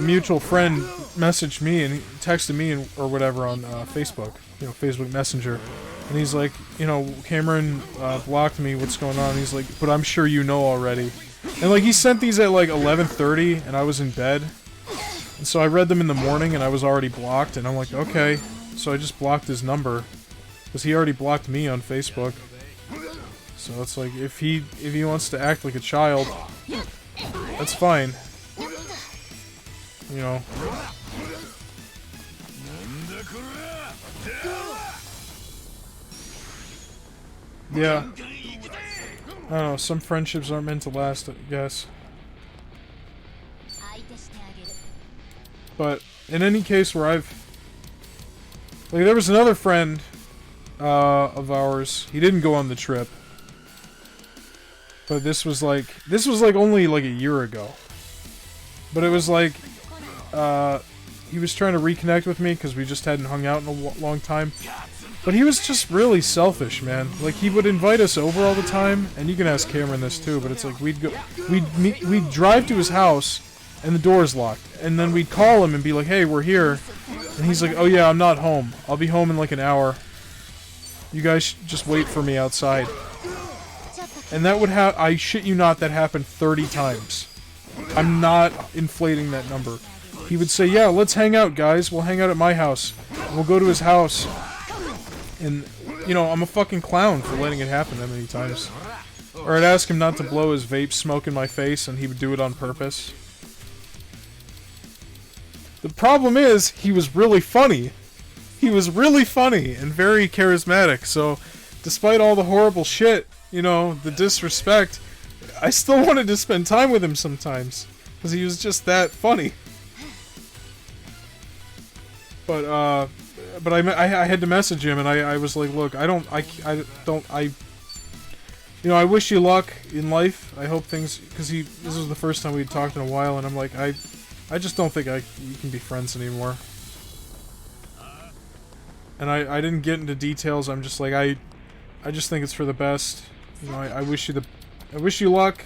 mutual friend messaged me and texted me or whatever on Facebook, you know, Facebook Messenger. And he's like, you know, Cameron blocked me, what's going on? And he's like, but I'm sure you know already. And like, he sent these at like 11:30 and I was in bed. And so I read them in the morning and I was already blocked and I'm like, okay. So I just blocked his number. Because he already blocked me on Facebook. So it's like, if he wants to act like a child, that's fine. You know. Yeah. I don't know, some friendships aren't meant to last, I guess. But, in any case where I've... Like, there was another friend of ours. He didn't go on the trip. But this was like only like a year ago. But it was like, he was trying to reconnect with me because we just hadn't hung out in a long time. But he was just really selfish, man. Like, he would invite us over all the time, and you can ask Cameron this too, but it's like we'd drive to his house, and the door's locked. And then we'd call him and be like, hey, we're here. And he's like, oh yeah, I'm not home. I'll be home in like an hour. You guys just wait for me outside. And that would I shit you not, that happened 30 times. I'm not inflating that number. He would say, yeah, let's hang out, guys. We'll hang out at my house. And we'll go to his house. And, you know, I'm a fucking clown for letting it happen that many times. Or I'd ask him not to blow his vape smoke in my face, and he would do it on purpose. The problem is, he was really funny. He was really funny and very charismatic, so despite all the horrible shit, you know, the disrespect, I still wanted to spend time with him sometimes. Because he was just that funny. But I had to message him, and I was like, look, I wish you luck in life. I hope things, because this was the first time we'd talked in a while, and I'm like, I just don't think we can be friends anymore. And I didn't get into details. I'm just like, I just think it's for the best. You know, I wish you luck.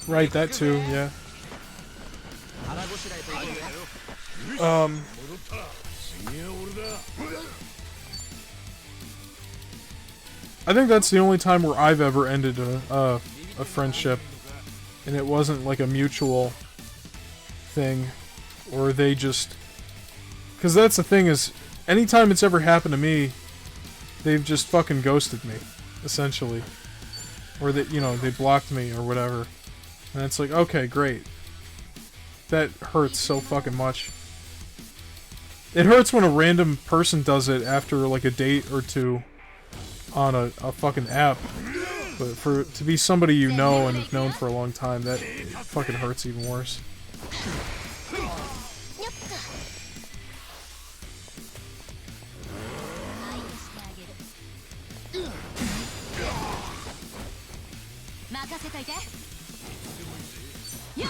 Right, that too, yeah. I think that's the only time where I've ever ended a friendship, and it wasn't like a mutual thing, or they just... Because that's the thing is, anytime it's ever happened to me, they've just fucking ghosted me, essentially. Or that, you know, they blocked me or whatever. And it's like, okay, great. That hurts so fucking much. It hurts when a random person does it after like a date or two on a fucking app. But to be somebody you know and have known for a long time, that fucking hurts even worse. 任せといて。やっ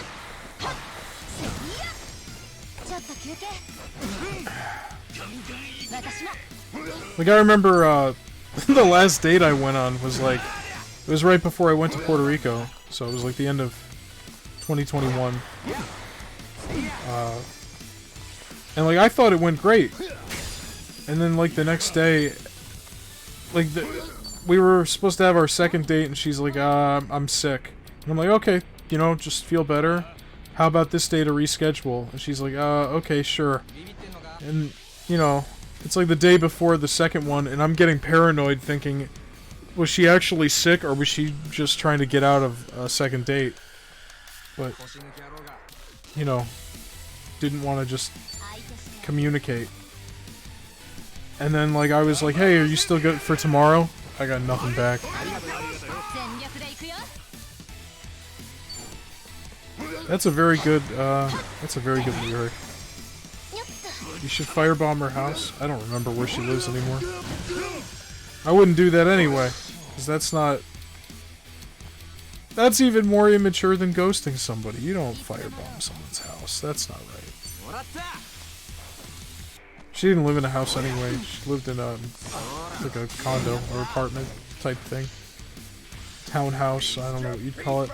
はっせいや。ちょっと休憩。私も。Like, I remember, the last date I went on was like, it was right before I went to Puerto Rico, so it was like the end of 2021. And like, I thought it went great. And then like the next day, like, we were supposed to have our second date, and she's like, I'm sick. And I'm like, okay, you know, just feel better. How about this day to reschedule? And she's like, okay, sure. And, you know, it's like the day before the second one, and I'm getting paranoid thinking, was she actually sick, or was she just trying to get out of a second date? But, you know, didn't want to just communicate. And then, like, I was like, hey, are you still good for tomorrow? I got nothing back. That's a very good lyric. You should firebomb her house. I don't remember where she lives anymore. I wouldn't do that anyway, because that's not... That's even more immature than ghosting somebody. You don't firebomb someone's house. That's not right. She didn't live in a house anyway. She lived in like a condo or apartment type thing. Townhouse, I don't know what you'd call it.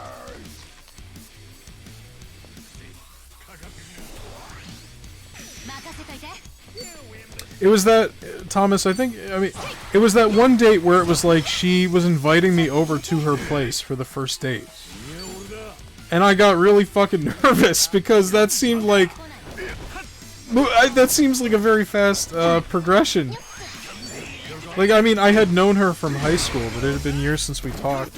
It was that, Thomas, I mean, it was that one date where it was like she was inviting me over to her place for the first date. And I got really fucking nervous because that seemed like... that seems like a very fast progression. Like, I mean, I had known her from high school, but it had been years since we talked.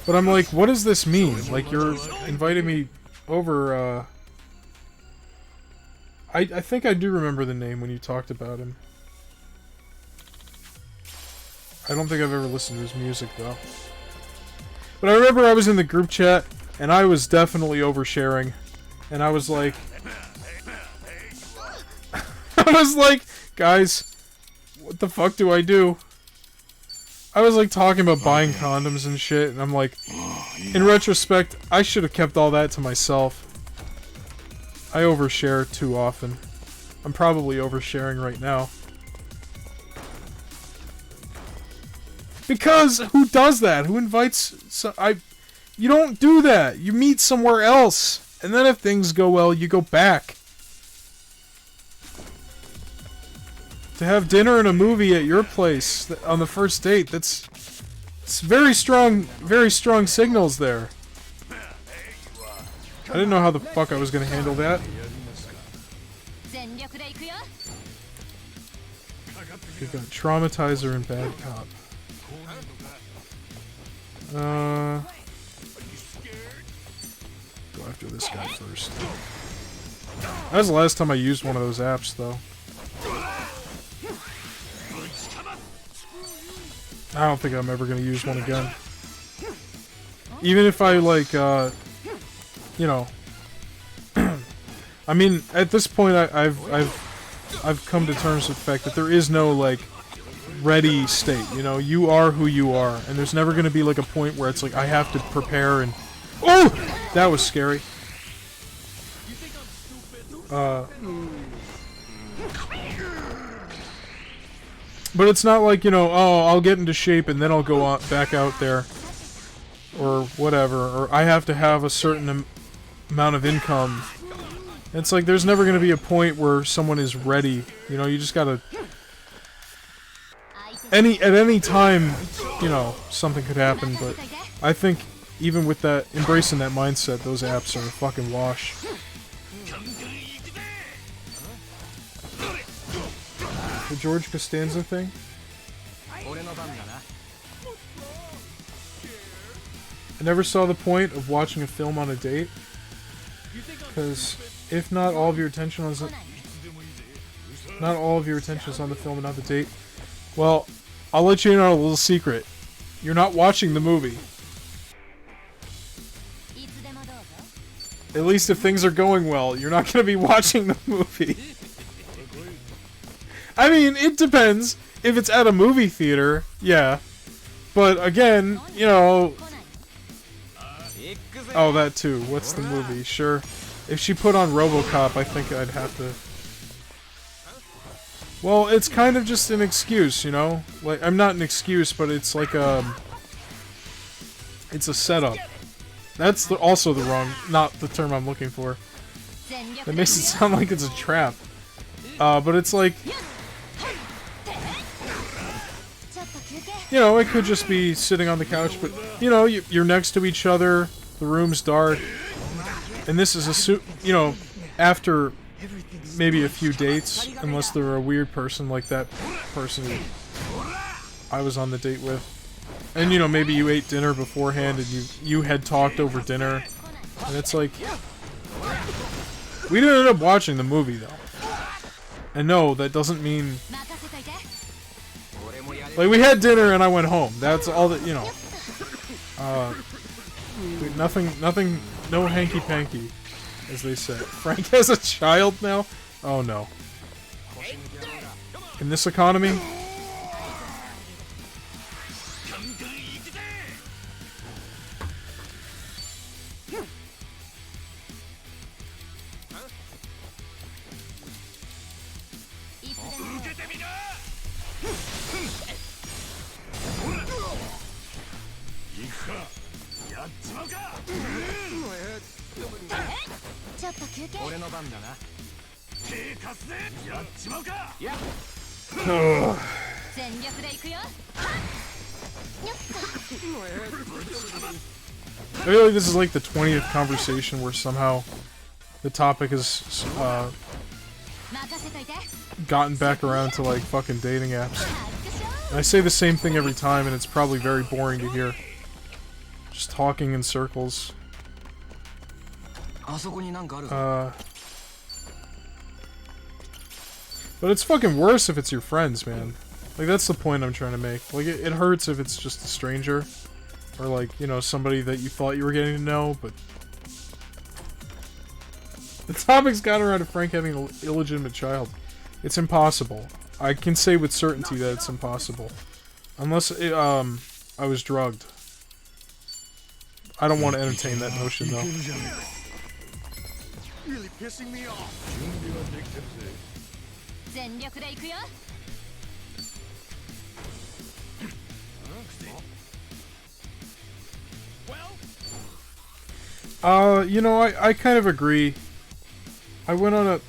But I'm like, what does this mean? Like, you're inviting me over, I think I do remember the name when you talked about him. I don't think I've ever listened to his music, though. But I remember I was in the group chat, and I was definitely oversharing. And I was like... I was like, guys, what the fuck do I do? I was like talking about buying condoms and shit, and I'm like, in retrospect, I should have kept all that to myself. I overshare too often. I'm probably oversharing right now. Because who does that? Who invites... You don't do that. You meet somewhere else. And then if things go well, you go back. To have dinner and a movie at your place on the first date, it's very strong signals there. I didn't know how the fuck I was gonna handle that. We've got Traumatizer and Bad Cop. Go after this guy first. That was the last time I used one of those apps, though. I don't think I'm ever gonna use one again. Even if I, like, you know... I mean, at this point, I've come to terms with the fact that there is no, like, ready state, you know? You are who you are, and there's never gonna be, like, a point where it's like, I have to prepare and... Oh! That was scary. But it's not like, you know, oh, I'll get into shape and then I'll go back out there. Or whatever. Or I have to have a certain amount of income. It's like, there's never going to be a point where someone is ready. You know, you just gotta... At any time, you know, something could happen, but I think even with that, embracing that mindset, those apps are a fucking wash. The George Costanza thing? I never saw the point of watching a film on a date, because if not all of your attention is on the film and not the date, well, I'll let you in on a little secret. You're not watching the movie. At least if things are going well, you're not going to be watching the movie. I mean, it depends. If it's at a movie theater, yeah. But again, you know... Oh, that too. What's the movie? Sure. If she put on RoboCop, I think I'd have to... Well, it's kind of just an excuse, you know? Like, I'm not an excuse, but it's like it's a setup. That's also the wrong... not the term I'm looking for. That makes it sound like it's a trap. But it's like... You know, it could just be sitting on the couch, but, you know, you're next to each other, the room's dark, and this is you know, after maybe a few dates, unless they're a weird person like that person I was on the date with. And, you know, maybe you ate dinner beforehand and you had talked over dinner, and it's like... We didn't end up watching the movie, though. And no, that doesn't mean... Like, we had dinner and I went home. That's all that, you know. Nothing, no hanky-panky, as they say. Frank has a child now? Oh no. In this economy? I feel like this is like the 20th conversation where somehow the topic has gotten back around to like fucking dating apps. And I say the same thing every time and it's probably very boring to hear. Just talking in circles. But it's fucking worse if it's your friends, man. Like, that's the point I'm trying to make. Like, it hurts if it's just a stranger. Or, like, you know, somebody that you thought you were getting to know, but... The topic's got around to Frank having an illegitimate child. It's impossible. I can say with certainty that it's impossible. Unless, I was drugged. I don't want to entertain that notion, though. Really pissing me off. You know, I kind of agree. I went on a...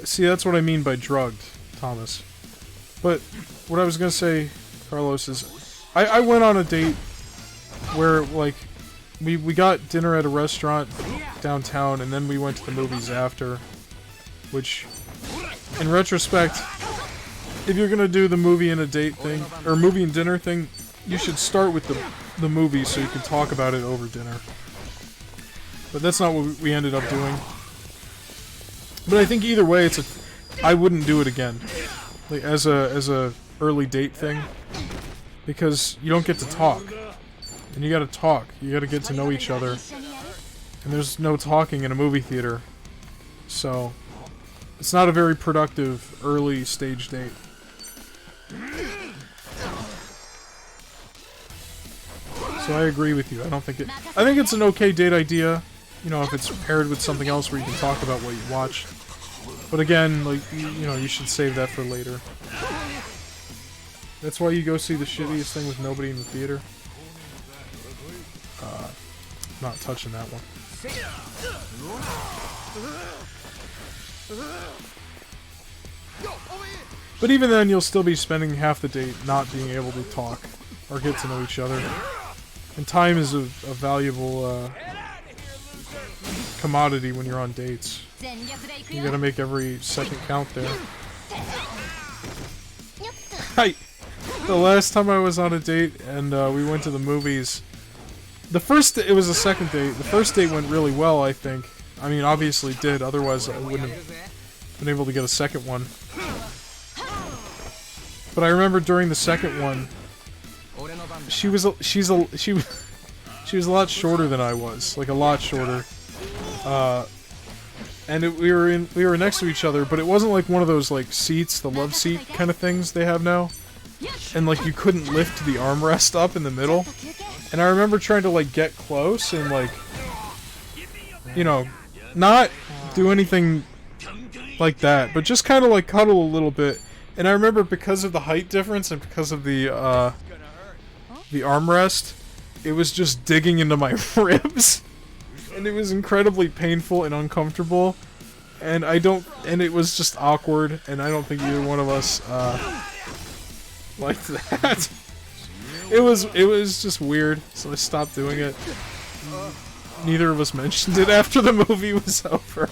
See, that's what I mean by drugged, Thomas. But what I was gonna say, Carlos, is... I went on a date where, like, we got dinner at a restaurant downtown, and then we went to the movies after. Which, in retrospect, if you're gonna do the movie and a date thing, or movie and dinner thing, you should start with the movie so you can talk about it over dinner. But that's not what we ended up doing. But I think either way, I wouldn't do it again. Like, as a early date thing. Because you don't get to talk. And you gotta talk. You gotta get to know each other. And there's no talking in a movie theater. So, it's not a very productive early stage date. So I agree with you. I think it's an okay date idea. You know, if it's paired with something else where you can talk about what you watched. But again, like, you know, you should save that for later. That's why you go see the shittiest thing with nobody in the theater. Not touching that one. But even then, you'll still be spending half the date not being able to talk or get to know each other. And time is a valuable commodity when you're on dates. You gotta make every second count there. Hi! The last time I was on a date and we went to the movies, it was a second date. The first date went really well, I think. I mean, obviously it did, otherwise I wouldn't have been able to get a second one. but I remember during the second one, she was a lot shorter than I was, like a lot shorter. And we were next to each other, but it wasn't like one of those like seats, the love seat kind of things they have now. And like you couldn't lift the armrest up in the middle. And I remember trying to like get close and like, you know, not do anything like that, but just kind of like cuddle a little bit. And I remember because of the height difference and because of the armrest, it was just digging into my ribs. And it was incredibly painful and uncomfortable. And it was just awkward, and I don't think either one of us liked that. It was just weird, so I stopped doing it. Neither of us mentioned it after the movie was over.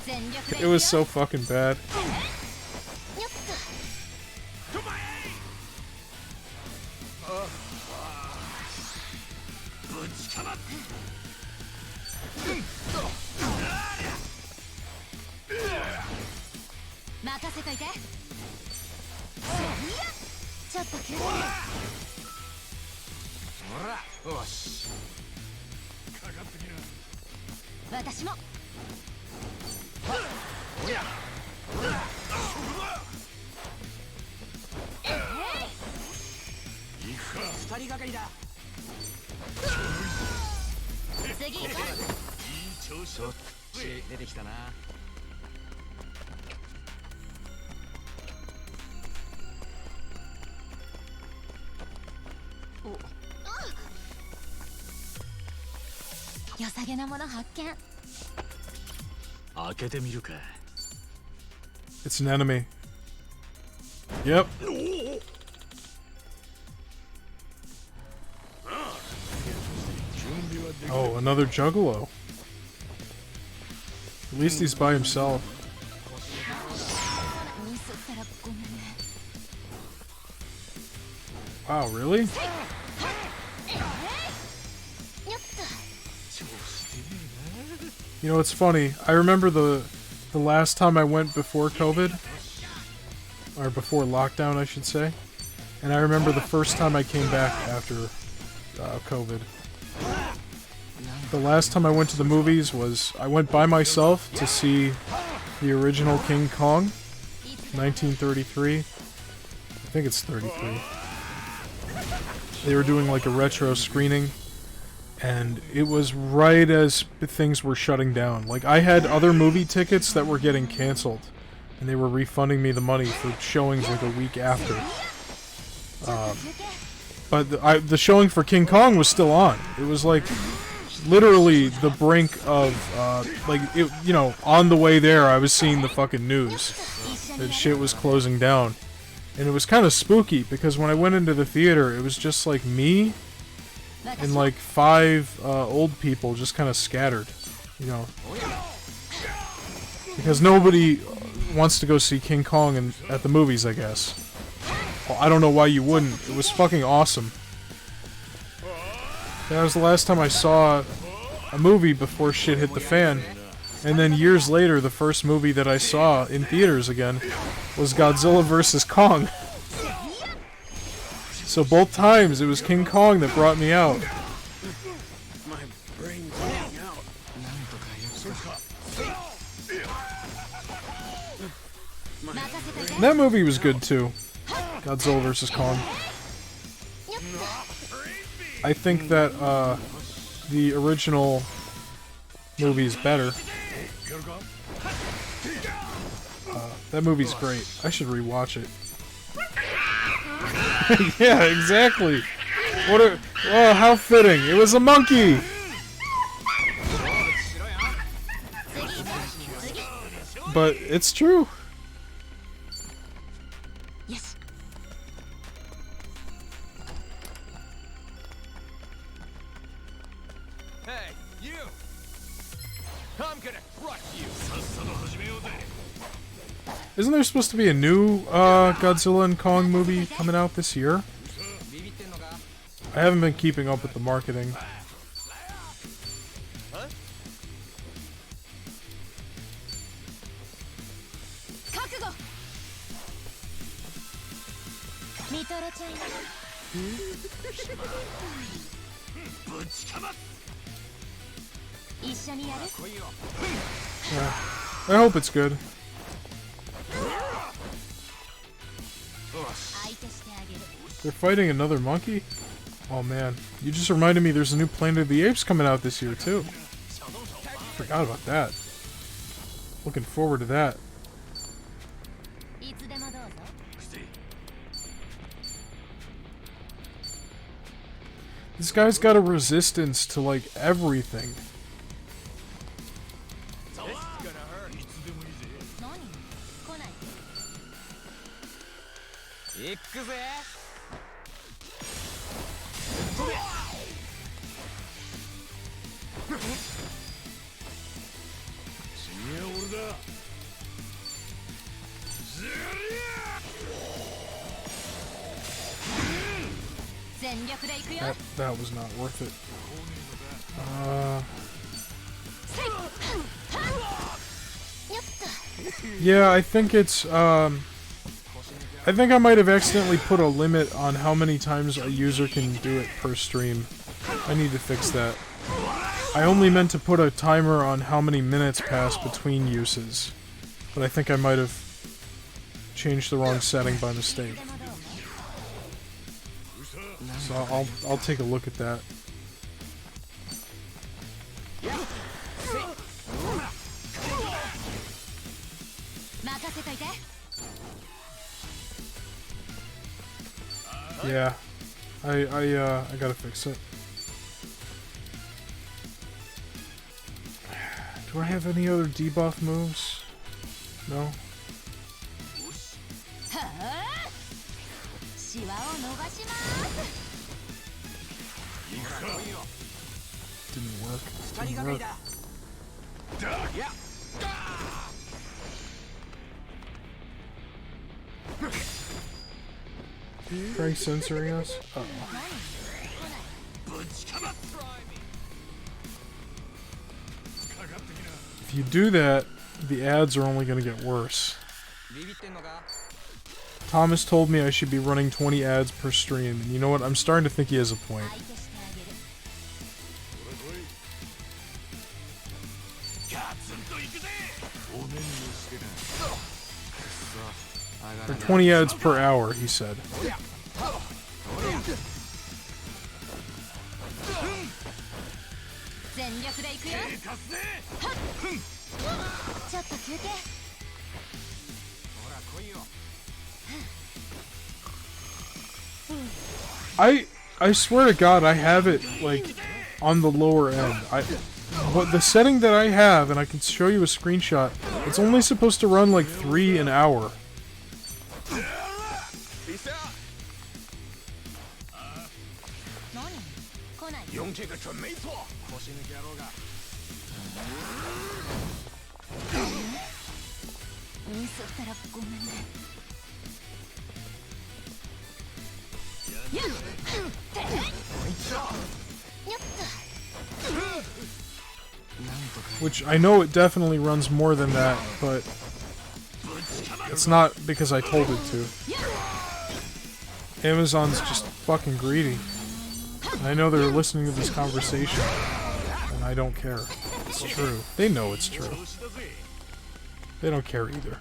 It was so fucking bad. It's an enemy. Yep. Oh, another Juggalo. At least he's by himself. Wow, really? You know, it's funny. I remember the last time I went before COVID, or before lockdown, I should say. And I remember the first time I came back after COVID. The last time I went to the movies was, I went by myself to see the original King Kong, 1933. I think it's 33. They were doing like a retro screening, and it was right as things were shutting down. Like, I had other movie tickets that were getting canceled, and they were refunding me the money for showings like a week after. But the showing for King Kong was still on. It was like literally the brink of, you know, on the way there I was seeing the fucking news that shit was closing down. And it was kind of spooky, because when I went into the theater, it was just like me and like 5 old people just kind of scattered, you know. Because nobody wants to go see King Kong at the movies, I guess. Well, I don't know why you wouldn't. It was fucking awesome. That was the last time I saw a movie before shit hit the fan. And then years later, the first movie that I saw in theaters again was Godzilla vs. Kong. So both times, it was King Kong that brought me out. My brain's bleeding out. And that movie was good too. Godzilla vs. Kong. I think that the original movie is better. That movie's great. I should rewatch it. Yeah, exactly. Oh, how fitting. It was a monkey. But it's true. Yes. Hey, you! I'm gonna crush you! Isn't there supposed to be a new Godzilla and Kong movie coming out this year? I haven't been keeping up with the marketing. 見とれちゃいな。一緒にやる？ I hope it's good. 相手してあげる。 They're fighting another monkey? Oh man, you just reminded me there's a new Planet of the Apes coming out this year too. Forgot about that. Looking forward to that. いつでもどうぞ。 This guy's got a resistance to like everything. 何？来ない。行くぜ。次は俺だ。全力で行くよ。 That was not worth it. Yeah, I think it's I think I might have accidentally put a limit on how many times a user can do it per stream. I need to fix that. I only meant to put a timer on how many minutes pass between uses, but I think I might have changed the wrong setting by mistake. So I'll take a look at that. Yeah, I gotta fix it. Do I have any other debuff moves? No. Didn't work. Didn't work. Try censoring us? Uh-oh. If you do that, the ads are only going to get worse. Thomas told me I should be running 20 ads per stream, and you know what? I'm starting to think he has a point. Or 20 ads per hour, he said. I swear to God, I have it like on the lower end. What the setting that I have, and I can show you a screenshot. It's only supposed to run like 3 an hour. Which I know it definitely runs more than that, but it's not because I told it to. Amazon's just fucking greedy. And I know they're listening to this conversation, and I don't care. It's true. They know it's true. They don't care either.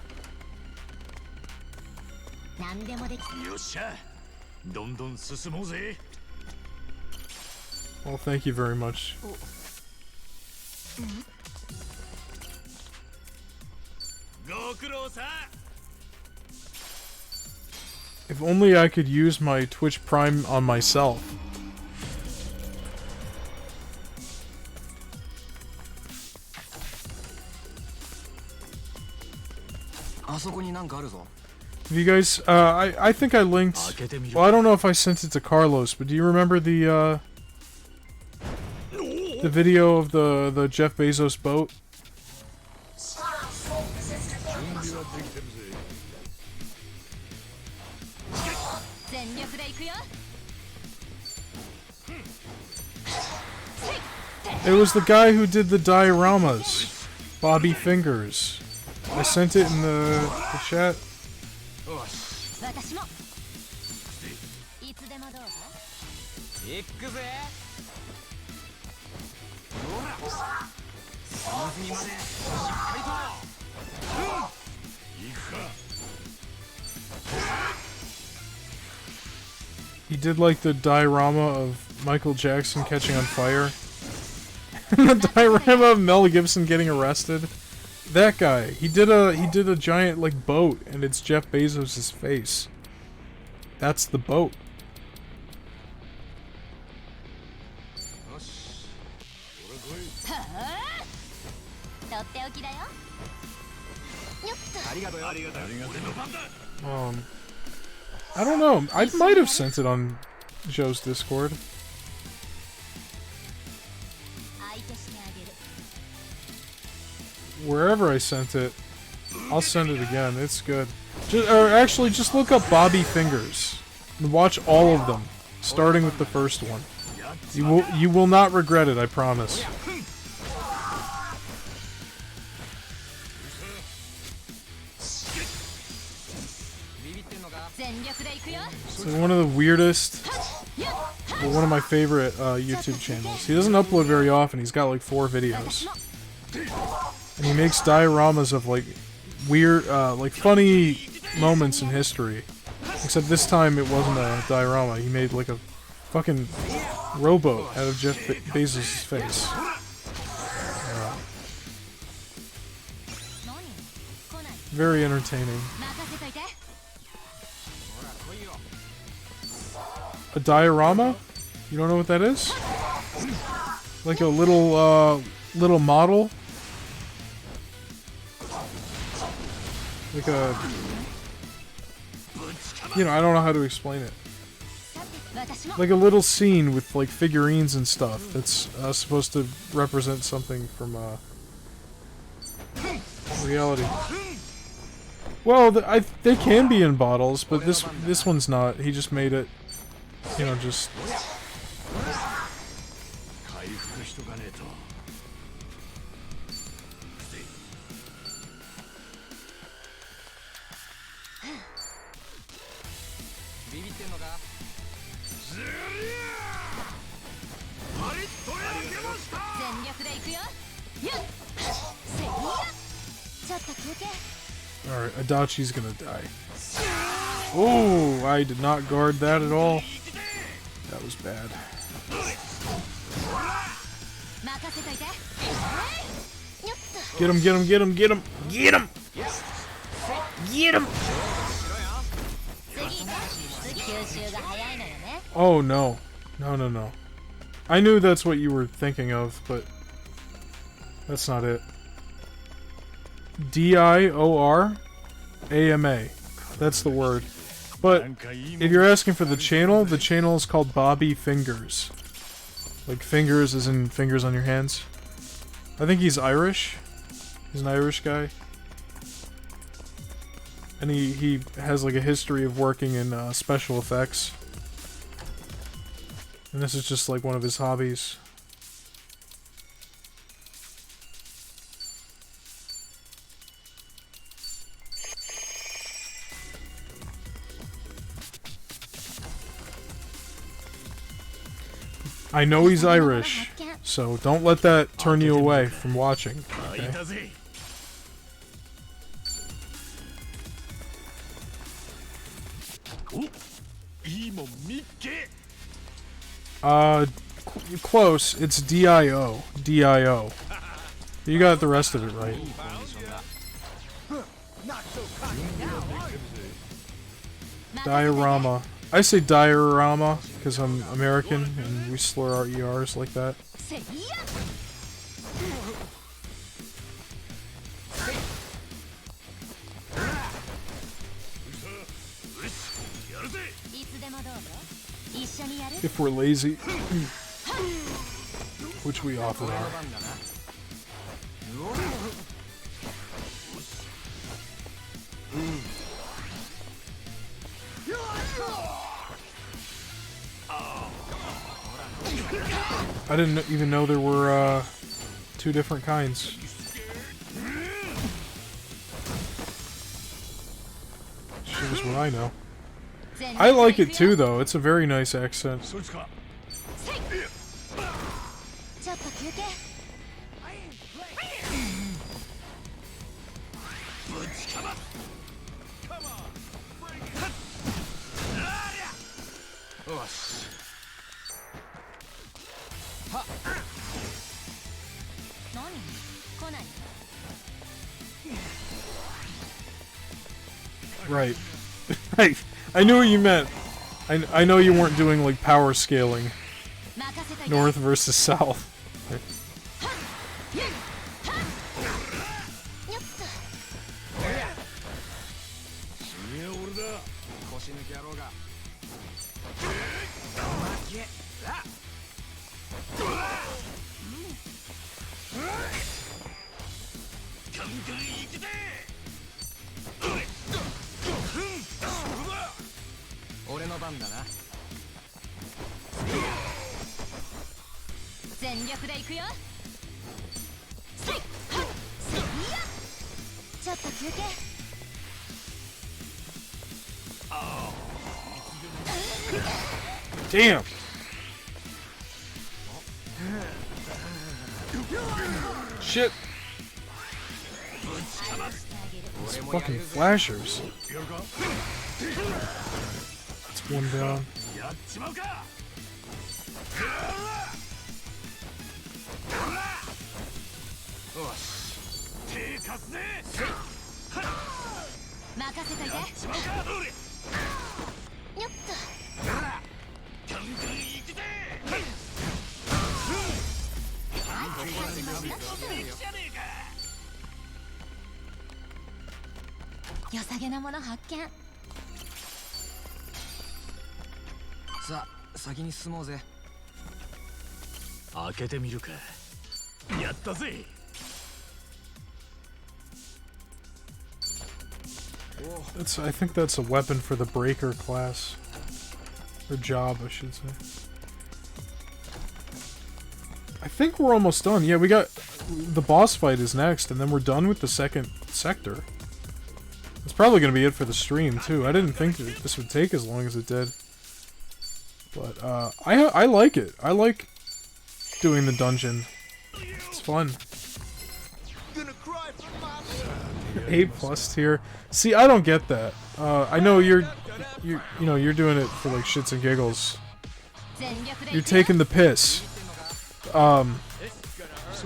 Well, thank you very much. If only I could use my Twitch Prime on myself. Have you guys, I think I linked, well, I don't know if I sent it to Carlos, but do you remember the video of the Jeff Bezos boat? It was the guy who did the dioramas, Bobby Fingers. I sent it in the chat. 行くぜ。ほら隅々までしっかりと。行くか。 He did like the diorama of Michael Jackson catching on fire. And the diorama of Mel Gibson getting arrested. That guy. He did a giant like boat and it's Jeff Bezos' face. That's the boat. よし。はあ、とっておきだよ。よっと。ありがとうよ。ありがとう。俺の番だ。I don't know. I might have sent it on Joe's Discord. 相手してあげる。 Wherever I sent it, I'll send it again. It's good. Or actually, just look up Bobby Fingers and watch all of them, starting with the first one. You will not regret it. I promise. It's like one of the weirdest, well, one of my favorite YouTube channels. He doesn't upload very often. He's got like 4 videos. And he makes dioramas of like weird, like funny moments in history. Except this time it wasn't a diorama. He made like a fucking rowboat out of Jeff Bezos' face. Very entertaining. A diorama? You don't know what that is? Like a little, little model? Like a... You know, I don't know how to explain it. Like a little scene with, like, figurines and stuff that's supposed to represent something from, reality. Well, they can be in bottles, but this one's not. He just made it, you know, just... Alright, Adachi's gonna die. Oh, I did not guard that at all. That was bad. Get him, get him, get him, get him! Get him! Get him! Oh no. No, no, no. I knew that's what you were thinking of, but that's not it. D-I-O-R-A-M-A. That's the word. But if you're asking for the channel is called Bobby Fingers. Like fingers as in fingers on your hands. I think he's Irish. He's an Irish guy. And he has like a history of working in special effects. And this is just like one of his hobbies. I know he's Irish, so don't let that turn you away from watching, okay? Close. It's D-I-O. D-I-O. You got the rest of it right. Diorama. I say diorama because I'm American and we slur our ERs like that. If we're lazy, which we often are. I didn't even know there were 2 different kinds. Shows what I know. I like it too, though. It's a very nice accent. と休憩。よし。 何？来ない。 Right. I knew what you meant. I know you weren't doing like power scaling. 任せといて。 North versus south. よっと。腰抜き野郎が。俺の番だな。全力で行くよ。せいはっせいや。ちょっと休憩。 Damn. Shit. These fucking flashers. That's one down.良さげなもの発見。さあ先に進もうぜ。開けてみるか。やったぜ。 I think that's a weapon for the breaker class. Or job, I should say. I think we're almost done. Yeah, we got... The boss fight is next, and then we're done with the second sector. It's probably going to be it for the stream, too. I didn't think that this would take as long as it did. But, I like it. I like doing the dungeon. It's fun. A+ tier. See, I don't get that. I know you're doing it for like shits and giggles. You're taking the piss. But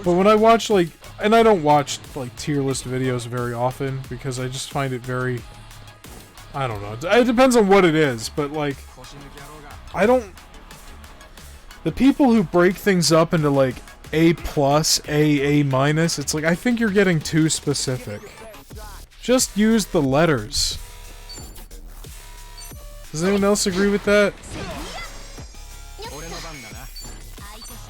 when I watch like, and I don't watch like tier list videos very often because I just find it very, I don't know. It depends on what it is, but like, I don't. The people who break things up into like A+, A-, it's like I think you're getting too specific. Just use the letters. Does anyone else agree with that?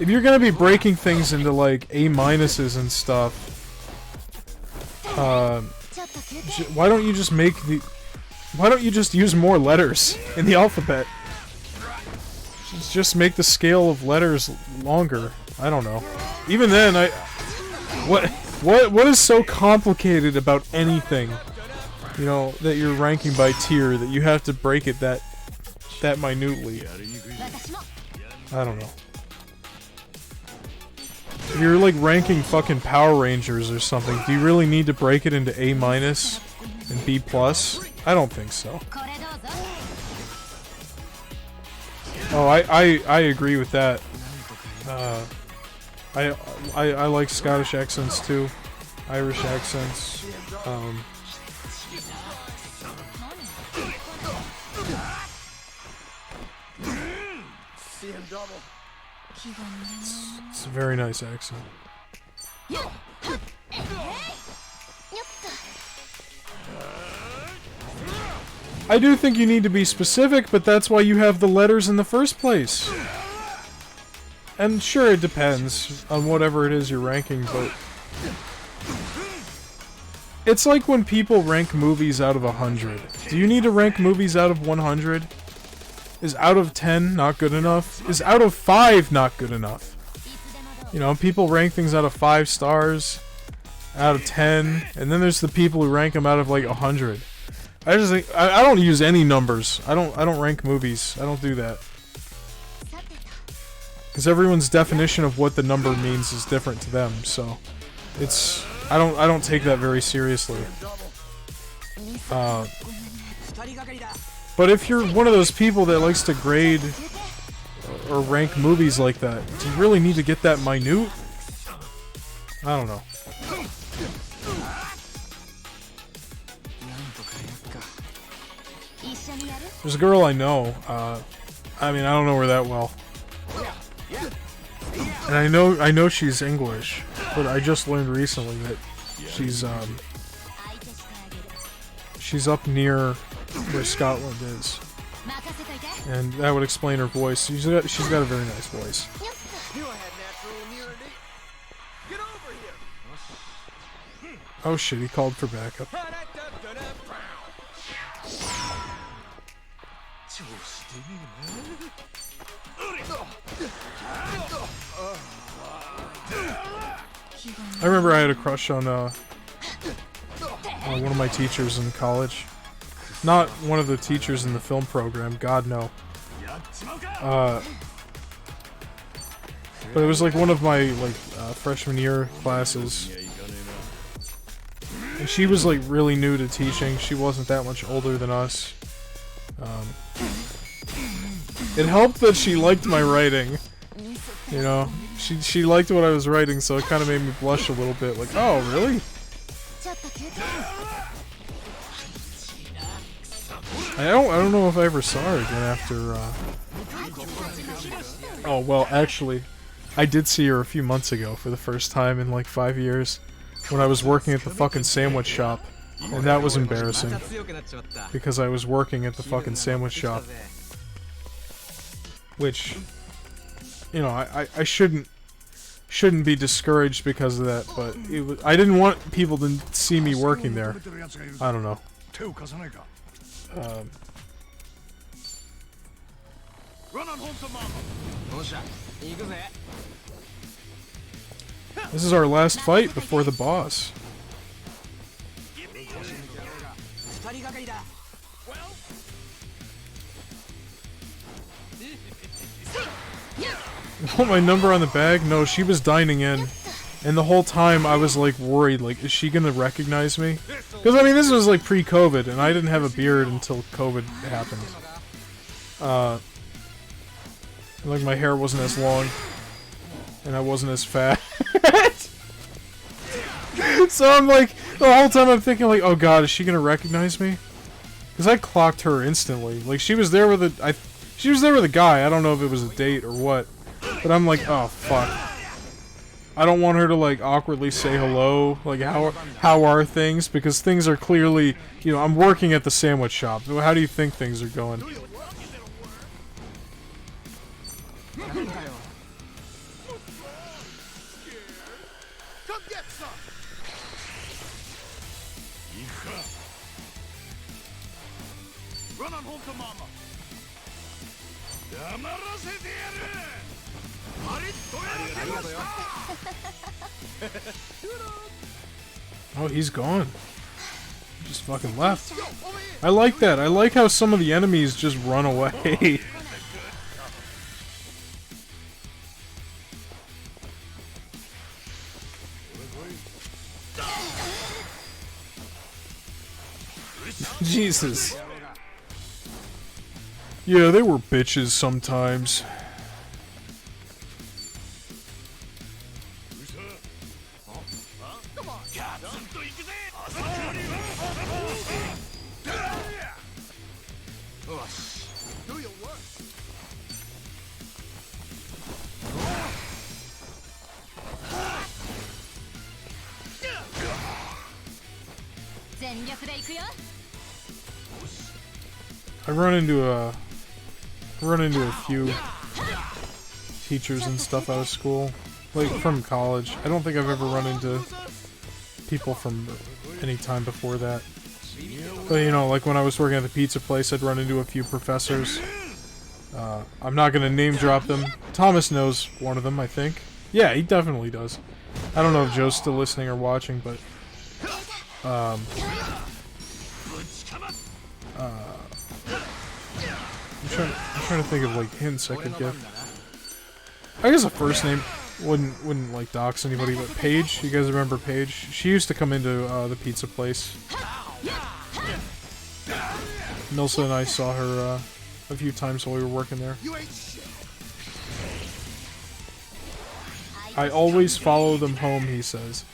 If you're gonna be breaking things into like A- and stuff, why don't you just make the? Why don't you just use more letters in the alphabet? Just make the scale of letters longer. I don't know. Even then, What is so complicated about anything, you know, that you're ranking by tier, that you have to break it that minutely? I don't know. If you're like ranking fucking Power Rangers or something, do you really need to break it into A- and B+? I don't think so. Oh, I agree with that. I like Scottish accents too, Irish accents. It's a very nice accent. I do think you need to be specific, but that's why you have the letters in the first place. And sure, it depends on whatever it is you're ranking, but... It's like when people rank movies out of 100. Do you need to rank movies out of 100? Is out of 10 not good enough? Is out of 5 not good enough? You know, people rank things out of 5 stars, out of 10, and then there's the people who rank them out of like 100. I just think I don't use any numbers. I don't rank movies. I don't do that. Because everyone's definition of what the number means is different to them, so it's I don't take that very seriously. But if you're one of those people that likes to grade or rank movies like that, do you really need to get that minute? I don't know. There's a girl I know, I mean, I don't know her that well. And I know she's English, but I just learned recently that she's up near where Scotland is. And that would explain her voice. She's got a very nice voice. Oh shit, he called for backup. I remember I had a crush on one of my teachers in college. Not one of the teachers in the film program, God no. But it was like one of my freshman year classes. And she was like really new to teaching. She wasn't that much older than us. It helped that she liked my writing. You know, she liked what I was writing, so it kind of made me blush a little bit. Like, oh, really? I don't know if I ever saw her again after. Oh well, actually, I did see her a few months ago for the first time in like 5 years, when I was working at the fucking sandwich shop, and that was embarrassing because I was working at the fucking sandwich shop, which, you know, I shouldn't be discouraged because of that, but I didn't want people to see me working there. I don't know. This is our last fight before the boss. Want my number on the bag? No, she was dining in. And the whole time I was like worried, like, is she gonna recognize me? Because I mean, this was like pre-COVID, and I didn't have a beard until COVID happened. Like my hair wasn't as long, and I wasn't as fat. So I'm like, the whole time I'm thinking like, oh god, is she gonna recognize me? Because I clocked her instantly. Like she was there with a guy. I don't know if it was a date or what, but I'm like, oh fuck. I don't want her to like awkwardly say hello, like how are things, because things are clearly, you know, I'm working at the sandwich shop. How do you think things are going? Come get some. Run on home to mama. Oh, he's gone. He just fucking left. I like that. I like how some of the enemies just run away. Jesus. Yeah, they were bitches sometimes. I run into a few teachers and stuff out of school, like from college. I don't think I've ever run into people from any time before that. But you know, like when I was working at the pizza place, I'd run into a few professors. I'm not gonna name drop them. Thomas knows one of them, I think. Yeah, he definitely does. I don't know if Joe's still listening or watching, but I'm trying to think of like hints I could give. I guess a first name wouldn't like dox anybody, but Paige, you guys remember Paige? She used to come into the pizza place. Nilsa and I saw her a few times while we were working there. I always follow them home, he says.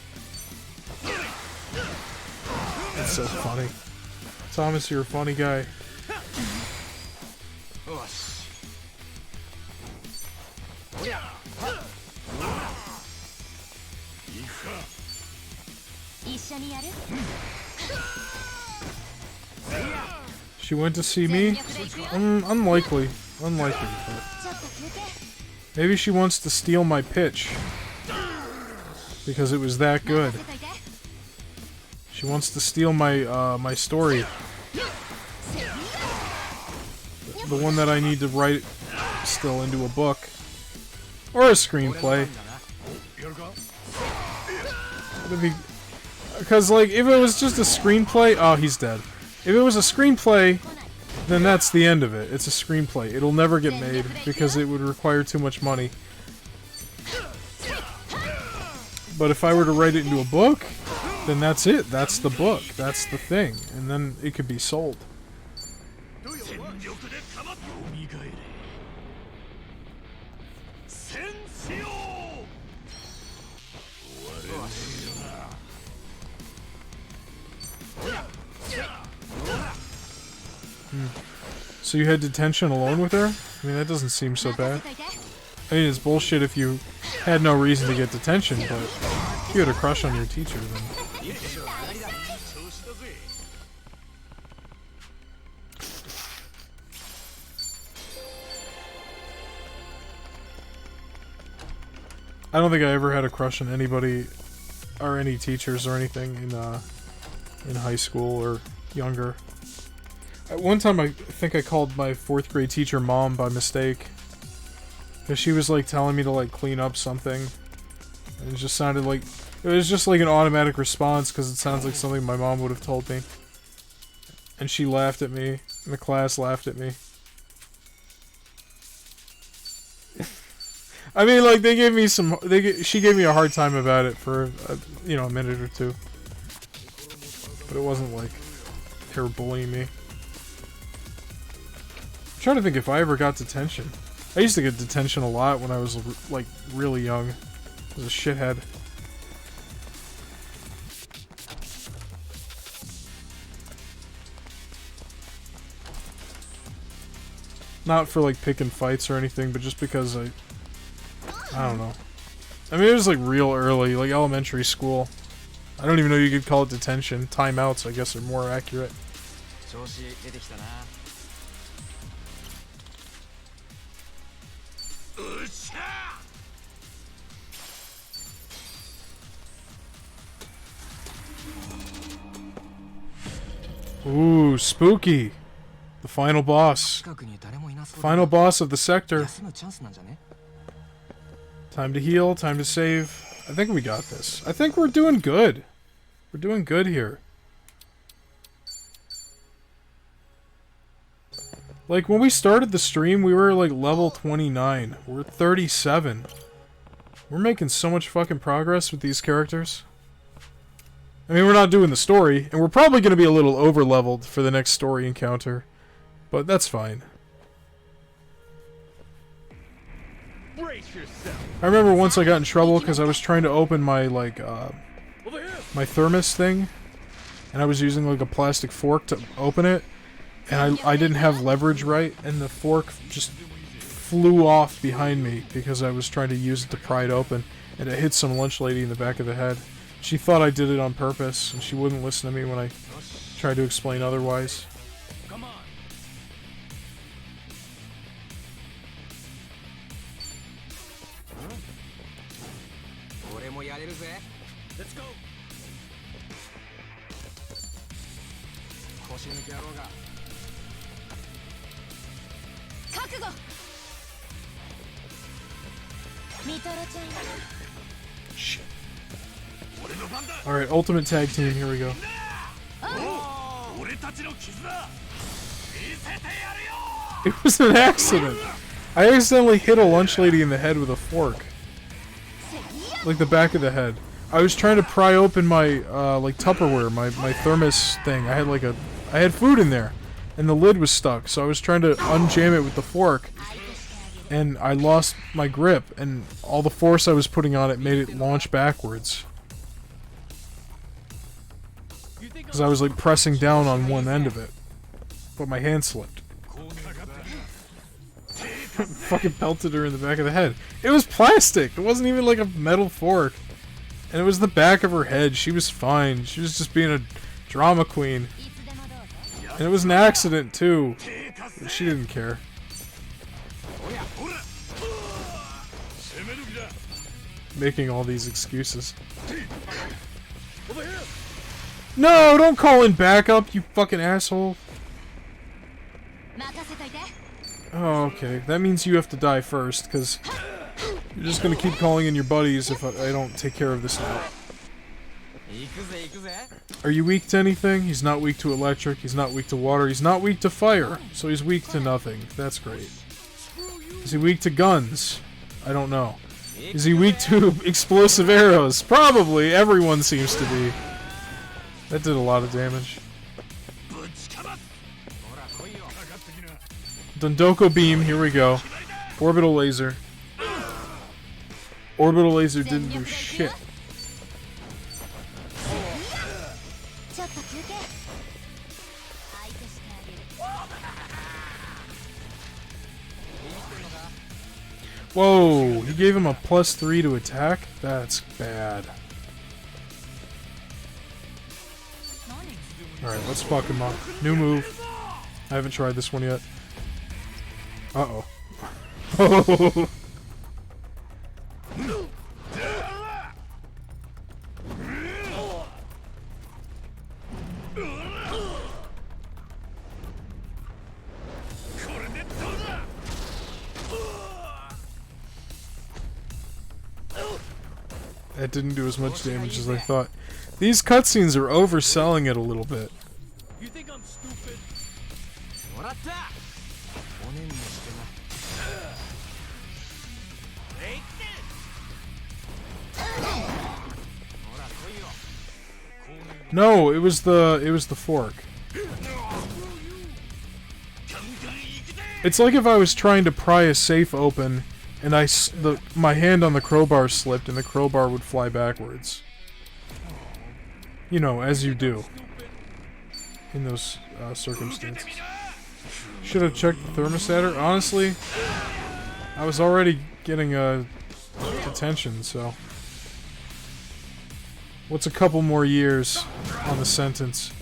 That's so funny. Thomas, you're a funny guy. She went to see me? Unlikely. Unlikely, but maybe she wants to steal my pitch. Because it was that good. She wants to steal my, my story. The one that I need to write still into a book. Or a screenplay. Because, like, if it was just a screenplay... Oh, he's dead. If it was a screenplay, then that's the end of it. It's a screenplay. It'll never get made, because it would require too much money. But if I were to write it into a book, then that's it. That's the book. That's the thing. And then it could be sold. So you had detention alone with her? I mean, that doesn't seem so bad. I mean, it's bullshit if you had no reason to get detention, but if you had a crush on your teacher, then... I don't think I ever had a crush on anybody, or any teachers or anything in high school or younger. At one time, I think I called my 4th grade teacher Mom by mistake. Because she was, like, telling me to, like, clean up something. And it just sounded like... It was just, like, an automatic response, because it sounds like something my mom would have told me. And she laughed at me. And the class laughed at me. I mean, like, they gave me some... she gave me a hard time about it for, you know, a minute or two. But it wasn't like they were bullying me. I'm trying to think if I ever got detention. I used to get detention a lot when I was, like, really young. I was a shithead. Not for, like, picking fights or anything, but just because I don't know. I mean, it was, like, real early, like, elementary school. I don't even know you could call it detention. Timeouts, I guess, are more accurate. Ooh, spooky. The final boss. Final boss of the sector. Time to heal, time to save. I think we got this. I think we're doing good. We're doing good here. Like, when we started the stream, we were, like, level 29. We're 37. We're making so much fucking progress with these characters. I mean, we're not doing the story, and we're probably going to be a little over-leveled for the next story encounter. But that's fine. Brace yourself. I remember once I got in trouble because I was trying to open my, like, my thermos thing. And I was using, like, a plastic fork to open it. And I didn't have leverage right, and the fork just flew off behind me because I was trying to use it to pry it open. And it hit some lunch lady in the back of the head. She thought I did it on purpose, and she wouldn't listen to me when I tried to explain otherwise. Come on. Let's go. Shit. Alright, ultimate tag team, here we go. It was an accident! I accidentally hit a lunch lady in the head with a fork. Like the back of the head. I was trying to pry open my, like Tupperware, my thermos thing. I had food in there. And the lid was stuck, so I was trying to unjam it with the fork. And I lost my grip, and all the force I was putting on it made it launch backwards. Because I was like pressing down on one end of it. But my hand slipped. Fucking pelted her in the back of the head. It was plastic! It wasn't even like a metal fork. And it was the back of her head. She was fine. She was just being a drama queen. And it was an accident too. She didn't care. Making all these excuses. No, don't call in backup, you fucking asshole. Oh, okay. That means you have to die first, because you're just gonna keep calling in your buddies if I don't take care of this now. Are you weak to anything? He's not weak to electric, he's not weak to water, he's not weak to fire, so he's weak to nothing. That's great. Is he weak to guns? I don't know. Is he weak to explosive arrows? Probably. Everyone seems to be. That did a lot of damage. Dondoko beam, here we go. Orbital laser. Orbital laser didn't do shit. Whoa, he gave him a +3 to attack? That's bad. Alright, let's fuck him up. New move. I haven't tried this one yet. Uh-oh. Oh. That didn't do as much damage as I thought. These cutscenes are overselling it a little bit. You think I'm stupid? No, it was the fork. It's like if I was trying to pry a safe open and my hand on the crowbar slipped and the crowbar would fly backwards. You know, as you do in those circumstances. Should have checked the thermostater. Honestly, I was already getting detention, so what's a couple more years on the sentence?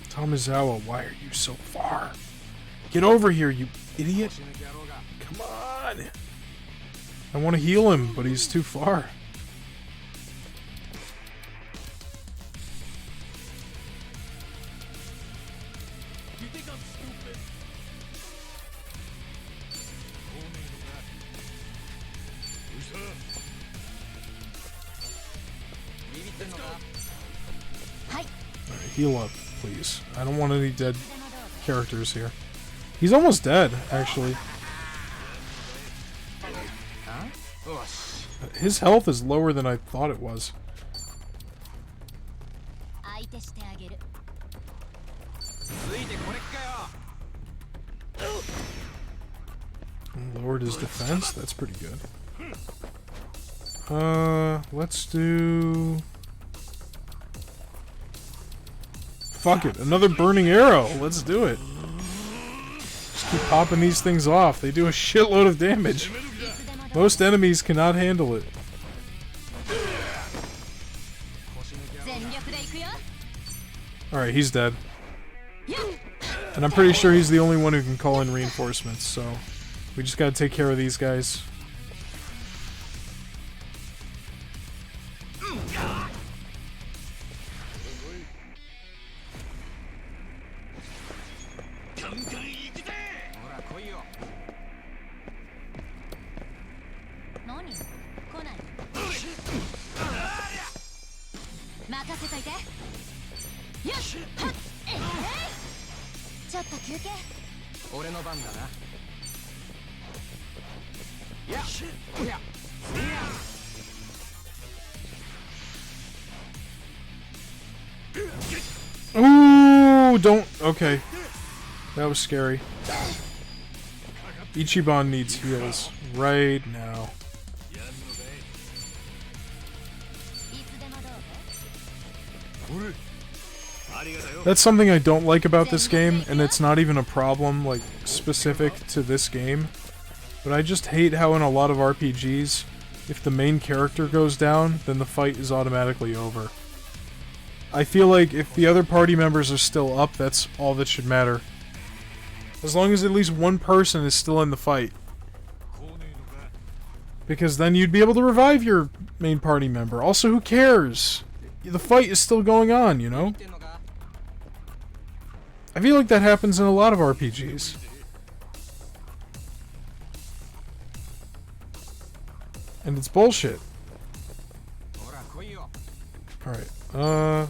Tomizawa, why are you so far? Get over here, you idiot! Come on! I want to heal him, but he's too far. You think I'm stupid? Alright, heal up, please. I don't want any dead characters here. He's almost dead, actually. His health is lower than I thought it was. Lowered his defense? That's pretty good. Let's do... Fuck it, another burning arrow! Let's do it! Just keep popping these things off. They do a shitload of damage. Most enemies cannot handle it. Alright, he's dead. And I'm pretty sure he's the only one who can call in reinforcements, so we just gotta take care of these guys. ちょっと休憩。俺の番だな。やおや Ooh, don't. Okay. That was scary. Ichiban needs heals right now. That's something I don't like about this game, and it's not even a problem, like, specific to this game. But I just hate how in a lot of RPGs, if the main character goes down, then the fight is automatically over. I feel like if the other party members are still up, that's all that should matter. As long as at least one person is still in the fight. Because then you'd be able to revive your main party member. Also, who cares? The fight is still going on, you know? I feel like that happens in a lot of RPGs. And it's bullshit. Alright,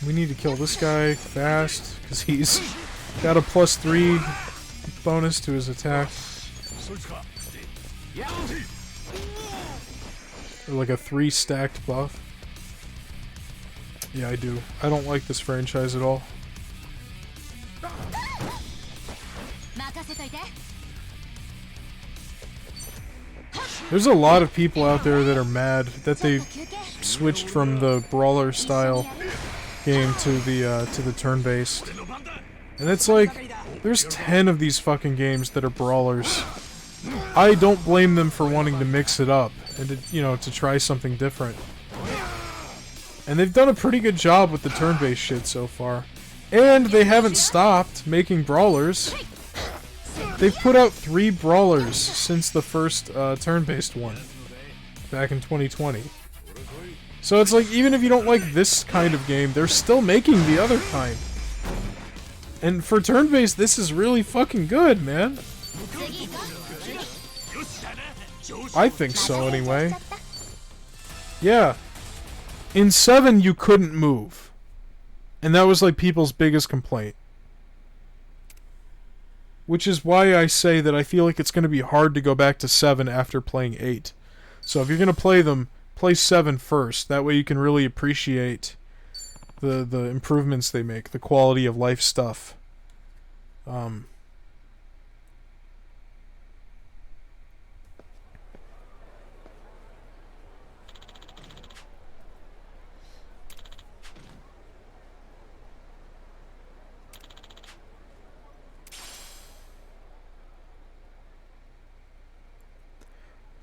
we need to kill this guy fast, because he's got a +3 bonus to his attack. Or like a 3 stacked buff. Yeah, I do. I don't like this franchise at all. There's a lot of people out there that are mad that they switched from the brawler style game to the turn-based. And it's like, there's 10 of these fucking games that are brawlers. I don't blame them for wanting to mix it up and to, you know, to try something different. And they've done a pretty good job with the turn-based shit so far. And they haven't stopped making brawlers. They've put out 3 brawlers since the first turn-based one, back in 2020. So it's like, even if you don't like this kind of game, they're still making the other kind. And for turn-based, this is really fucking good, man. I think so, anyway. Yeah. In 7, you couldn't move. And that was like people's biggest complaint. Which is why I say that I feel like it's going to be hard to go back to 7 after playing 8. So if you're going to play them, play 7 first. That way you can really appreciate the improvements they make, the quality of life stuff.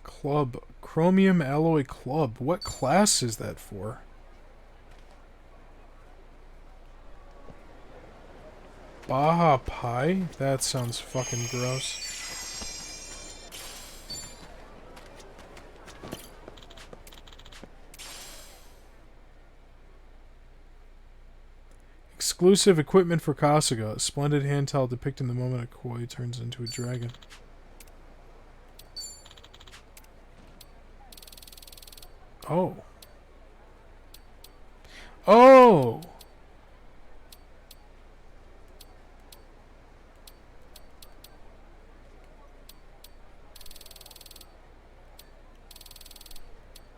Club. Chromium Alloy Club. What class is that for? Baja Pie? That sounds fucking gross. Exclusive equipment for Kasuga. A splendid handheld depicting the moment a koi turns into a dragon. Oh. Oh!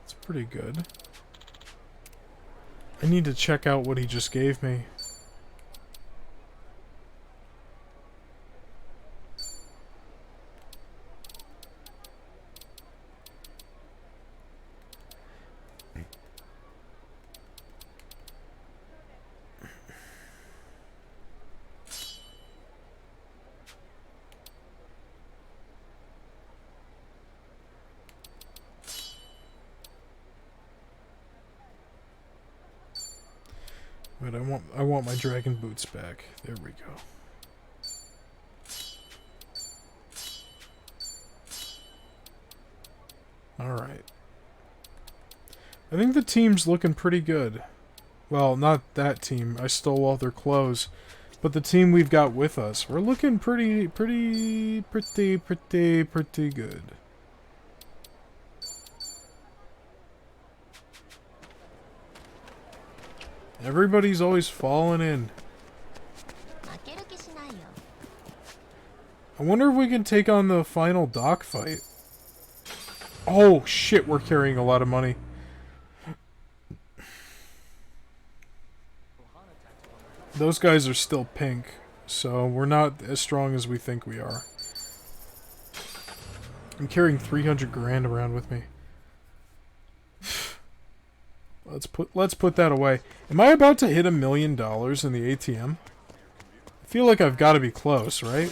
It's pretty good. I need to check out what he just gave me. Wait, I want my dragon boots back. There we go. Alright. I think the team's looking pretty good. Well, not that team. I stole all their clothes. But the team we've got with us, we're looking pretty good. Everybody's always falling in. 負ける気しないよ。 I wonder if we can take on the final dock fight. Oh shit, we're carrying a lot of money. Those guys are still pink, so we're not as strong as we think we are. I'm carrying 300 grand around with me. Let's put that away. Am I about to hit $1 million in the ATM? I feel like I've got to be close, right?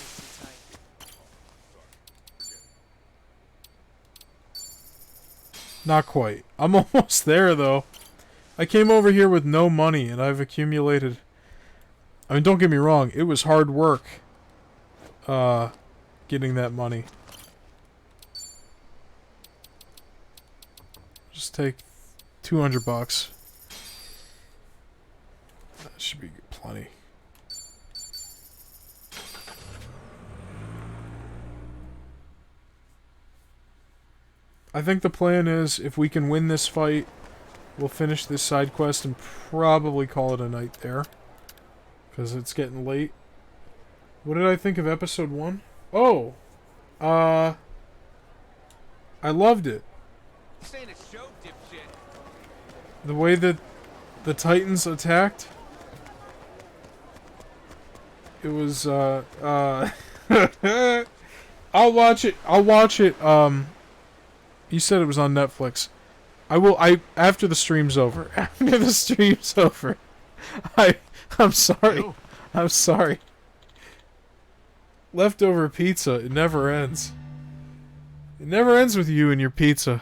Not quite. I'm almost there, though. I came over here with no money, and I've accumulated... I mean, don't get me wrong. It was hard work, getting that money. Just take 200 bucks. That should be plenty. I think the plan is, if we can win this fight, we'll finish this side quest and probably call it a night there. Because it's getting late. What did I think of episode 1? Oh! I loved it. The way that the Titans attacked. It was, I'll watch it. I'll watch it, You said it was on Netflix. After the stream's over. After the stream's over. I'm sorry. I'm sorry. Leftover pizza, it never ends. It never ends with you and your pizza.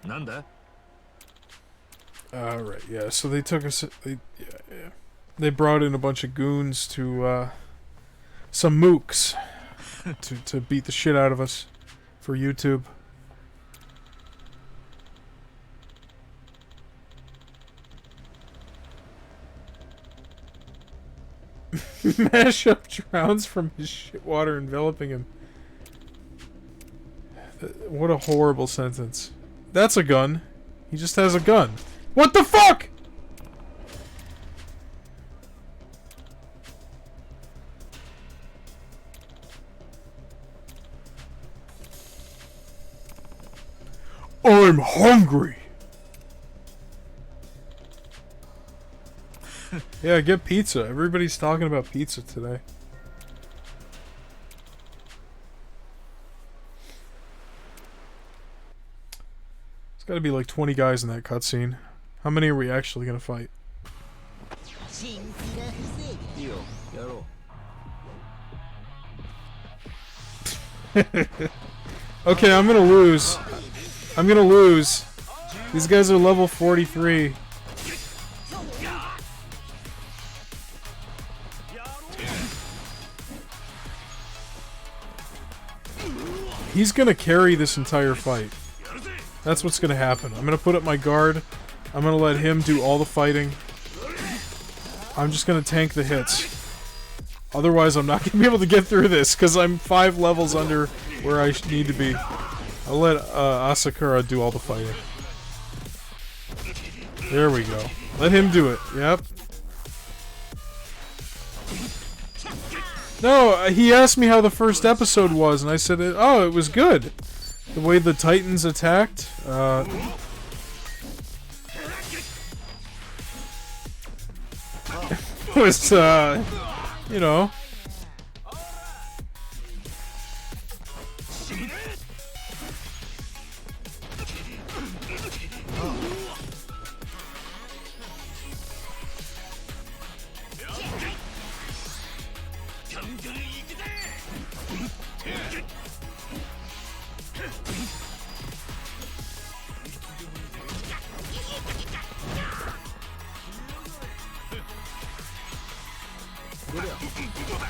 Nanda? Right, yeah, so they took us... They brought in a bunch of goons to, some mooks to beat the shit out of us for YouTube. Mashup drowns from his shit water enveloping him. What a horrible sentence. That's a gun. He just has a gun. What the fuck?! I'm hungry! Yeah, get pizza. Everybody's talking about pizza today. There's gotta be like 20 guys in that cutscene. How many are we actually gonna fight? Okay, I'm gonna lose. I'm gonna lose. These guys are level 43. He's gonna carry this entire fight. That's what's gonna happen. I'm gonna put up my guard. I'm gonna let him do all the fighting. I'm just gonna tank the hits. Otherwise, I'm not gonna be able to get through this, because I'm 5 levels under where I need to be. I'll let Asakura do all the fighting. There we go. Let him do it. Yep. No, he asked me how the first episode was, and I said, oh, it was good. The way the Titans attacked, was, you know.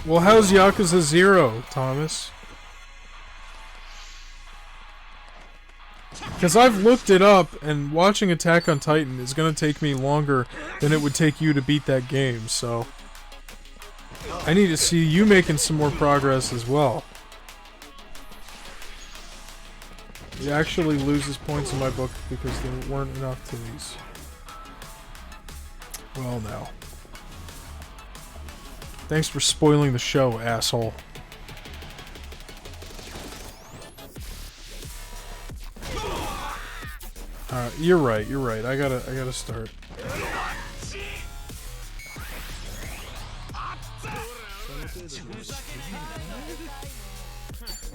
Well, how's Yakuza 0, Thomas? Because I've looked it up, and watching Attack on Titan is going to take me longer than it would take you to beat that game, so... I need to see you making some more progress as well. He actually loses points in my book because there weren't enough to these. Well, now. Thanks for spoiling the show, asshole. Alright, you're right, you're right. I gotta start.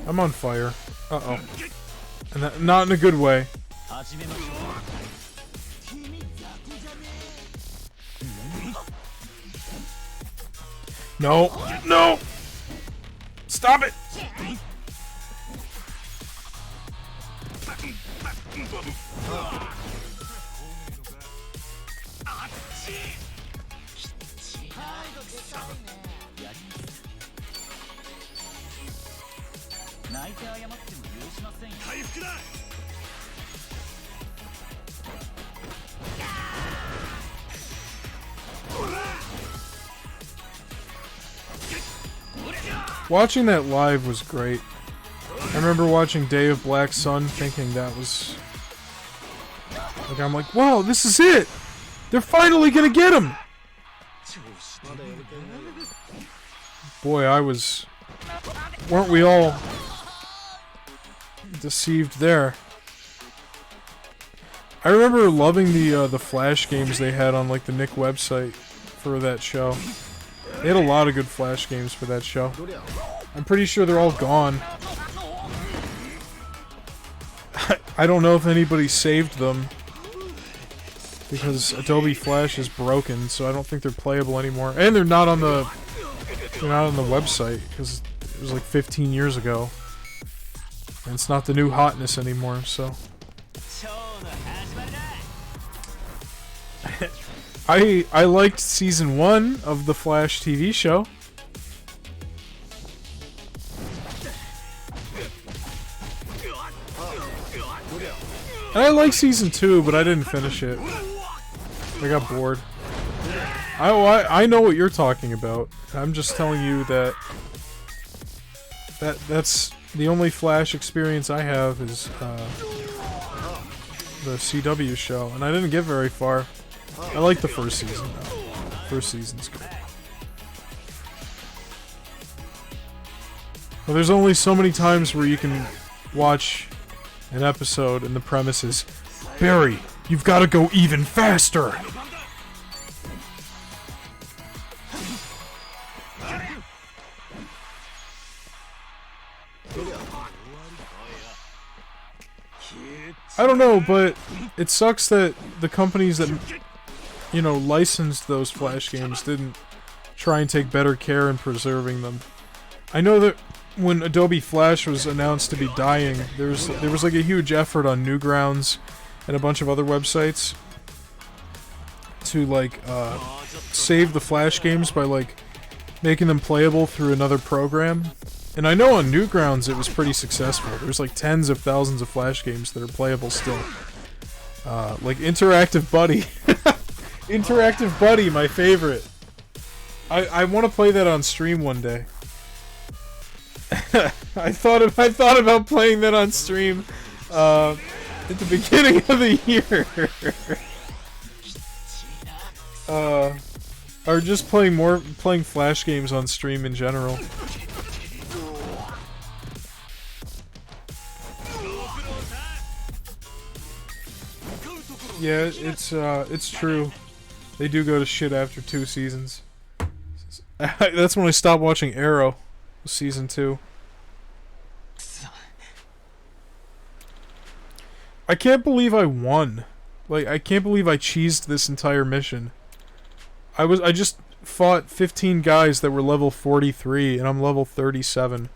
I'm on fire. Uh-oh. And that, not in a good way. No! No! Stop it! Watching that live was great. I remember watching Day of Black Sun thinking that was... Like, I'm like, wow, this is it! They're finally gonna get him! Boy, I was... Weren't we all... deceived there. I remember loving the Flash games they had on, like, the Nick website for that show. They had a lot of good Flash games for that show. I'm pretty sure they're all gone. I don't know if anybody saved them because Adobe Flash is broken, so I don't think they're playable anymore. And they're not on the website because it was like 15 years ago, and it's not the new hotness anymore. So I liked season 1 of the Flash TV show. And I like season 2, but I didn't finish it. I got bored. I know what you're talking about. I'm just telling you that's the only Flash experience I have is the CW show, and I didn't get very far. I like the first season though. First season's good. Well, there's only so many times where you can watch an episode and the premise is, Barry, you've got to go even faster! I don't know, but it sucks that the companies that, you know, licensed those Flash games didn't try and take better care in preserving them. I know that when Adobe Flash was announced to be dying, there was like a huge effort on Newgrounds and a bunch of other websites to like save the Flash games by like making them playable through another program. And I know on Newgrounds it was pretty successful. There's like tens of thousands of Flash games that are playable still. Like Interactive Buddy. Interactive Buddy, my favorite. I want to play that on stream one day. I thought about playing that on stream at the beginning of the year. Or just playing Flash games on stream in general. Yeah, it's true. They do go to shit after 2 seasons. That's when I stopped watching Arrow, season 2. I can't believe I won. Like, I can't believe I cheesed this entire mission. I just fought 15 guys that were level 43, and I'm level 37.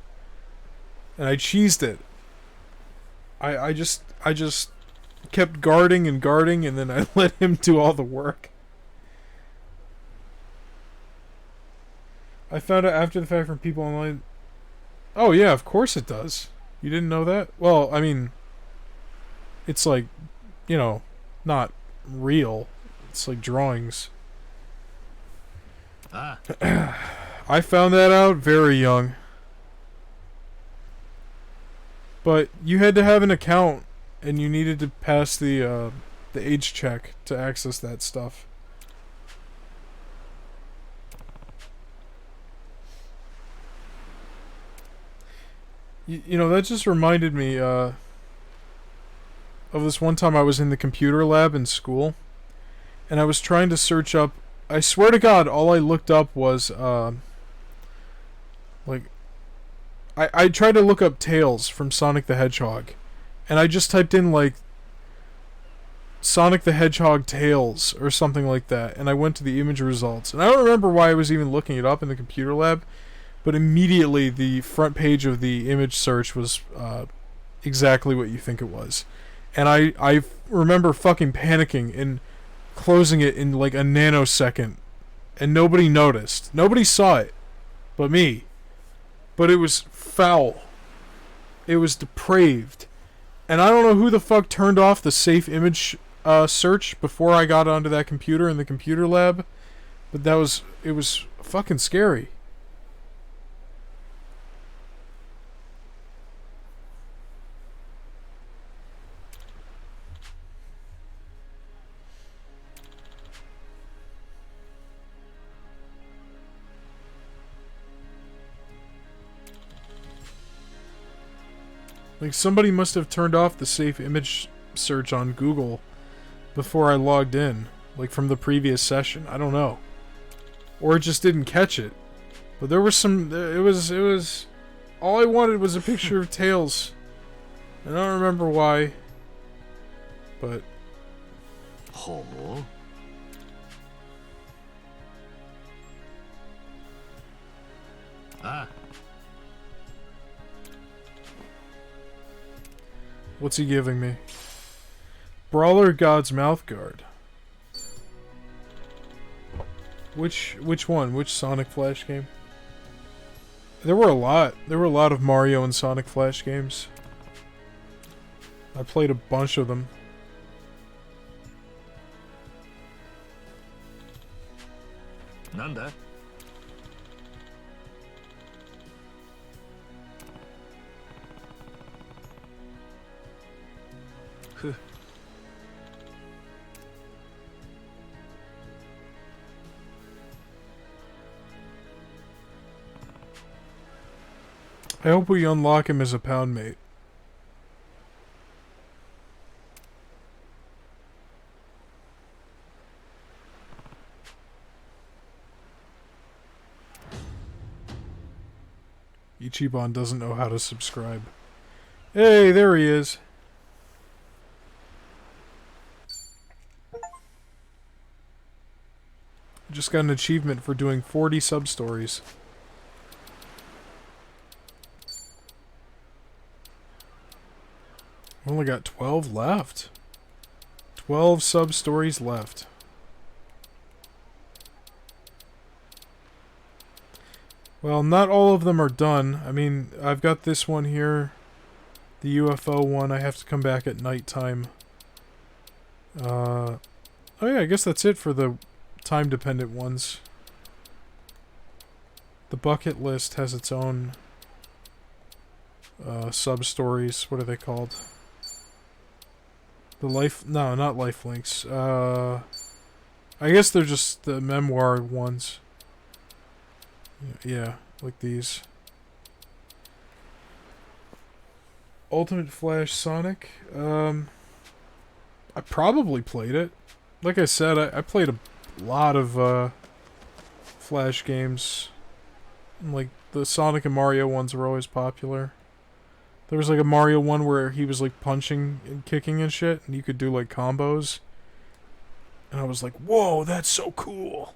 And I cheesed it. I just kept guarding, and then I let him do all the work. I found out after the fact from people online. Oh yeah, of course it does. You didn't know that? Well, I mean, it's like, you know, not real. It's like drawings. I'll I found that out very young. But you had to have an account, and you needed to pass the age check to access that stuff. You know, that just reminded me of this one time I was in the computer lab in school, and I was trying to search up. I swear to God, all I looked up was like I tried to look up Tails from Sonic the Hedgehog, and I just typed in like Sonic the Hedgehog Tails or something like that, and I went to the image results. And I don't remember why I was even looking it up in the computer lab, but immediately the front page of the image search was exactly what you think it was. And I remember fucking panicking and closing it in like a nanosecond, and nobody noticed. Nobody saw it but me. But it was foul. It was depraved. And I don't know who the fuck turned off the safe image search before I got onto that computer in the computer lab, but it was fucking scary. Like, somebody must have turned off the safe image search on Google before I logged in, like from the previous session. I don't know. Or it just didn't catch it. But there was some, it was, all I wanted was a picture of Tails. And I don't remember why. But. Homo? Ah. What's he giving me? Brawler God's Mouth Guard. Which one? Which Sonic Flash game? There were a lot. There were a lot of Mario and Sonic Flash games. I played a bunch of them. Nanda? I hope we unlock him as a pound mate. Ichiban doesn't know how to subscribe. Hey, there he is. Just got an achievement for doing 40 sub-stories. Only got 12 left. 12 sub-stories left. Well, not all of them are done. I mean, I've got this one here. The UFO one. I have to come back at nighttime. Oh yeah, I guess that's it for the time-dependent ones. The bucket list has its own sub-stories. What are they called? The life... No, not life links. I guess they're just the memoir ones. Yeah, like these. Ultimate Flash Sonic? I probably played it. Like I said, I played a lot of Flash games. Like, the Sonic and Mario ones were always popular. There was like a Mario one where he was like punching and kicking and shit, and you could do like combos. And I was like, whoa, that's so cool.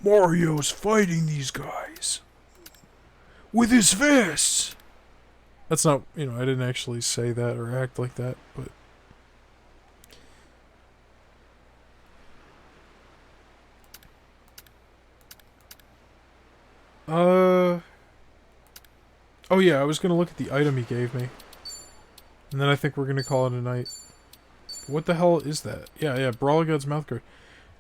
Mario's fighting these guys with his fists. That's not, you know, I didn't actually say that or act like that, but... Oh yeah, I was gonna look at the item he gave me. And then I think we're gonna call it a night. What the hell is that? Yeah, Brawler God's Mouth Guard.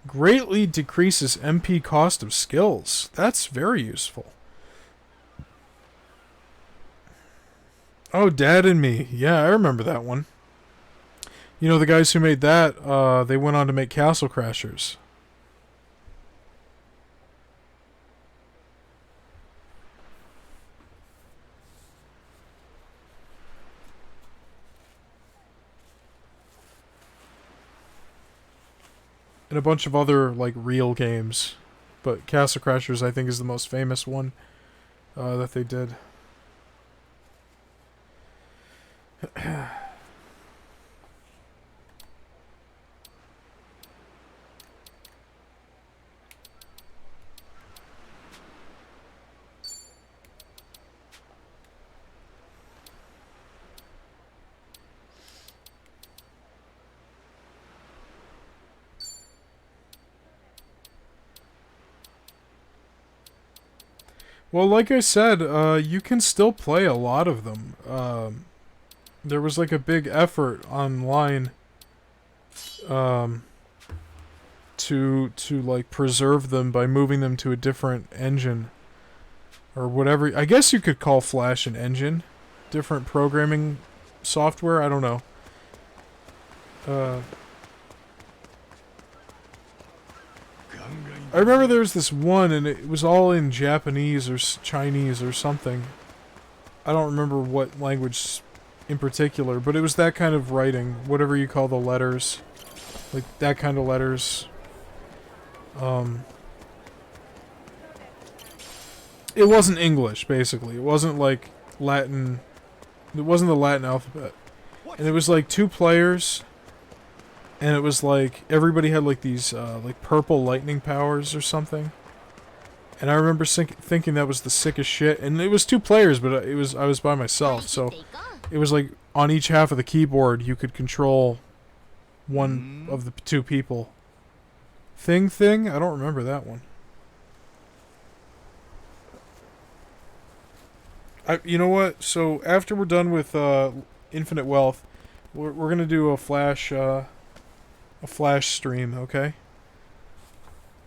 Greatly decreases MP cost of skills. That's very useful. Oh, Dad and Me. Yeah, I remember that one. You know, the guys who made that, they went on to make Castle Crashers. And a bunch of other, like, real games. But Castle Crashers, I think, is the most famous one that they did. Well, like I said, you can still play a lot of them. There was like a big effort online to like preserve them by moving them to a different engine or whatever. I guess you could call Flash an engine, different programming software. I don't know. I remember there was this one, and it was all in Japanese or Chinese or something. I don't remember what language in particular, but it was that kind of writing, whatever you call the letters, like that kind of letters. It wasn't English, basically. It wasn't like Latin. It wasn't the Latin alphabet, and it was like 2 players. And it was like, everybody had like these, like purple lightning powers or something. And I remember thinking that was the sickest shit. And it was 2 players, but I was by myself. So it was like, on each half of the keyboard, you could control one of the 2 people. Thing? I don't remember that one. You know what? So after we're done with Infinite Wealth, we're gonna do a Flash stream, okay?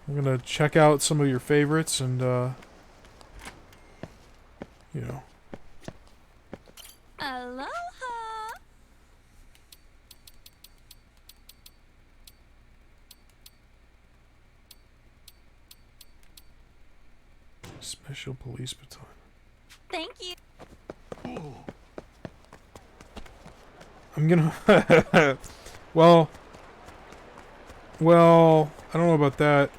We're gonna check out some of your favorites and, you know. Aloha! Special Police Baton. Thank you. I'm gonna... well, I don't know about that.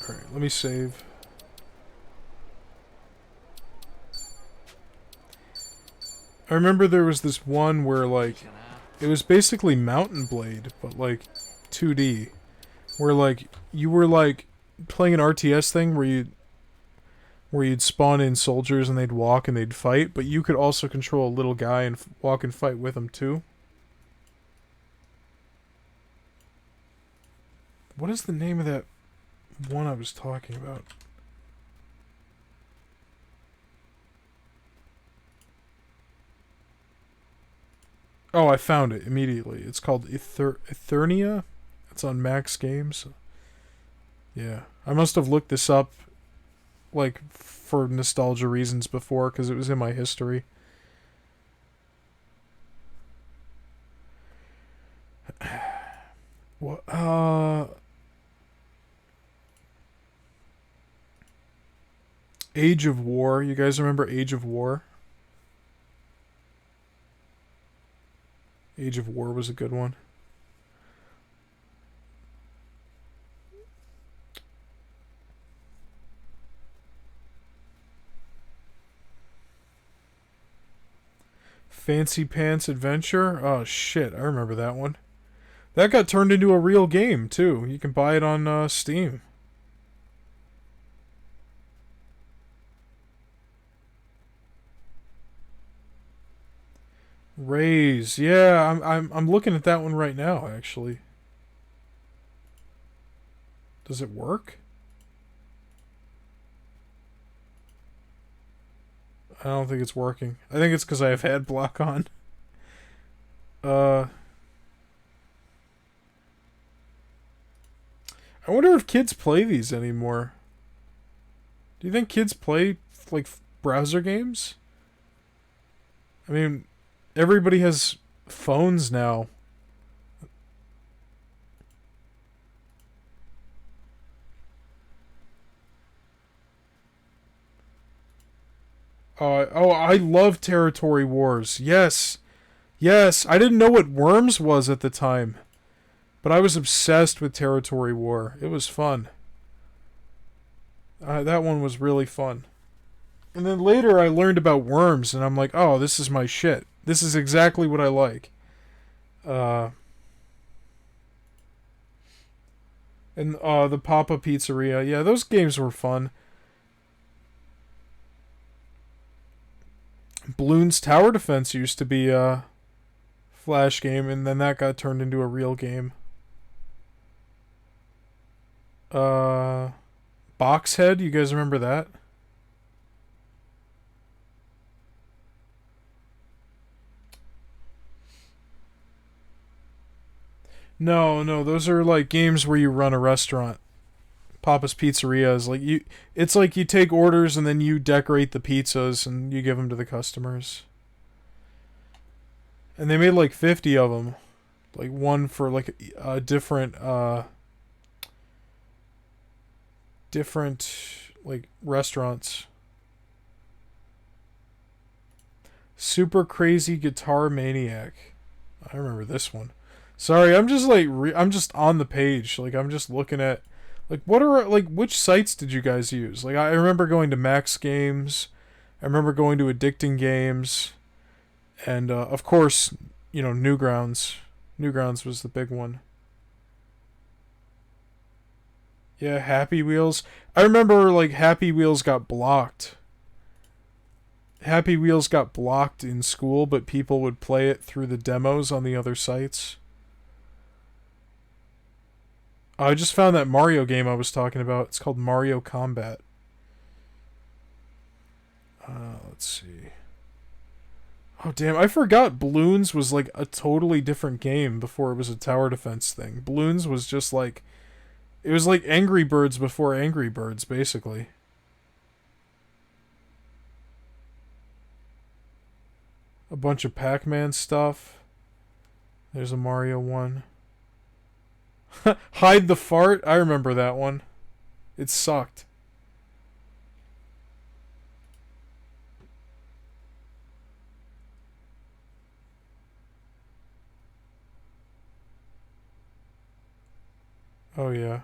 Alright, let me save. I remember there was this one where, like, it was basically Mountain Blade, but, like, 2D. Where, like, you were, like, playing an RTS thing where you'd spawn in soldiers and they'd walk and they'd fight, but you could also control a little guy and walk and fight with him, too. What is the name of that one I was talking about? Oh, I found it immediately. It's called Eternia. It's on Max Games. Yeah. I must have looked this up, like, for nostalgia reasons before, because it was in my history. What? Age of War. You guys remember Age of War? Age of War was a good one. Fancy Pants Adventure? Oh shit, I remember that one. That got turned into a real game too. You can buy it on Steam. Raise, yeah, I'm looking at that one right now, actually. Does it work? I don't think it's working. I think it's because I have ad block on. I wonder if kids play these anymore. Do you think kids play, like, browser games? I mean, everybody has phones now. Oh, I love Territory Wars. Yes. Yes. I didn't know what Worms was at the time. But I was obsessed with Territory War. It was fun. That one was really fun. And then later I learned about Worms, and I'm like, oh, this is my shit. This is exactly what I like. And the Papa Pizzeria. Yeah, those games were fun. Bloons Tower Defense used to be a Flash game, and then that got turned into a real game. Boxhead, you guys remember that? No, those are like games where you run a restaurant. Papa's Pizzeria is like it's like you take orders and then you decorate the pizzas and you give them to the customers. And they made like 50 of them. Like one for like a different like restaurants. Super Crazy Guitar Maniac. I remember this one. Sorry, I'm just like I'm just on the page. Like I'm just looking at like what are like which sites did you guys use? Like I remember going to Max Games. I remember going to Addicting Games. And of course, you know, Newgrounds. Newgrounds was the big one. Yeah, Happy Wheels. I remember like Happy Wheels got blocked. Happy Wheels got blocked in school, but people would play it through the demos on the other sites. I just found that Mario game I was talking about. It's called Mario Combat. Let's see. Oh, damn. I forgot Bloons was like a totally different game before it was a tower defense thing. Bloons was just like... It was like Angry Birds before Angry Birds, basically. A bunch of Pac-Man stuff. There's a Mario one. Hide the Fart? I remember that one. It sucked. Oh, yeah.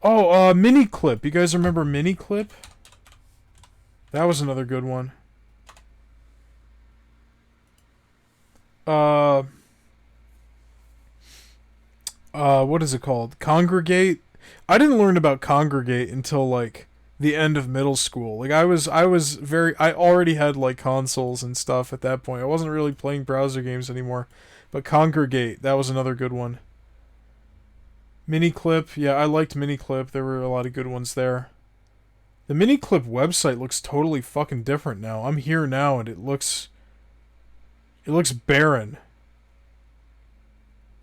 Oh, Mini Clip. You guys remember Mini Clip? That was another good one. What is it called? Congregate? I didn't learn about Congregate until, like, the end of middle school. Like, I already had, like, consoles and stuff at that point. I wasn't really playing browser games anymore. But Congregate, that was another good one. Miniclip, yeah, I liked Miniclip. There were a lot of good ones there. The Miniclip website looks totally fucking different now. I'm here now and it looks barren.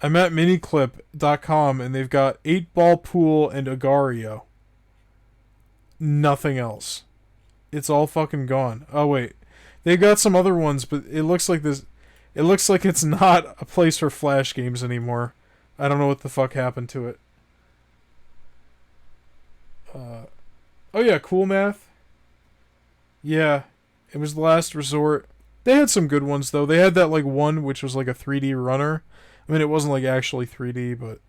I'm at miniclip.com and they've got 8-Ball Pool and Agario. Nothing else. It's all fucking gone. Oh wait. They've got some other ones, but it looks like it's not a place for Flash games anymore. I don't know what the fuck happened to it. Oh yeah, Cool Math. Yeah, it was the last resort. They had some good ones though. They had that like one which was like a 3D runner. I mean, it wasn't like actually 3D, but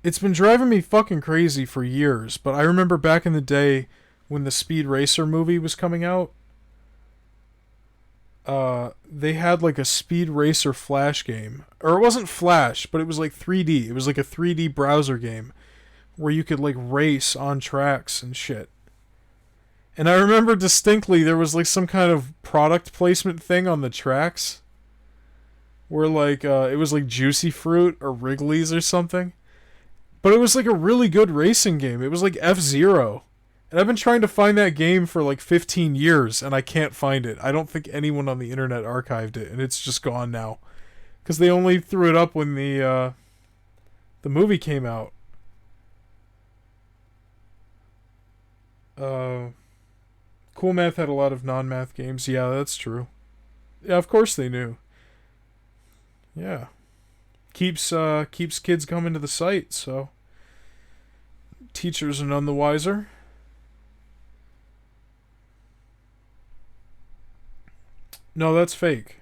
it's been driving me fucking crazy for years. But I remember back in the day when the Speed Racer movie was coming out. They had like a Speed Racer Flash game. Or it wasn't Flash, but it was like 3D. It was like a 3D browser game where you could like race on tracks and shit. And I remember distinctly there was like some kind of product placement thing on the tracks. Where like, it was like Juicy Fruit or Wrigley's or something. But it was like a really good racing game. It was like F-Zero. And I've been trying to find that game for like 15 years and I can't find it. I don't think anyone on the internet archived it and it's just gone now. Because they only threw it up when the movie came out. Cool Math had a lot of non-math games. Yeah, that's true. Yeah, of course they knew. Yeah. Keeps kids coming to the site, so teachers are none the wiser. No, that's fake.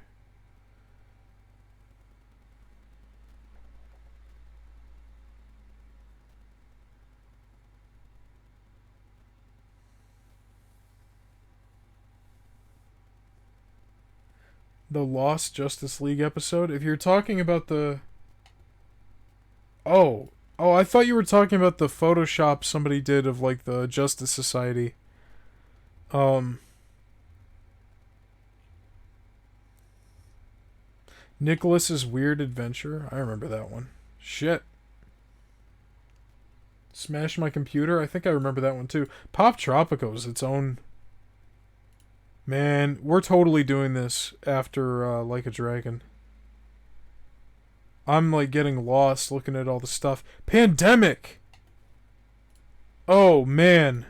The Lost Justice League episode? If you're talking about the... Oh, I thought you were talking about the Photoshop somebody did of, like, the Justice Society. Nicholas's Weird Adventure? I remember that one. Shit. Smash My Computer? I think I remember that one, too. Pop Tropico is its own... Man, we're totally doing this after Like a Dragon. I'm like getting lost looking at all the stuff. Pandemic! Oh, man.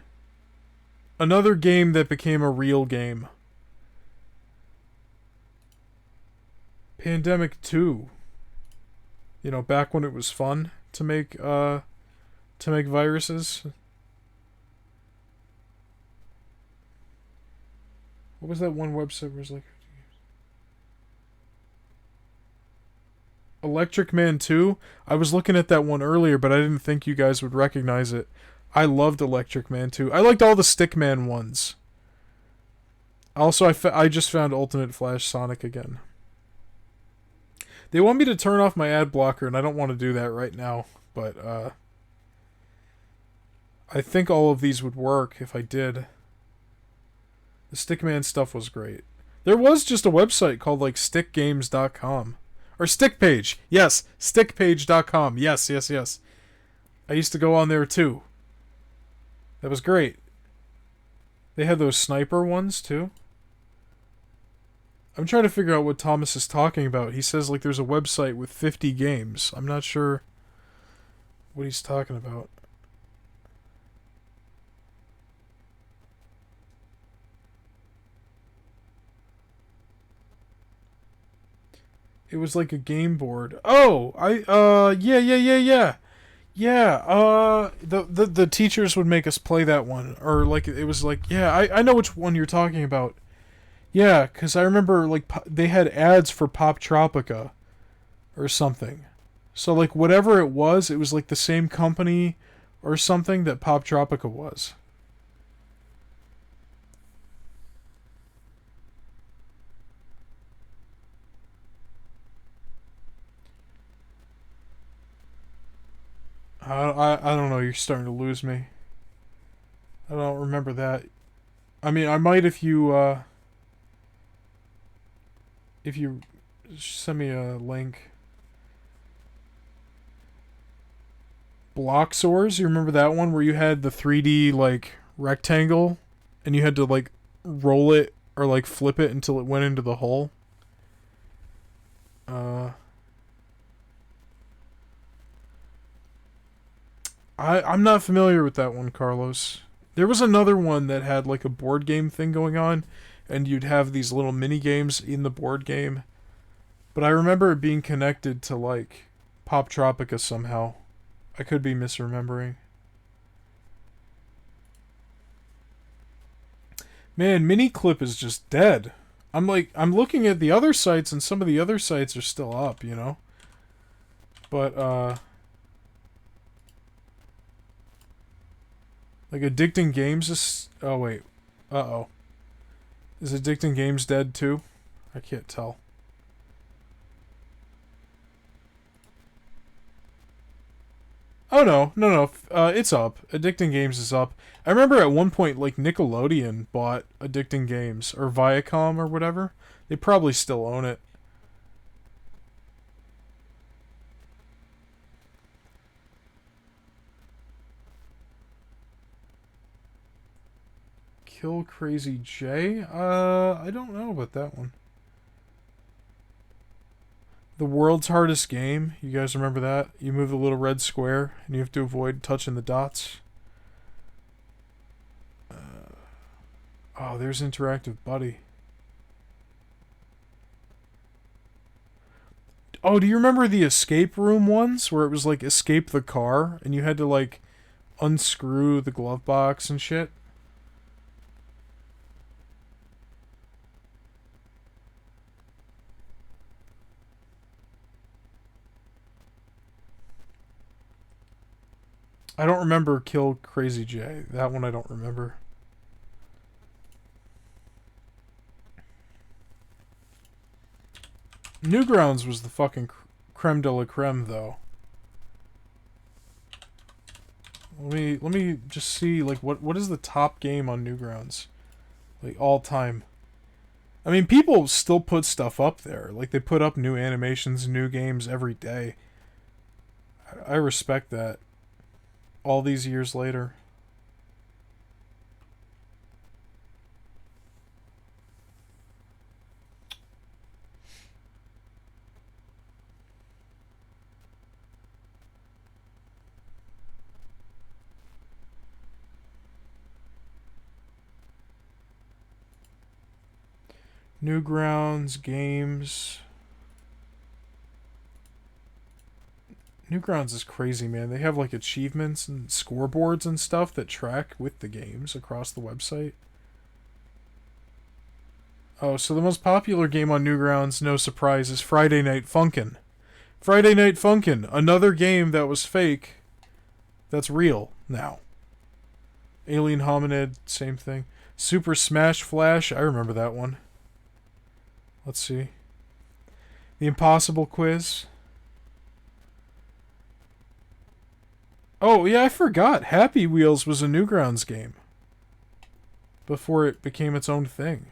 Another game that became a real game. Pandemic 2. You know, back when it was fun to make viruses. What was that one website where it was like... Electric Man 2? I was looking at that one earlier, but I didn't think you guys would recognize it. I loved Electric Man 2. I liked all the Stickman ones. Also, I just found Ultimate Flash Sonic again. They want me to turn off my ad blocker, and I don't want to do that right now. But, I think all of these would work if I did. The Stickman stuff was great. There was just a website called, like, stickgames.com. Or Stickpage. Yes, stickpage.com. Yes. I used to go on there, too. That was great. They had those sniper ones, too. I'm trying to figure out what Thomas is talking about. He says, like, there's a website with 50 games. I'm not sure what he's talking about. It was like a game board. Oh, yeah. Yeah, the teachers would make us play that one. Or, like, it was like, yeah, I know which one you're talking about. Yeah, because I remember, like, they had ads for Pop Tropica or something. So, like, whatever it was like the same company or something that Pop Tropica was. I don't know, you're starting to lose me. I don't remember that. I mean, I might if you send me a link. Bloxors, you remember that one where you had the 3D, like, rectangle and you had to, like, roll it or, like, flip it until it went into the hole? I'm not familiar with that one, Carlos. There was another one that had like a board game thing going on, and you'd have these little mini games in the board game. But I remember it being connected to like Pop Tropica somehow. I could be misremembering. Man, Miniclip is just dead. I'm looking at the other sites, and some of the other sites are still up, you know? But, like, Addicting Games is... Oh, wait. Uh-oh. Is Addicting Games dead, too? I can't tell. Oh no, it's up. Addicting Games is up. I remember at one point, like, Nickelodeon bought Addicting Games, or Viacom, or whatever. They probably still own it. Kill Crazy J? I don't know about that one. The World's Hardest Game. You guys remember that? You move the little red square, and you have to avoid touching the dots. Oh, there's Interactive Buddy. Oh, do you remember the escape room ones? Where it was like escape the car, and you had to like unscrew the glove box and shit? I don't remember Kill Crazy J. That one I don't remember. Newgrounds was the fucking creme de la creme, though. Let me just see, like, what is the top game on Newgrounds? Like, all time. I mean, people still put stuff up there. Like, they put up new animations, new games every day. I respect that. All these years later. Newgrounds, games. Newgrounds is crazy, man. They have like achievements and scoreboards and stuff that track with the games across the website. Oh, so the most popular game on Newgrounds, no surprise, is Friday Night Funkin'. Friday Night Funkin', another game that was fake, that's real now. Alien Hominid, same thing. Super Smash Flash, I remember that one. Let's see. The Impossible Quiz. Oh, yeah, I forgot. Happy Wheels was a Newgrounds game. Before it became its own thing.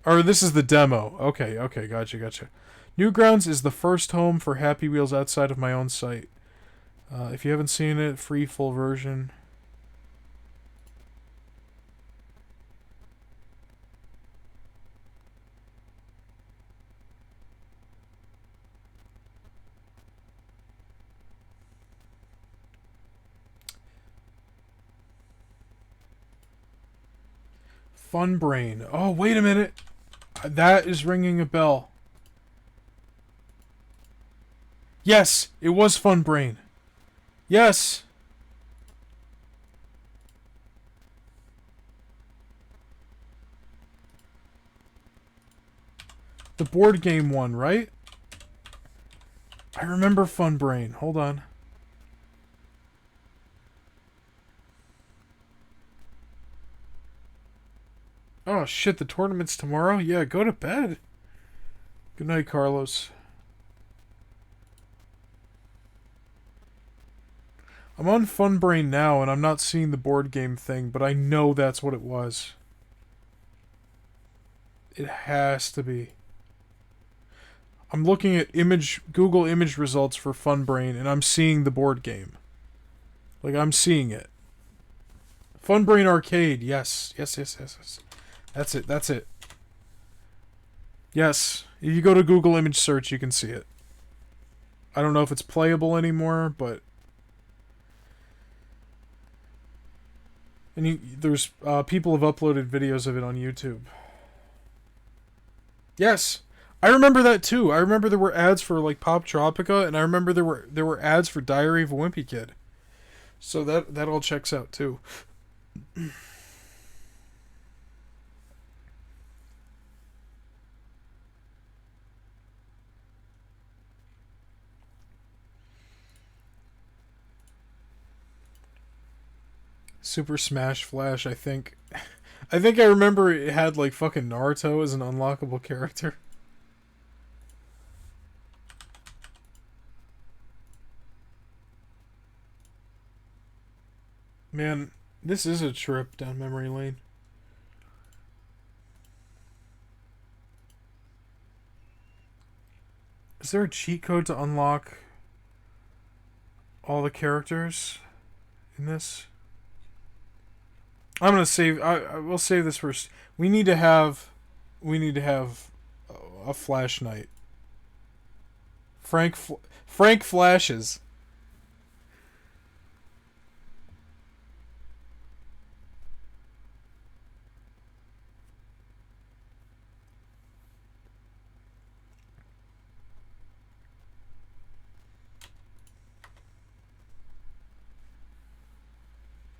Or this is the demo. Okay, gotcha. Newgrounds is the first home for Happy Wheels outside of my own site. If you haven't seen it, free full version. Fun Brain. Oh, wait a minute. That is ringing a bell. Yes, it was Fun Brain. Yes. The board game one, right? I remember Fun Brain. Hold on. Oh shit, the tournament's tomorrow? Yeah, go to bed. Good night, Carlos. I'm on Funbrain now, and I'm not seeing the board game thing, but I know that's what it was. It has to be. I'm looking at Google image results for Funbrain, and I'm seeing the board game. Like, I'm seeing it. Funbrain Arcade, yes. Yes. That's it. Yes, if you go to Google image search, you can see it. I don't know if it's playable anymore, but... And there's people have uploaded videos of it on YouTube. Yes, I remember that too. I remember there were ads for like Pop Tropica, and I remember there were ads for Diary of a Wimpy Kid. So that all checks out too. Super Smash Flash, I think. I think I remember it had like fucking Naruto as an unlockable character. Man, this is a trip down memory lane. Is there a cheat code to unlock all the characters in this? I'm gonna save. We'll save this first. We need to have a flash night. Frank flashes.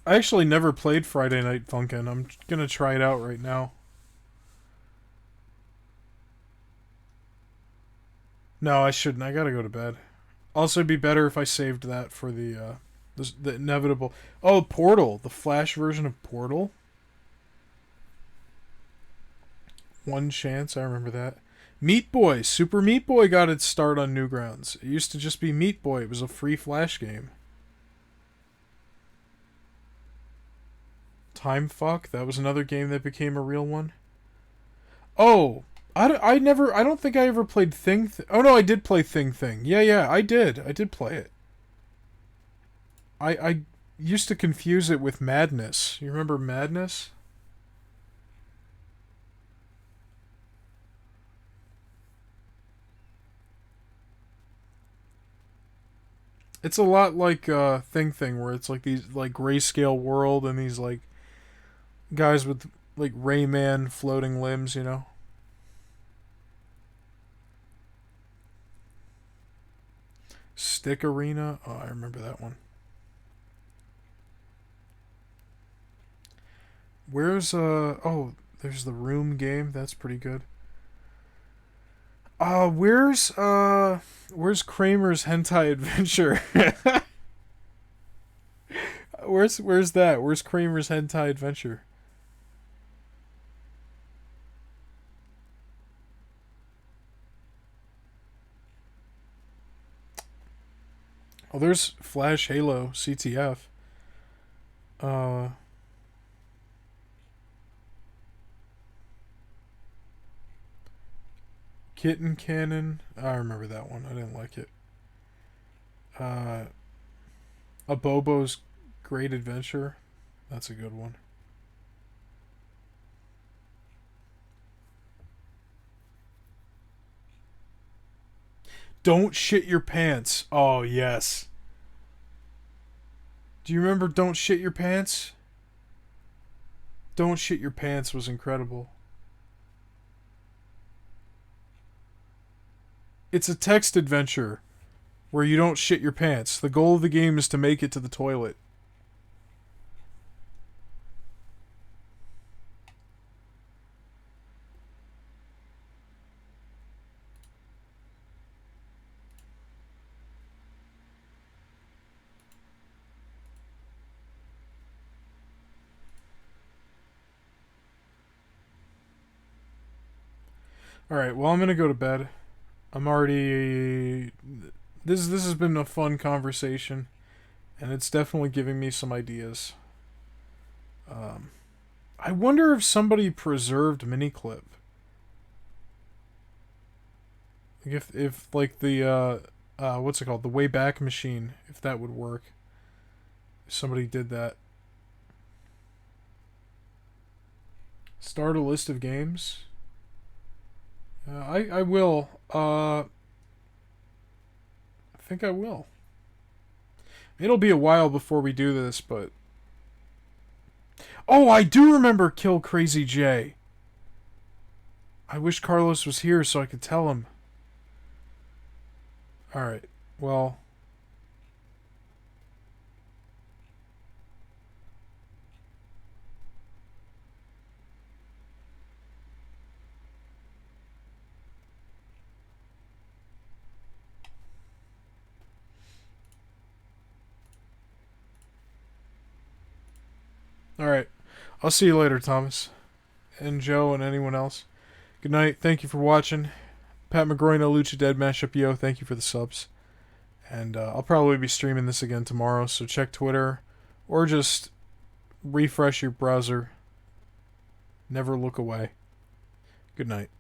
I actually never played Friday Night Funkin'. I'm gonna try it out right now. No, I shouldn't. I gotta go to bed. Also, it'd be better if I saved that for the inevitable... Oh, Portal! The Flash version of Portal? One Chance, I remember that. Meat Boy! Super Meat Boy got its start on Newgrounds. It used to just be Meat Boy. It was a free Flash game. Time Fuck, that was another game that became a real one. Oh, I don't think I ever played Thing. Oh no, I did play Thing. Yeah, I did play it. I used to confuse it with Madness. You remember Madness? It's a lot like Thing, where it's like these like grayscale world and these like guys with like Rayman floating limbs, you know. Stick Arena. Oh, I remember that one. Where's oh, there's the Room game. That's pretty good. Where's Kramer's Hentai Adventure? Where's that? Where's Kramer's Hentai Adventure? Oh, there's Flash Halo CTF. Kitten Cannon. I remember that one. I didn't like it. A Bobo's Great Adventure. That's a good one. Don't Shit Your Pants. Oh, yes. Do you remember Don't Shit Your Pants? Don't Shit Your Pants was incredible. It's a text adventure where you don't shit your pants. The goal of the game is to make it to the toilet. Alright, well, I'm gonna go to bed. I'm already... This has been a fun conversation, and it's definitely giving me some ideas. I wonder if somebody preserved Miniclip. If like the, what's it called? The Wayback Machine, if that would work. If somebody did that. Start a list of games? I will. I think I will. It'll be a while before we do this, but... Oh, I do remember Kill Crazy J. I wish Carlos was here so I could tell him. Alright, well... Alright. I'll see you later, Thomas. And Joe and anyone else. Good night. Thank you for watching. Pat McGroy, No Lucha Dead Mashup Yo. Thank you for the subs. And I'll probably be streaming this again tomorrow, so check Twitter. Or just refresh your browser. Never look away. Good night.